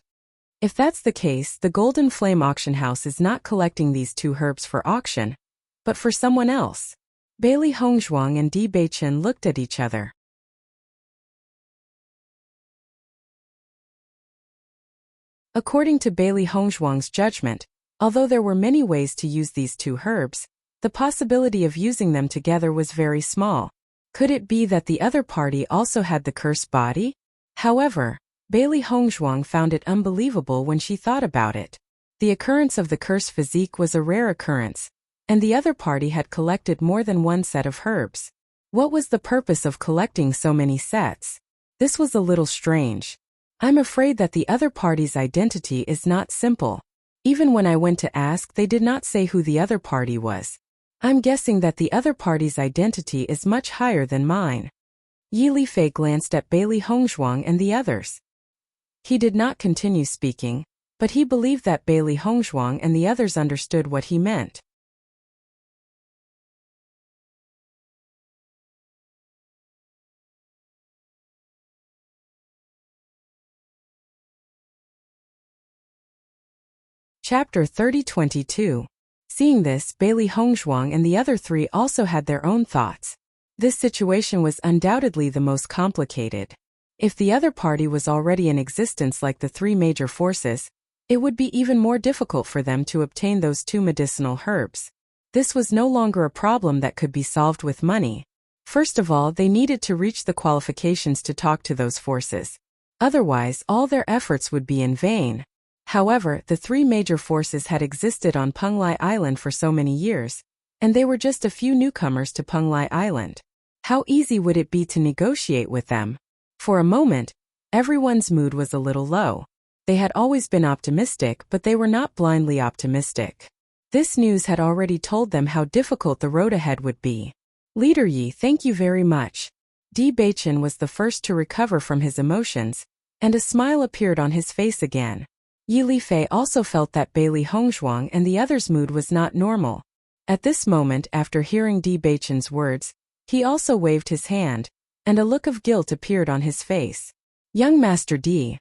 If that's the case, the Golden Flame Auction House is not collecting these two herbs for auction, but for someone else. Bailey Hongzhuang and Di Beichen looked at each other. According to Bailey Hongzhuang's judgment, although there were many ways to use these two herbs, the possibility of using them together was very small. Could it be that the other party also had the cursed body? However, Bailey Hongzhuang found it unbelievable when she thought about it. The occurrence of the cursed physique was a rare occurrence, and the other party had collected more than one set of herbs. What was the purpose of collecting so many sets? This was a little strange. I'm afraid that the other party's identity is not simple. Even when I went to ask, they did not say who the other party was. I'm guessing that the other party's identity is much higher than mine. Yi Lifei glanced at Bailey Hongzhuang and the others. He did not continue speaking, but he believed that Bailey Hongzhuang and the others understood what he meant. Chapter 30-22. Seeing this, Bailey Hongzhuang and the other three also had their own thoughts. This situation was undoubtedly the most complicated. If the other party was already in existence like the three major forces, it would be even more difficult for them to obtain those two medicinal herbs. This was no longer a problem that could be solved with money. First of all, they needed to reach the qualifications to talk to those forces. Otherwise, all their efforts would be in vain. However, the three major forces had existed on Penglai Island for so many years, and they were just a few newcomers to Penglai Island. How easy would it be to negotiate with them? For a moment, everyone's mood was a little low. They had always been optimistic, but they were not blindly optimistic. This news had already told them how difficult the road ahead would be. Leader Yi, thank you very much. Di Beichen was the first to recover from his emotions, and a smile appeared on his face again. Yi Lifei also felt that Bailey Hongzhuang and the others' mood was not normal. At this moment, after hearing Di Beichen's words, he also waved his hand, and a look of guilt appeared on his face. Young Master Di,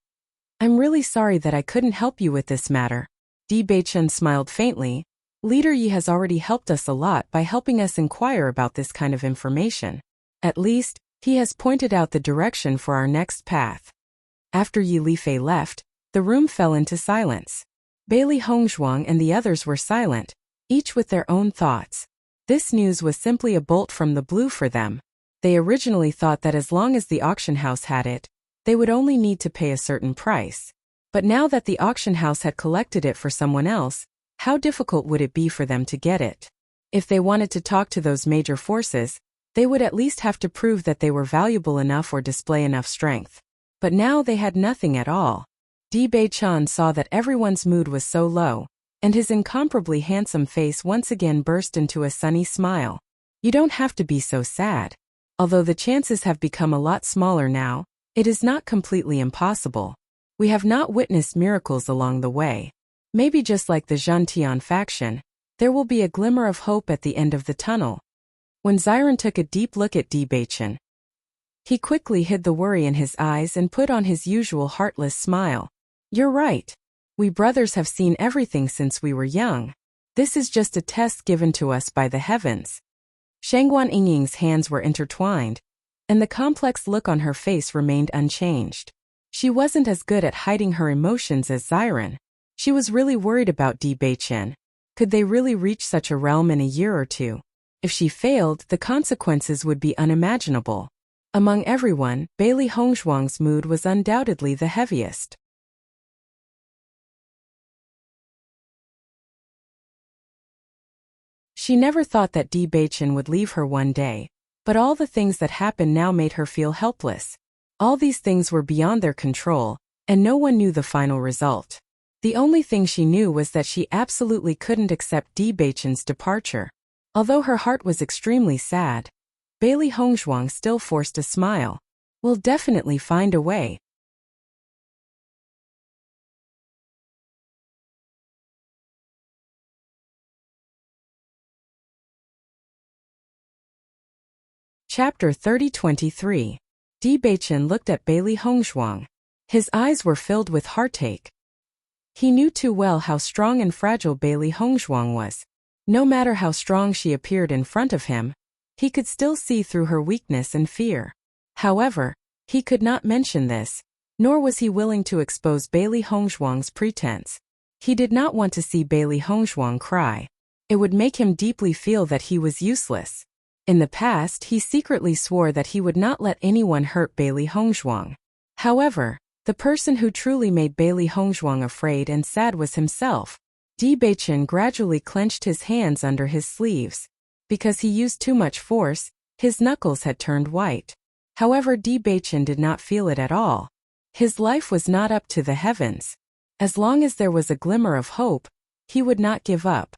I'm really sorry that I couldn't help you with this matter. Di Beichen smiled faintly. Leader Yi has already helped us a lot by helping us inquire about this kind of information. At least, he has pointed out the direction for our next path. After Yi Lifei left, the room fell into silence. Bailey Hongzhuang and the others were silent, each with their own thoughts. This news was simply a bolt from the blue for them. They originally thought that as long as the auction house had it, they would only need to pay a certain price. But now that the auction house had collected it for someone else, how difficult would it be for them to get it? If they wanted to talk to those major forces, they would at least have to prove that they were valuable enough or display enough strength. But now they had nothing at all. Di Beichen saw that everyone's mood was so low, and his incomparably handsome face once again burst into a sunny smile. You don't have to be so sad. Although the chances have become a lot smaller now, it is not completely impossible. We have not witnessed miracles along the way. Maybe just like the Zhantian faction, there will be a glimmer of hope at the end of the tunnel. When Xiren took a deep look at Di Beichen, he quickly hid the worry in his eyes and put on his usual heartless smile. You're right. We brothers have seen everything since we were young. This is just a test given to us by the heavens. Shangguan Yingying's hands were intertwined, and the complex look on her face remained unchanged. She wasn't as good at hiding her emotions as Xiren. She was really worried about Di Beichen. Could they really reach such a realm in a year or two? If she failed, the consequences would be unimaginable. Among everyone, Bailey Hongzhuang's mood was undoubtedly the heaviest. She never thought that Di Beichen would leave her one day, but all the things that happened now made her feel helpless. All these things were beyond their control, and no one knew the final result. The only thing she knew was that she absolutely couldn't accept Di Beichen's departure. Although her heart was extremely sad, Bailey Hongzhuang still forced a smile. We'll definitely find a way. Chapter 30-23. Di Beichen looked at Bailey Hongzhuang. His eyes were filled with heartache. He knew too well how strong and fragile Bailey Hongzhuang was. No matter how strong she appeared in front of him, he could still see through her weakness and fear. However, he could not mention this, nor was he willing to expose Bailey Hongzhuang's pretense. He did not want to see Bailey Hongzhuang cry. It would make him deeply feel that he was useless. In the past, he secretly swore that he would not let anyone hurt Bailey Hongzhuang. However, the person who truly made Bailey Hongzhuang afraid and sad was himself. Di Beichen gradually clenched his hands under his sleeves. Because he used too much force, his knuckles had turned white. However, Di Beichen did not feel it at all. His life was not up to the heavens. As long as there was a glimmer of hope, he would not give up.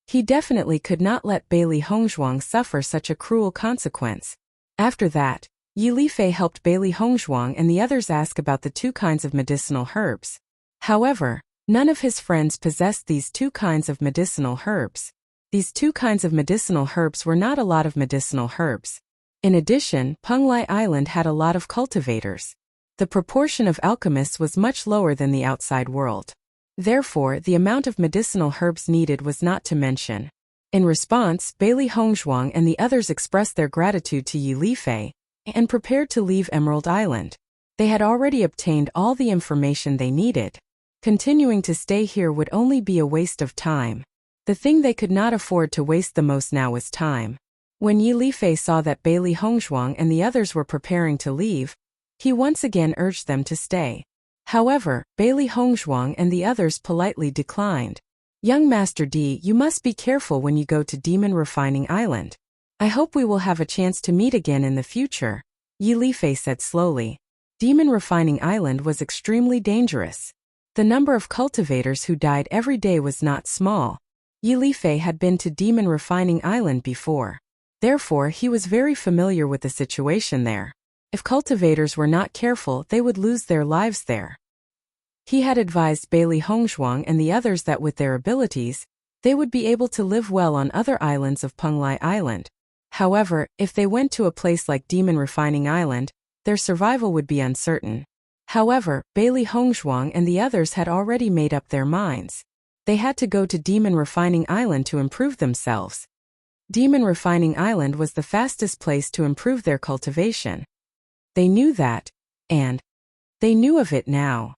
He definitely could not let Bailey Hongzhuang suffer such a cruel consequence. After that, Yi Lifei helped Bailey Hongzhuang and the others ask about the 2 kinds of medicinal herbs. However, none of his friends possessed these 2 kinds of medicinal herbs. These 2 kinds of medicinal herbs were not a lot of medicinal herbs. In addition, Penglai Island had a lot of cultivators. The proportion of alchemists was much lower than the outside world. Therefore, the amount of medicinal herbs needed was not to mention. In response, Bailey Hongzhuang and the others expressed their gratitude to Yi Lifei and prepared to leave Emerald Island. They had already obtained all the information they needed. Continuing to stay here would only be a waste of time. The thing they could not afford to waste the most now was time. When Yi Lifei saw that Bailey Hongzhuang and the others were preparing to leave, he once again urged them to stay. However, Bailey Hongzhuang and the others politely declined. Young Master Di, you must be careful when you go to Demon Refining Island. I hope we will have a chance to meet again in the future, Yi Lifei said slowly. Demon Refining Island was extremely dangerous. The number of cultivators who died every day was not small. Yi Lifei had been to Demon Refining Island before. Therefore, he was very familiar with the situation there. If cultivators were not careful, they would lose their lives there. He had advised Bailey Hongzhuang and the others that with their abilities, they would be able to live well on other islands of Penglai Island. However, if they went to a place like Demon Refining Island, their survival would be uncertain. However, Bailey Hongzhuang and the others had already made up their minds. They had to go to Demon Refining Island to improve themselves. Demon Refining Island was the fastest place to improve their cultivation. They knew that, and they knew of it now.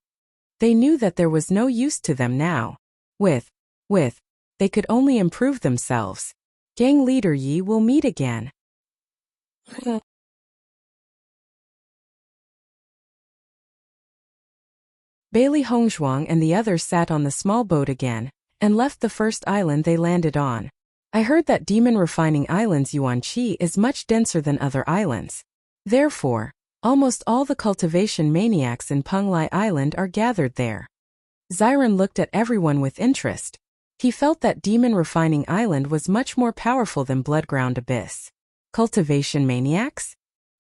They knew that there was no use to them now. They could only improve themselves. Gang leader Yi will meet again. Bailey Hongzhuang and the others sat on the small boat again, and left the first island they landed on. I heard that Demon Refining Island's Yuanqi is much denser than other islands. Therefore, almost all the cultivation maniacs in Penglai Island are gathered there. Xiren looked at everyone with interest. He felt that Demon Refining Island was much more powerful than Bloodground Abyss. Cultivation maniacs?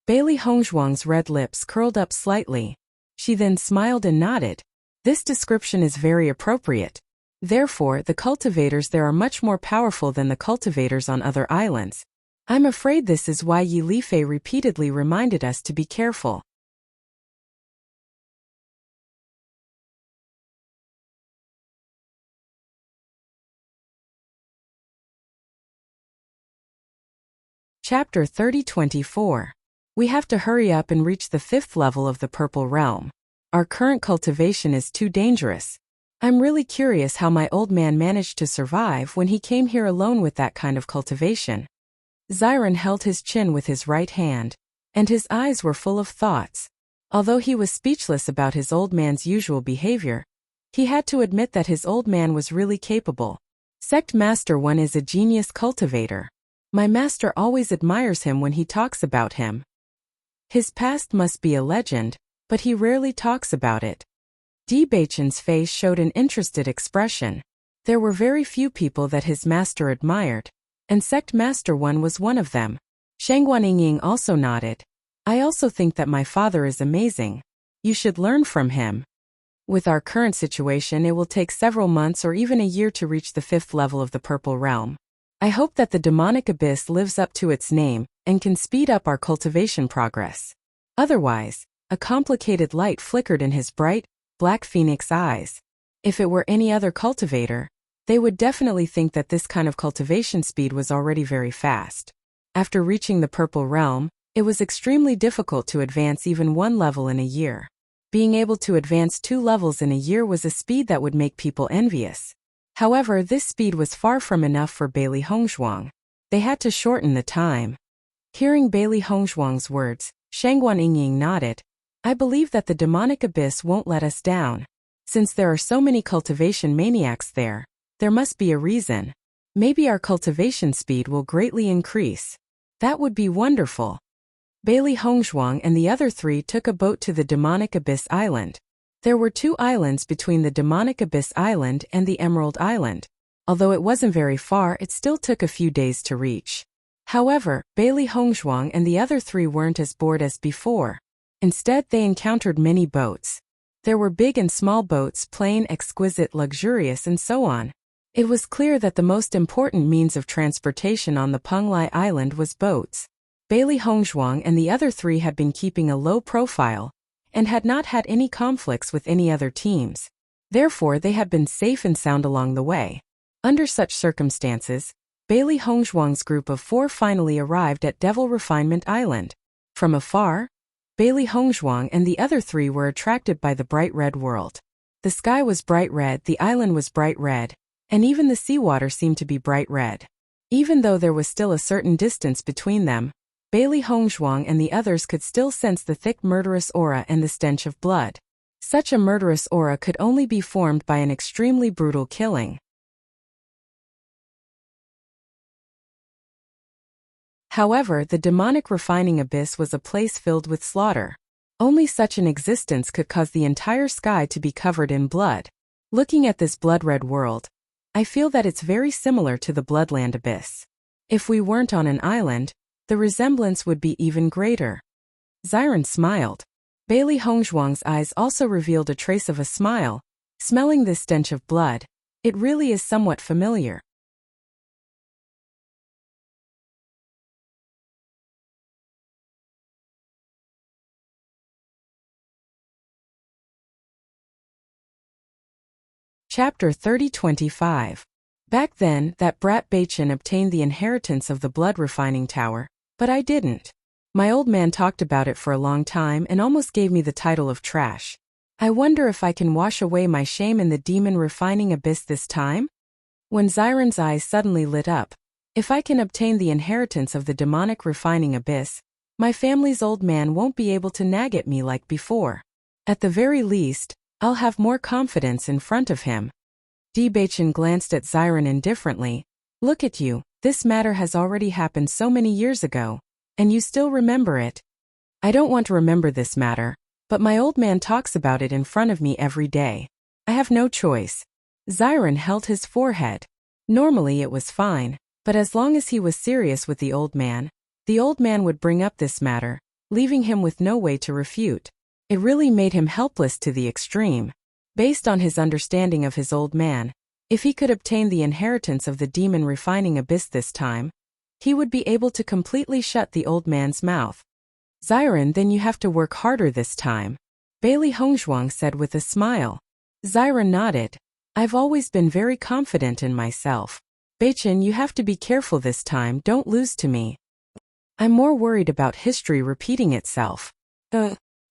Bailey Hongzhuang's red lips curled up slightly. She then smiled and nodded. This description is very appropriate. Therefore, the cultivators there are much more powerful than the cultivators on other islands. I'm afraid this is why Yi Lifei repeatedly reminded us to be careful. Chapter 30-24. We have to hurry up and reach the 5th level of the Purple Realm. Our current cultivation is too dangerous. I'm really curious how my old man managed to survive when he came here alone with that kind of cultivation. Xiren held his chin with his right hand, and his eyes were full of thoughts. Although he was speechless about his old man's usual behavior, he had to admit that his old man was really capable. Sect Master 1 is a genius cultivator. My master always admires him when he talks about him. His past must be a legend, but he rarely talks about it. Di Beichen's face showed an interested expression. There were very few people that his master admired. and Sect Master 1 was one of them. Shangguan also nodded. I also think that my father is amazing. You should learn from him. With our current situation, it will take several months or even a year to reach the 5th level of the Purple Realm. I hope that the demonic abyss lives up to its name and can speed up our cultivation progress. Otherwise, a complicated light flickered in his bright, black phoenix eyes. If it were any other cultivator, they would definitely think that this kind of cultivation speed was already very fast. After reaching the Purple Realm, it was extremely difficult to advance even one level in a year. Being able to advance 2 levels in a year was a speed that would make people envious. However, this speed was far from enough for Bailey Hongzhuang. They had to shorten the time. Hearing Bailey Hongzhuang's words, Shangguan Yingying nodded. I believe that the demonic abyss won't let us down. Since there are so many cultivation maniacs there must be a reason. Maybe our cultivation speed will greatly increase. That would be wonderful. Bailey Hongzhuang and the other 3 took a boat to the Demonic Abyss Island. There were 2 islands between the Demonic Abyss Island and the Emerald Island. Although it wasn't very far, it still took a few days to reach. However, Bailey Hongzhuang and the other 3 weren't as bored as before. Instead, they encountered many boats. There were big and small boats, plain, exquisite, luxurious, and so on. It was clear that the most important means of transportation on the Penglai Island was boats. Bailey Hongzhuang and the other 3 had been keeping a low profile and had not had any conflicts with any other teams. Therefore, they had been safe and sound along the way. Under such circumstances, Bailey Hongzhuang's group of 4 finally arrived at Devil Refinement Island. From afar, Bailey Hongzhuang and the other 3 were attracted by the bright red world. The sky was bright red, the island was bright red, and even the seawater seemed to be bright red. Even though there was still a certain distance between them, Bailey Hongzhuang and the others could still sense the thick murderous aura and the stench of blood. Such a murderous aura could only be formed by an extremely brutal killing. However, the demonic refining abyss was a place filled with slaughter. Only such an existence could cause the entire sky to be covered in blood. Looking at this blood-red world, I feel that it's very similar to the Bloodland Abyss. If we weren't on an island, the resemblance would be even greater. Xiren smiled. Bailey Hongzhuang's eyes also revealed a trace of a smile. Smelling this stench of blood, it really is somewhat familiar. Chapter 30-25. Back then, that brat Beichen obtained the inheritance of the blood refining tower, but I didn't. My old man talked about it for a long time and almost gave me the title of trash. I wonder if I can wash away my shame in the demon refining abyss this time? When Xiren's eyes suddenly lit up, if I can obtain the inheritance of the demonic refining abyss, my family's old man won't be able to nag at me like before. At the very least, I'll have more confidence in front of him. Beichen glanced at Xiren indifferently. Look at you, this matter has already happened so many years ago, and you still remember it. I don't want to remember this matter, but my old man talks about it in front of me every day. I have no choice. Xiren held his forehead. Normally it was fine, but as long as he was serious with the old man would bring up this matter, leaving him with no way to refute. It really made him helpless to the extreme. Based on his understanding of his old man, if he could obtain the inheritance of the demon refining abyss this time, he would be able to completely shut the old man's mouth. Xiren, then you have to work harder this time, Bailey Hongzhuang said with a smile. Xiren nodded. I've always been very confident in myself. Beichen, you have to be careful this time, don't lose to me. I'm more worried about history repeating itself.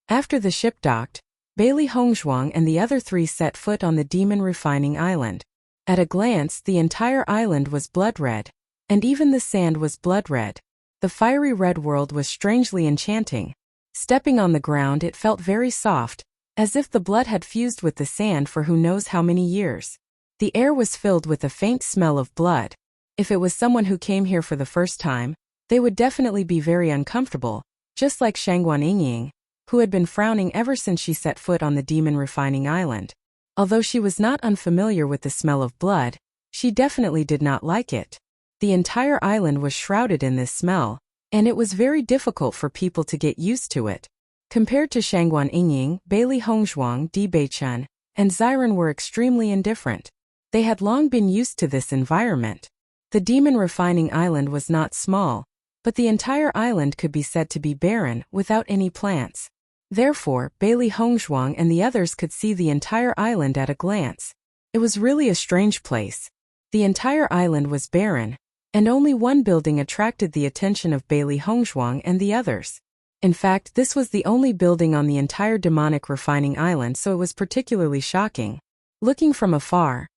After the ship docked, Bailey Hongzhuang and the other 3 set foot on the demon refining island. At a glance, the entire island was blood red, and even the sand was blood red. The fiery red world was strangely enchanting. Stepping on the ground, it felt very soft, as if the blood had fused with the sand for who knows how many years. The air was filled with a faint smell of blood. If it was someone who came here for the first time, they would definitely be very uncomfortable, just like Shangguan Yingying, who had been frowning ever since she set foot on the demon refining island. Although she was not unfamiliar with the smell of blood, she definitely did not like it. The entire island was shrouded in this smell, and it was very difficult for people to get used to it. Compared to Shangguan Yingying, Bailey Hongzhuang, Di Beichen, and Xiren were extremely indifferent. They had long been used to this environment. The demon refining island was not small, but the entire island could be said to be barren, without any plants. Therefore, Bailey Hongzhuang and the others could see the entire island at a glance. It was really a strange place. The entire island was barren, and only one building attracted the attention of Bailey Hongzhuang and the others. In fact, this was the only building on the entire demonic refining island, so it was particularly shocking. Looking from afar,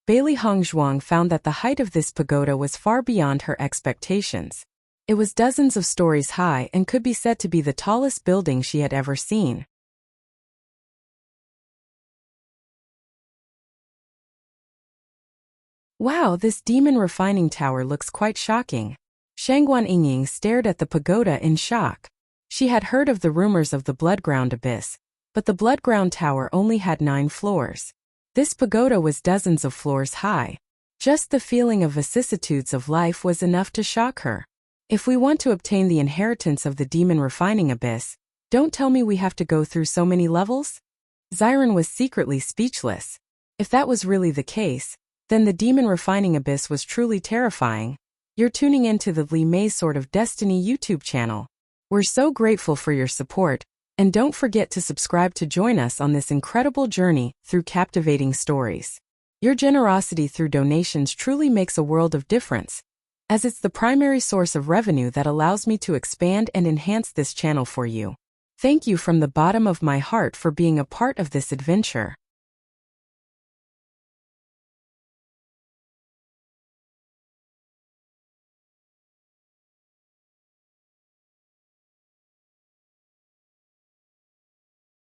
Bailey Hongzhuang found that the height of this pagoda was far beyond her expectations. It was dozens of stories high and could be said to be the tallest building she had ever seen. Wow, this demon refining tower looks quite shocking. Shangguan Yingying stared at the pagoda in shock. She had heard of the rumors of the Bloodground Abyss, but the Bloodground Tower only had 9 floors. This pagoda was dozens of floors high. Just the feeling of vicissitudes of life was enough to shock her. If we want to obtain the inheritance of the demon refining abyss, don't tell me we have to go through so many levels? Xiren was secretly speechless. If that was really the case, then the demon refining abyss was truly terrifying. You're tuning into the Li Mei's Sword of Destiny YouTube channel. We're so grateful for your support, and don't forget to subscribe to join us on this incredible journey through captivating stories. Your generosity through donations truly makes a world of difference, as it's the primary source of revenue that allows me to expand and enhance this channel for you. Thank you from the bottom of my heart for being a part of this adventure.